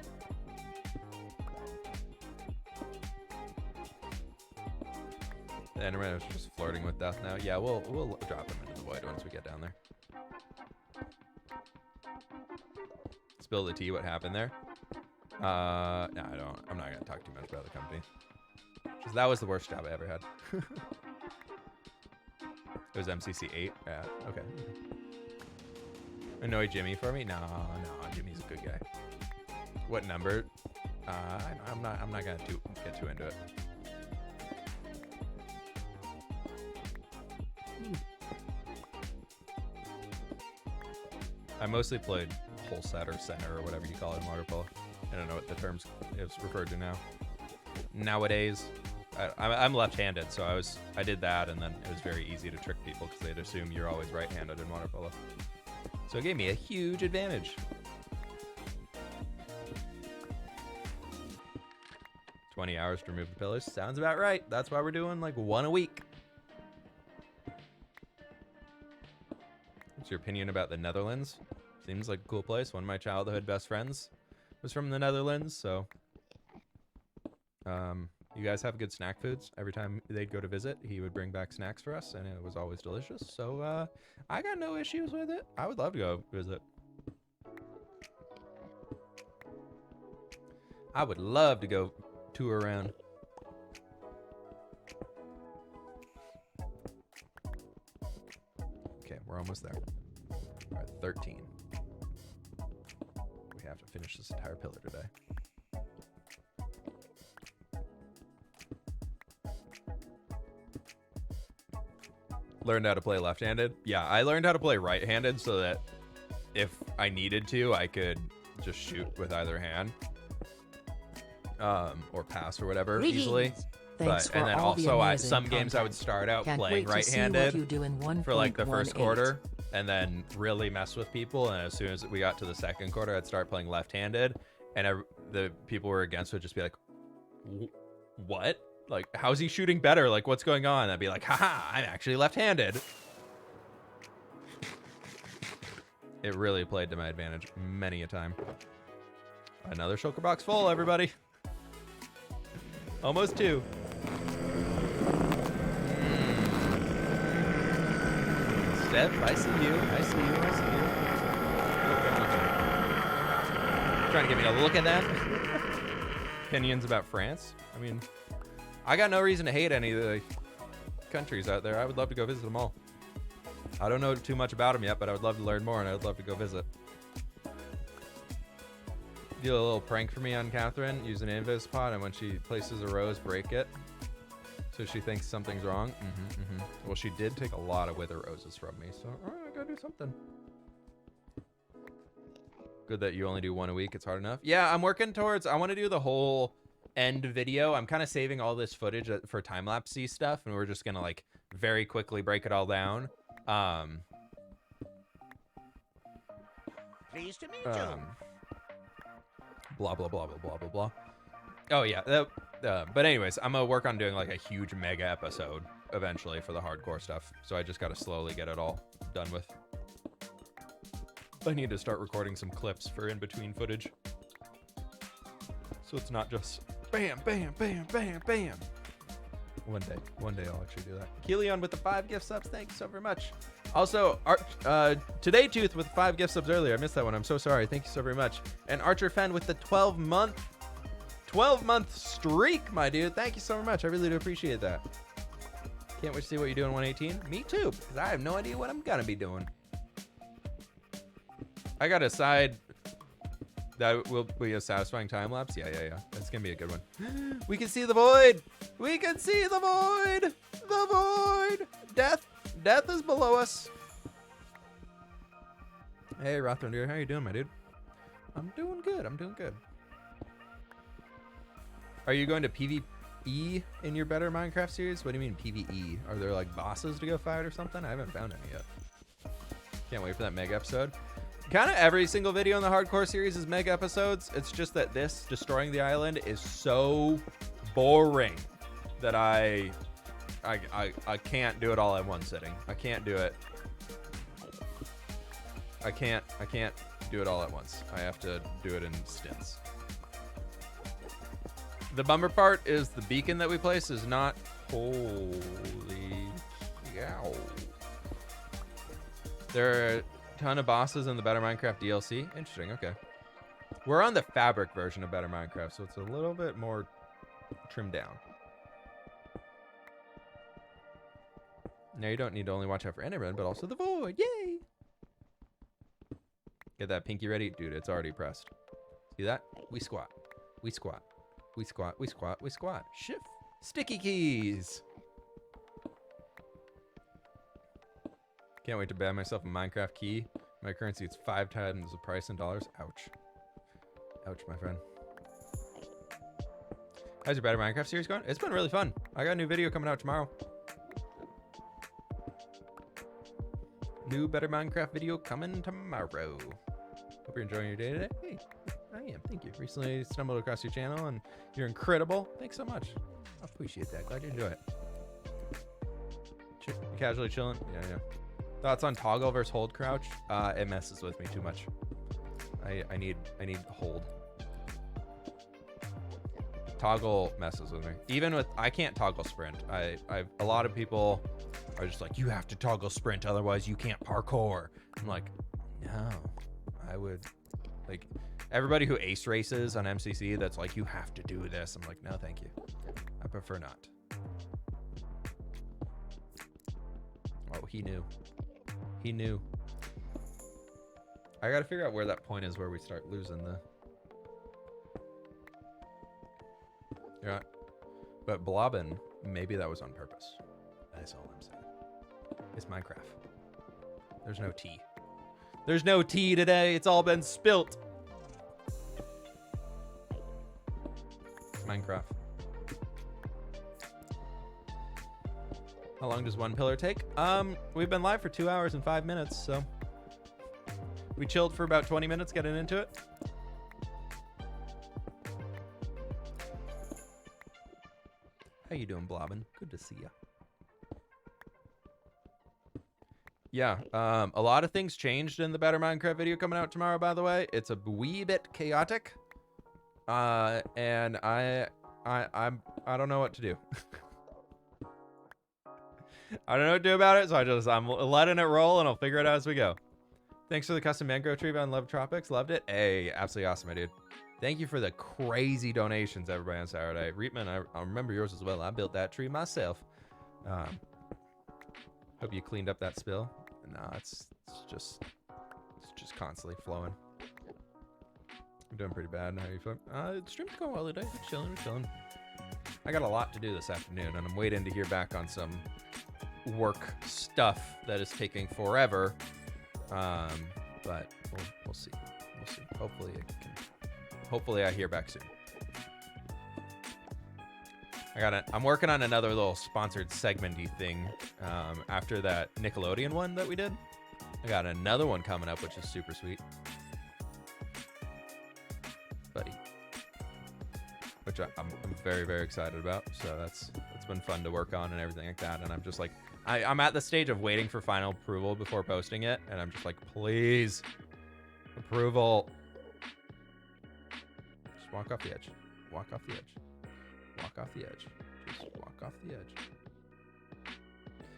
And I was just flirting with death now. Yeah, we'll drop him into the void once we get down there. Spill the tea, what happened there? No, I'm not gonna talk too much about the company. Because that was the worst job I ever had. It was MCC 8? Yeah, okay. Annoy Jimmy for me? No, Jimmy's a good guy. What number? I'm not gonna get too into it. I mostly played full set or center or whatever you call it in water polo. I don't know what the terms is referred to now. Nowadays, I'm left-handed, so I did that, and then it was very easy to trick people because they'd assume you're always right-handed in water polo. So it gave me a huge advantage. 20 hours to remove the pillars. Sounds about right. That's why we're doing like one a week. What's your opinion about the Netherlands? Seems like a cool place. One of my childhood best friends was from the Netherlands, so you guys have good snack foods. Every time they'd go to visit, he would bring back snacks for us, and it was always delicious. So I got no issues with it. I would love to go visit. I would love to go tour around. Okay, we're almost there. We're at 13. We have to finish this entire pillar today. learned how to play left-handed. Yeah, I learned how to play right-handed so that if I needed to, I could just shoot with either hand. Or pass or whatever easily. Thanks But and then all the also amazing some games I would content. start out Can't playing wait to see what right-handed you do in for like the first 1.18. quarter, and then really mess with people. And as soon as we got to the second quarter, I'd start playing left-handed, and the people who were against would just be like, "What? Like, how's he shooting better? Like, what's going on?" And I'd be like, "Haha, I'm actually left-handed." It really played to my advantage many a time. Another shulker box full, everybody. Almost 2. Steph, I see you. I see you. I see you. Trying to get me to look at that. Opinions about France. I mean, I got no reason to hate any of the countries out there. I would love to go visit them all. I don't know too much about them yet, but I would love to learn more, and I would love to go visit. Do a little prank for me on Catherine. Use an invis pod, and when she places a rose, break it. So she thinks something's wrong. Well, she did take a lot of wither roses from me, so I gotta do something. Good that you only do 1 a week. It's hard enough. Yeah, I'm working towards, I want to do the whole end video. I'm kind of saving all this footage for time-lapse-y stuff, and we're just gonna like very quickly break it all down. Pleased to meet you. Blah blah blah blah blah blah blah. Oh yeah, but anyways, I'm gonna work on doing like a huge mega episode eventually for the hardcore stuff. So I just gotta slowly get it all done with. I need to start recording some clips for in-between footage, so it's not just bam, bam, bam, bam, bam. One day I'll actually do that. Keelion with the 5 gift subs, thank you so very much. Also, Today Tooth with 5 gift subs earlier. I missed that one. I'm so sorry. Thank you so very much. And Archer Fen with the 12-month streak, my dude. Thank you so very much. I really do appreciate that. Can't wait to see what you do in 118. Me too, because I have no idea what I'm gonna be doing. I got a side that will be a satisfying time lapse. Yeah. That's gonna be a good one. We can see the void. We can see the void. The void. Death is below us. Hey, Rothrundir, how you doing, my dude? I'm doing good. Are you going to PvE in your Better Minecraft series? What do you mean PvE? Are there like bosses to go fight or something? I haven't found any yet. Can't wait for that mega episode. Kind of every single video in the hardcore series is mega episodes. It's just that this destroying the island is so boring that I can't do it all in one sitting. I can't do it. I can't do it all at once. I have to do it in stints. The bummer part is the beacon that we place is not. Holy cow. There are a ton of bosses in the Better Minecraft DLC. Interesting, okay. We're on the fabric version of Better Minecraft, so it's a little bit more trimmed down. Now you don't need to only watch out for Enderman, but also the void. Yay! Get that pinky ready. Dude, it's already pressed. See that? We squat. We squat. We squat. We squat. We squat. Shift. Sticky keys. Can't wait to buy myself a Minecraft key. My currency is 5 times the price in dollars. Ouch. Ouch, my friend. How's your Better Minecraft series going? It's been really fun. I got a new video coming out tomorrow. New Better Minecraft video coming tomorrow. Hope you're enjoying your day today. Hey, I am. Thank you. Recently stumbled across your channel and you're incredible. Thanks so much. I appreciate that. Glad you enjoy it. Casually chilling. Yeah. Thoughts on toggle versus hold crouch? It messes with me too much. I need hold. Toggle messes with me. Even with, I can't toggle sprint. A lot of people are just like, you have to toggle sprint, otherwise you can't parkour. I'm like, no, I would, like, everybody who ace races on MCC that's like, you have to do this. I'm like, no, thank you. I prefer not. Oh, he knew. He knew. I gotta figure out where that point is where we start losing the. Yeah. But Blobbin, maybe that was on purpose. That's all I'm saying. is Minecraft. There's no tea. There's no tea today. It's all been spilt. Minecraft. How long does one pillar take? We've been live for 2 hours and 5 minutes, so we chilled for about 20 minutes getting into it. How you doing, Blobbin? Good to see ya. Yeah, a lot of things changed in the Better Minecraft video coming out tomorrow, by the way. It's a wee bit chaotic. And I don't know what to do. I don't know what to do about it, so I'm letting it roll, and I'll figure it out as we go. Thanks for the custom mangrove tree on Love Tropics. Loved it. Hey, absolutely awesome, my dude. Thank you for the crazy donations, everybody, on Saturday. Reetman, I remember yours as well. I built that tree myself. Hope you cleaned up that spill. Nah, it's just constantly flowing. I'm doing pretty bad. How are you feeling? Stream's going well today. We're chilling. I got a lot to do this afternoon, and I'm waiting to hear back on some work stuff that is taking forever. But we'll see. Hopefully I hear back soon. I'm working on another little sponsored segmenty thing after that Nickelodeon one that we did. I got another one coming up, which is super sweet. Buddy. Which I'm very, very excited about. So it's been fun to work on and everything like that. And I'm just like, I'm at the stage of waiting for final approval before posting it. And I'm just like, please, approval. Just walk off the edge. Walk off the edge. Walk off the edge. Just walk off the edge.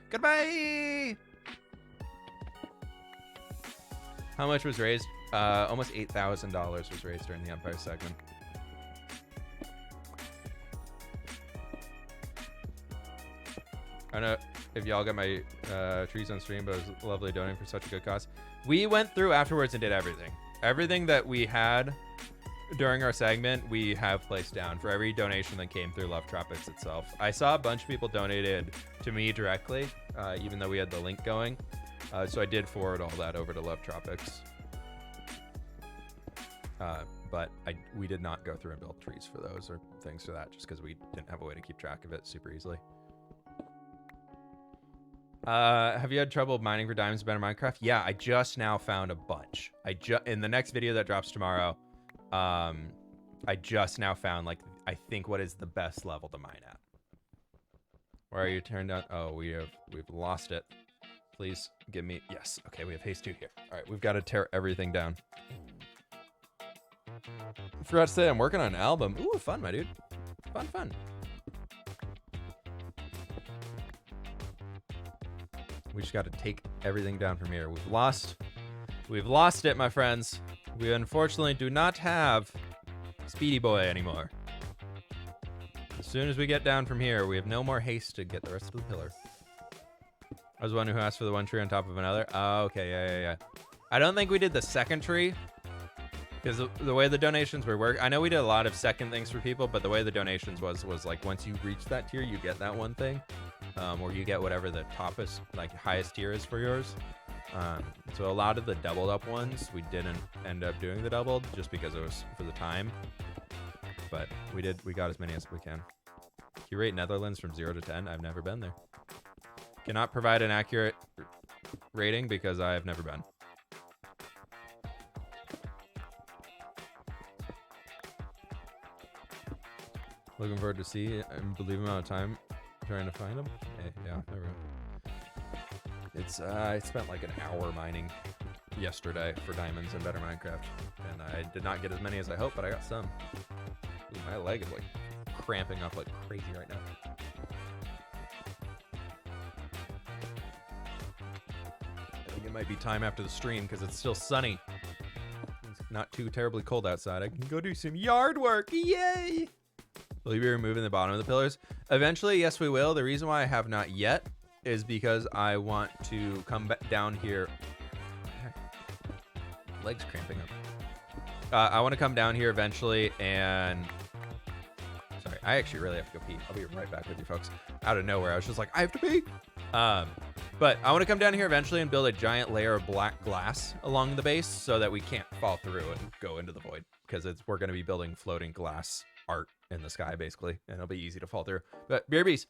Goodbye! How much was raised? Almost $8,000 was raised during the Empire segment. I don't know if y'all got my trees on stream, but it was lovely donating for such a good cause. We went through afterwards and did everything. Everything that we had during our segment, we have placed down for every donation that came through Love Tropics itself. I saw a bunch of people donated to me directly, even though we had the link going. So I did forward all that over to Love Tropics. But we did not go through and build trees for those or things for that, just because we didn't have a way to keep track of it super easily. Have you had trouble mining for diamonds in Better Minecraft? Yeah, I just now found a bunch. In the next video that drops tomorrow, I just now found, like, I think what is the best level to mine at. Where are you turned on? Oh, we've lost it. Please give me, yes. Okay, we have haste 2 here. All right, we've got to tear everything down. Forgot to say I'm working on an album. Ooh, fun, my dude. Fun. We just got to take everything down from here. We've lost it, my friends. We unfortunately do not have Speedy Boy anymore. As soon as we get down from here, we have no more haste to get the rest of the pillar. I was the one who asked for the one tree on top of another. Oh, okay, yeah. I don't think we did the second tree, because the way the donations were work, I know we did a lot of second things for people, but the way the donations was like once you reach that tier, you get that one thing, or you get whatever the toppest, like highest tier is for yours. So a lot of the doubled up ones, we didn't end up doing the doubled just because it was for the time. But we got as many as we can. Can you rate Netherlands from 0 to 10? I've never been there. Cannot provide an accurate rating because I have never been. Looking forward to see and believe amount of time trying to find them. Yeah, never mind. It's I spent like an hour mining yesterday for diamonds in Better Minecraft, and I did not get as many as I hoped, but I got some. Ooh, my leg is like cramping up like crazy right now. I think it might be time after the stream because it's still sunny. It's not too terribly cold outside. I can go do some yard work. Yay! Will you be removing the bottom of the pillars? Eventually, yes, we will. The reason why I have not yet is because I want to come back down here. Legs cramping up. I want to come down here eventually and... Sorry, I actually really have to go pee. I'll be right back with you folks. Out of nowhere, I was just like, I have to pee. But I want to come down here eventually and build a giant layer of black glass along the base so that we can't fall through and go into the void, because we're going to be building floating glass art in the sky basically, and it'll be easy to fall through. But BRBs.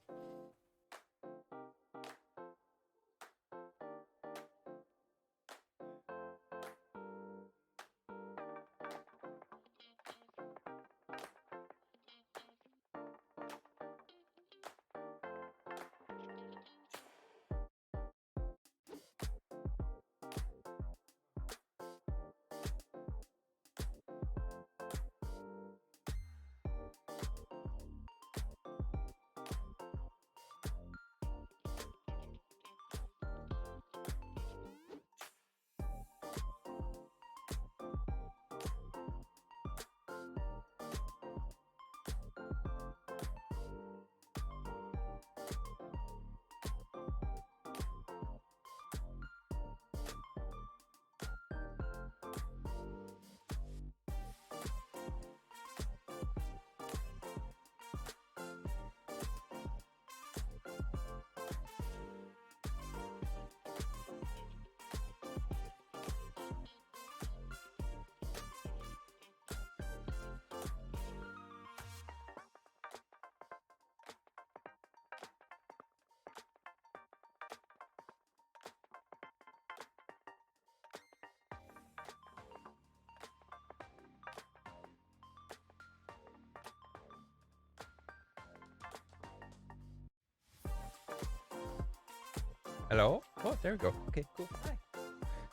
Hello? Oh, there we go. Okay, cool. Hi.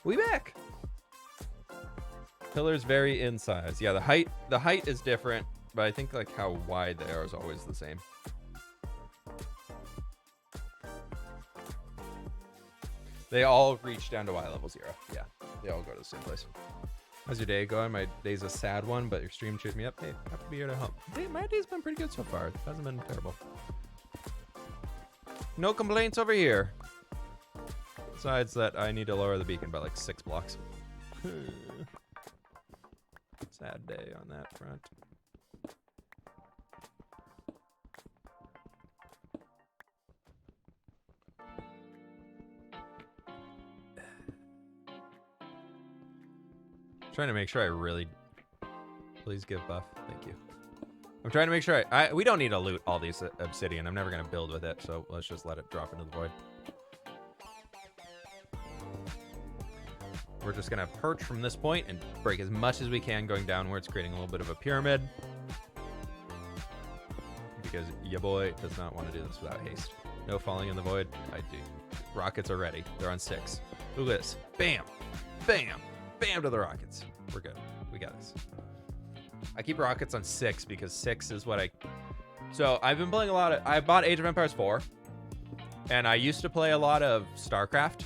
We back. Pillars vary in size. Yeah, the height is different, but I think like how wide they are is always the same. They all reach down to Y level 0. Yeah, they all go to the same place. How's your day going? My day's a sad one, but your stream cheered me up. Hey, happy to be here to help. My day's been pretty good so far. It hasn't been terrible. No complaints over here. Besides that, I need to lower the beacon by like 6 blocks. Sad day on that front. Trying to make sure I really... Please give buff. Thank you. I'm trying to make sure we don't need to loot all these obsidian. I'm never going to build with it, so let's just let it drop into the void. We're just going to perch from this point and break as much as we can going downwards, creating a little bit of a pyramid. Because your boy does not want to do this without haste. No falling in the void. I do. Rockets are ready. They're on 6. Look at this. Bam. Bam. Bam to the rockets. We're good. We got this. I keep rockets on 6 because 6 is what So I've been playing a lot of... I bought Age of Empires 4. And I used to play a lot of StarCraft.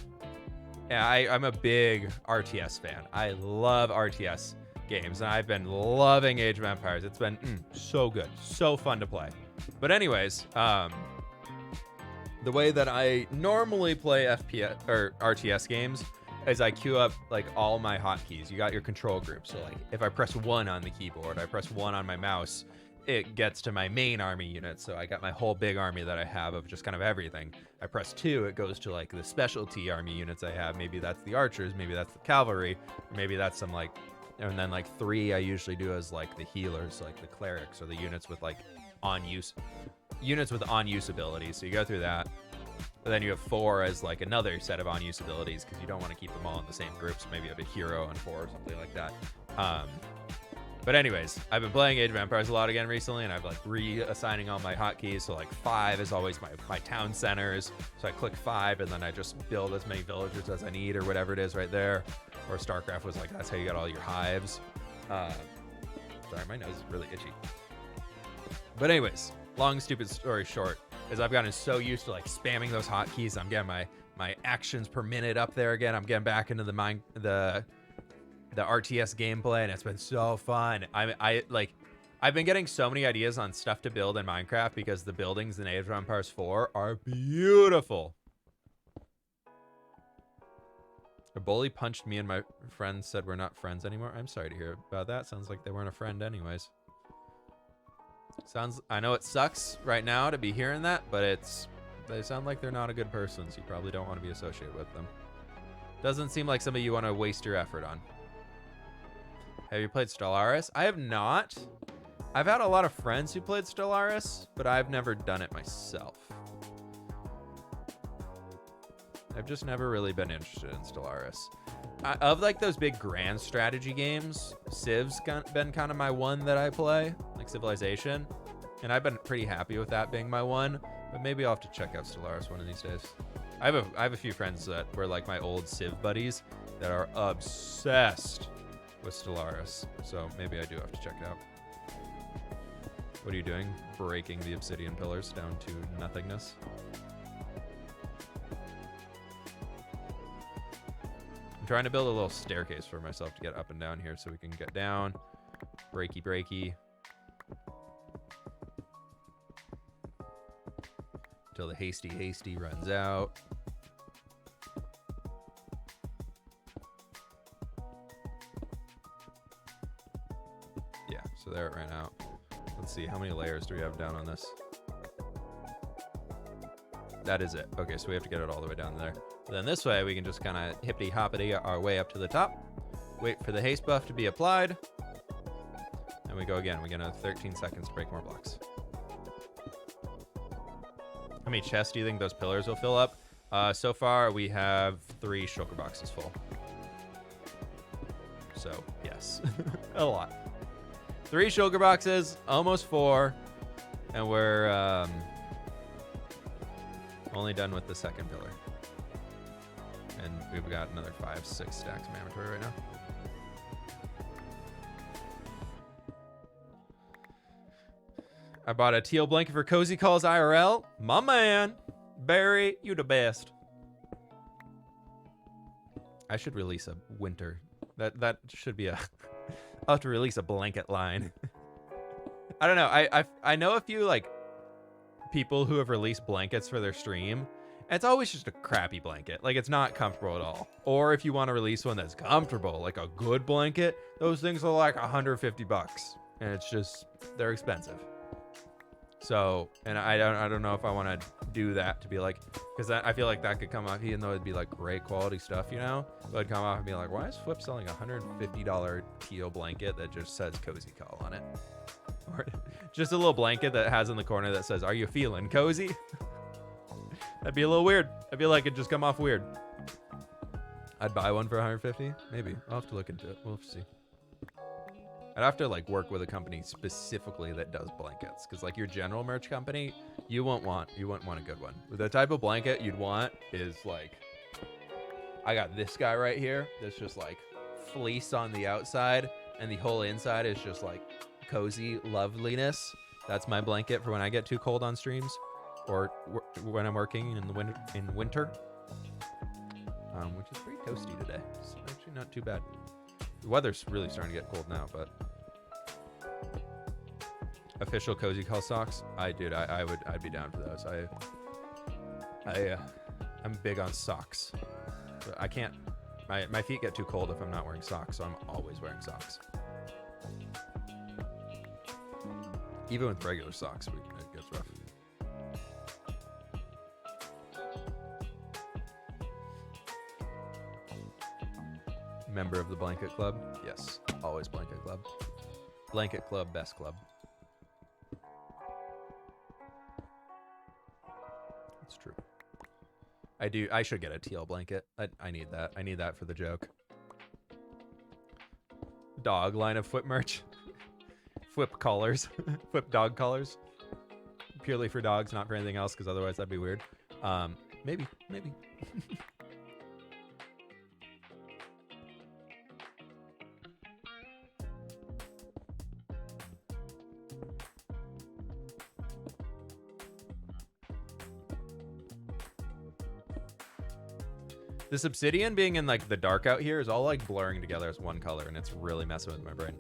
Yeah, I'm a big RTS fan. I love RTS games, and I've been loving Age of Empires. It's been so good, so fun to play. But anyways, the way that I normally play FPS or RTS games is I queue up like all my hotkeys. You got your control group. So like if I press 1 on the keyboard, I press 1 on my mouse, it gets to my main army unit. So I got my whole big army that I have of just kind of everything. I press 2, it goes to like the specialty army units I have. Maybe that's the archers, maybe that's the cavalry, maybe that's some like, and then like 3 I usually do as like the healers, like the clerics or the units with like units with on-use abilities. So you go through that. But then you have 4 as like another set of on-use abilities because you don't want to keep them all in the same groups. Maybe you have a hero and 4 or something like that. But anyways, I've been playing Age of Empires a lot again recently, and I've like reassigning all my hotkeys. So like 5 is always my town centers. So I click 5, and then I just build as many villagers as I need, or whatever it is right there. Or StarCraft was like, that's how you got all your hives. Sorry, my nose is really itchy. But anyways, long stupid story short is I've gotten so used to like spamming those hotkeys. I'm getting my actions per minute up there again. I'm getting back into the RTS gameplay, and it's been so fun. I've been getting so many ideas on stuff to build in Minecraft because the buildings in Age of Empires 4 are beautiful. A bully punched me and my friend said we're not friends anymore. I'm sorry to hear about that. Sounds like they weren't a friend anyways. I know it sucks right now to be hearing that, but it's They sound like they're not a good person, so you probably don't want to be associated with them. Doesn't seem like somebody you want to waste your effort on. Have you played Stellaris? I have not. I've had a lot of friends who played Stellaris, but I've never done it myself. I've just never really been interested in Stellaris. Of like those big grand strategy games, Civ's been kind of my one that I play, like Civilization. And I've been pretty happy with that being my one, but maybe I'll have to check out Stellaris one of these days. I have a few friends that were like my old Civ buddies that are obsessed with Stellaris, so maybe I do have to check it out. What are you doing? Breaking the obsidian pillars down to nothingness. I'm trying to build a little staircase for myself to get up and down here so we can get down. Breaky, breaky. Until the hasty runs out. Yeah, so there it ran out. Let's see, how many layers do we have down on this? That is it. Okay, so we have to get it all the way down there. Then this way, we can just kind of hippity-hoppity our way up to the top. Wait for the haste buff to be applied. And we go again. We get another 13 seconds to break more blocks. How many chests do you think those pillars will fill up? So far, we have 3 shulker boxes full. So, yes. A lot. 3 shulker boxes, almost 4. And we're only done with the second pillar. And we've got another 5-6 stacks of inventory right now. I bought a teal blanket for Cozy Calls IRL. My man, Barry, you the best. I should release a winter. That should be a. I'll have to release a blanket line. I don't know. I know a few like people who have released blankets for their stream. And it's always just a crappy blanket. Like it's not comfortable at all. Or if you want to release one that's comfortable, like a good blanket, those things are like $150, and it's just they're expensive. So, and I don't know if I want to do that to be like, because I feel like that could come off, even though it'd be like great quality stuff, you know, but it'd come off and be like, why is fWhip selling a $150 teal blanket that just says Cozy Call on it? Or just a little blanket that has in the corner that says, are you feeling cozy? That'd be a little weird. I feel like it'd just come off weird. I'd buy one for $150, maybe. I'll have to look into it. We'll see. I'd have to like work with a company specifically that does blankets, because like your general merch company, you wouldn't want a good one. The type of blanket you'd want is like, I got this guy right here that's just like fleece on the outside, and the whole inside is just like cozy loveliness. That's my blanket for when I get too cold on streams, or when I'm working in the winter, which is pretty toasty today. It's actually not too bad. The weather's really starting to get cold now, but official Cozy Call socks. I'd be down for those. I'm big on socks. But I can't. My feet get too cold if I'm not wearing socks, so I'm always wearing socks. Even with regular socks, it gets rough. Member of the Blanket Club? Yes, always Blanket Club. Blanket Club, best club. It's true. I should get a teal blanket. I need that. I need that for the joke. Dog line of fWhip merch. fWhip collars. fWhip dog collars. Purely for dogs, not for anything else, because otherwise that'd be weird. Maybe. This obsidian being in like the dark out here is all like blurring together as one color, and it's really messing with my brain.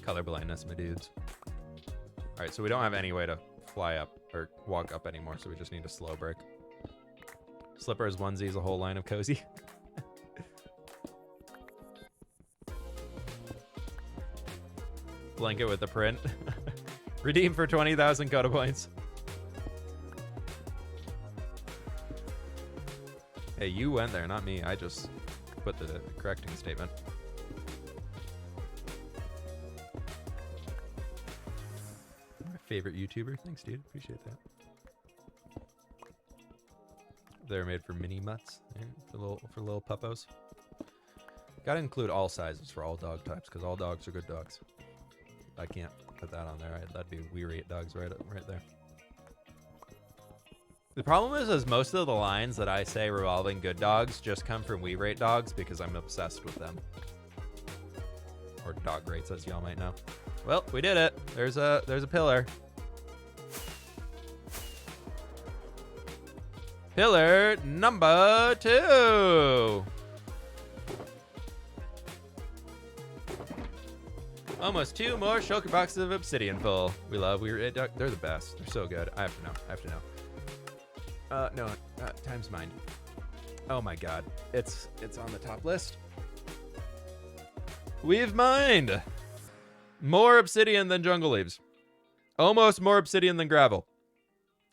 Color blindness, my dudes. All right, so we don't have any way to fly up or walk up anymore, so we just need a slow break. Slippers, onesies, a whole line of cozy. Blanket with the print. Redeem for 20,000 Coda points. Hey, you went there, not me. I just put the correcting statement. My favorite YouTuber. Thanks, dude. Appreciate that. They're made for mini mutts, yeah, for little puppos. Gotta include all sizes for all dog types, because all dogs are good dogs. I can't put that on there. That'd be we rate dogs right there. The problem is most of the lines that I say revolving good dogs just come from we rate dogs because I'm obsessed with them. Or dog rates, as y'all might know. Well, we did it. There's a pillar. Pillar number 2. Almost 2 more shulker boxes of obsidian full. We love they're the best. They're so good. I have to know. No, time's mine. Oh my god. It's on the top list. We've mined more obsidian than jungle leaves. Almost more obsidian than gravel.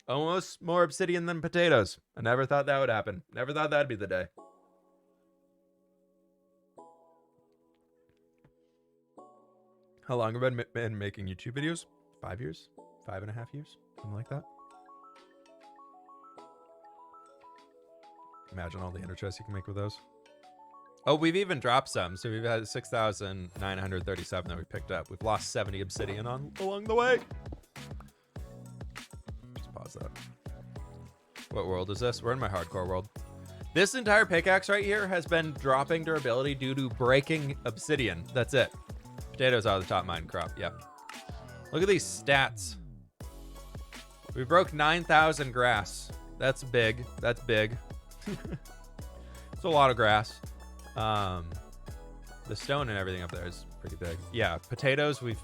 Almost more obsidian than potatoes. I never thought that would happen. Never thought that'd be the day. How long have I been making YouTube videos? 5 years? 5.5 years? Something like that. Imagine all the interest you can make with those. Oh, we've even dropped some. So we've had 6,937 that we picked up. We've lost 70 obsidian along the way. Just pause that. What world is this? We're in my hardcore world. This entire pickaxe right here has been dropping durability due to breaking obsidian. That's it. Potatoes are the top mine crop. Yep. Look at these stats. We broke 9,000 grass. That's big. That's big. It's a lot of grass. The stone and everything up there is pretty big. Yeah, potatoes, we've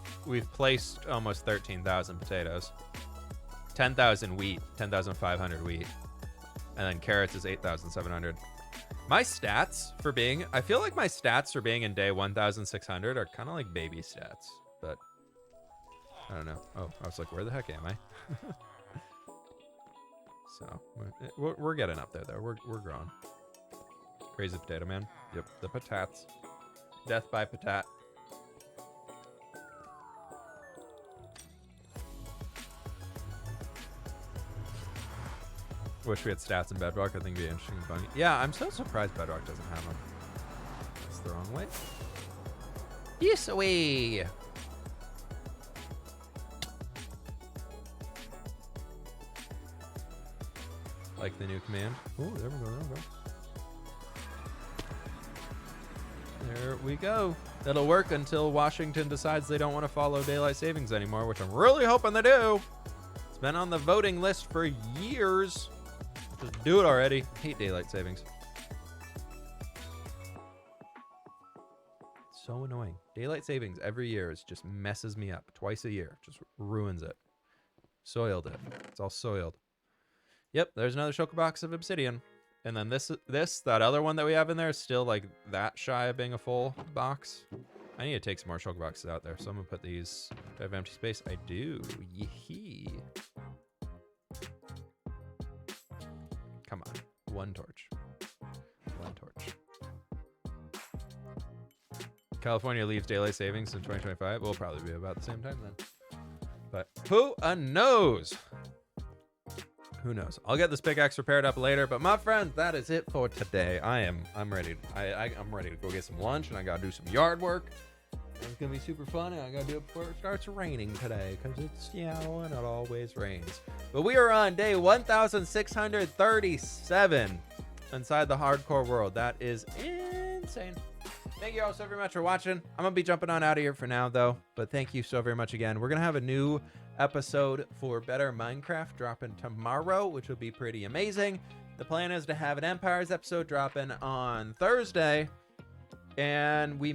placed almost 13,000 potatoes. 10,000 wheat, 10,500 wheat. And then carrots is 8,700. My stats for being, I feel like my stats for being in day 1,600 are kind of like baby stats, but I don't know. Oh, I was like, where the heck am I? So we're getting up there though. We're growing. Crazy potato man. Yep, the patats. Death by patat. Wish we had stats in Bedrock. I think it'd be interesting. Yeah, I'm so surprised Bedrock doesn't have them. That's the wrong way. Yes, away. Like the new command. Oh, there we go. There we go. That'll work until Washington decides they don't want to follow daylight savings anymore, which I'm really hoping they do. It's been on the voting list for years. Just do it already. I hate daylight savings. It's so annoying. Daylight savings every year just messes me up. Twice a year. Just ruins it. Soiled it. It's all soiled. Yep, there's another shulker box of obsidian. And then that other one that we have in there is still like that shy of being a full box. I need to take some more shulker boxes out there. So I'm gonna put these. Do I have empty space? I do. Yee-hee. Come on. One torch. One torch. California leaves daylight savings in 2025. We'll probably be about the same time then. But who knows? Who knows? I'll get this pickaxe repaired up later, but my friends, that is it for today. I'm ready. I'm ready to go get some lunch, and I gotta do some yard work. It's gonna be super fun, and I gotta do it before it starts raining today, because it's, you know, and it always rains. But we are on day 1,637 inside the hardcore world. That is insane. Thank you all so very much for watching. I'm gonna be jumping on out of here for now, though, but thank you so very much again. We're gonna have a new episode for Better Minecraft dropping tomorrow, which will be pretty amazing. The plan is to have an Empires episode dropping on Thursday, and we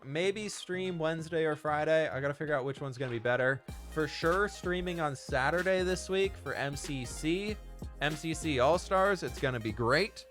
maybe stream Wednesday or Friday. I gotta figure out which one's gonna be better. For sure, streaming on Saturday this week for MCC All-Stars. It's gonna be great.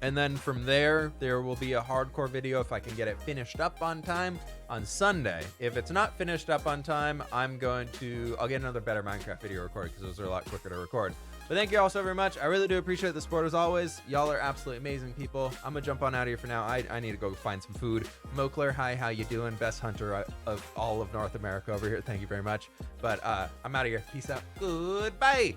And then from there will be a hardcore video if I can get it finished up on time on Sunday. If it's not finished up on time, I'll get another Better Minecraft video recorded because those are a lot quicker to record. But thank you all so very much. I really do appreciate the support as always. Y'all are absolutely amazing people. I'm gonna jump on out of here for now. I need to go find some food. Mokler, hi, how you doing? Best hunter of all of North America over here. Thank you very much. But I'm out of here. Peace out. Goodbye.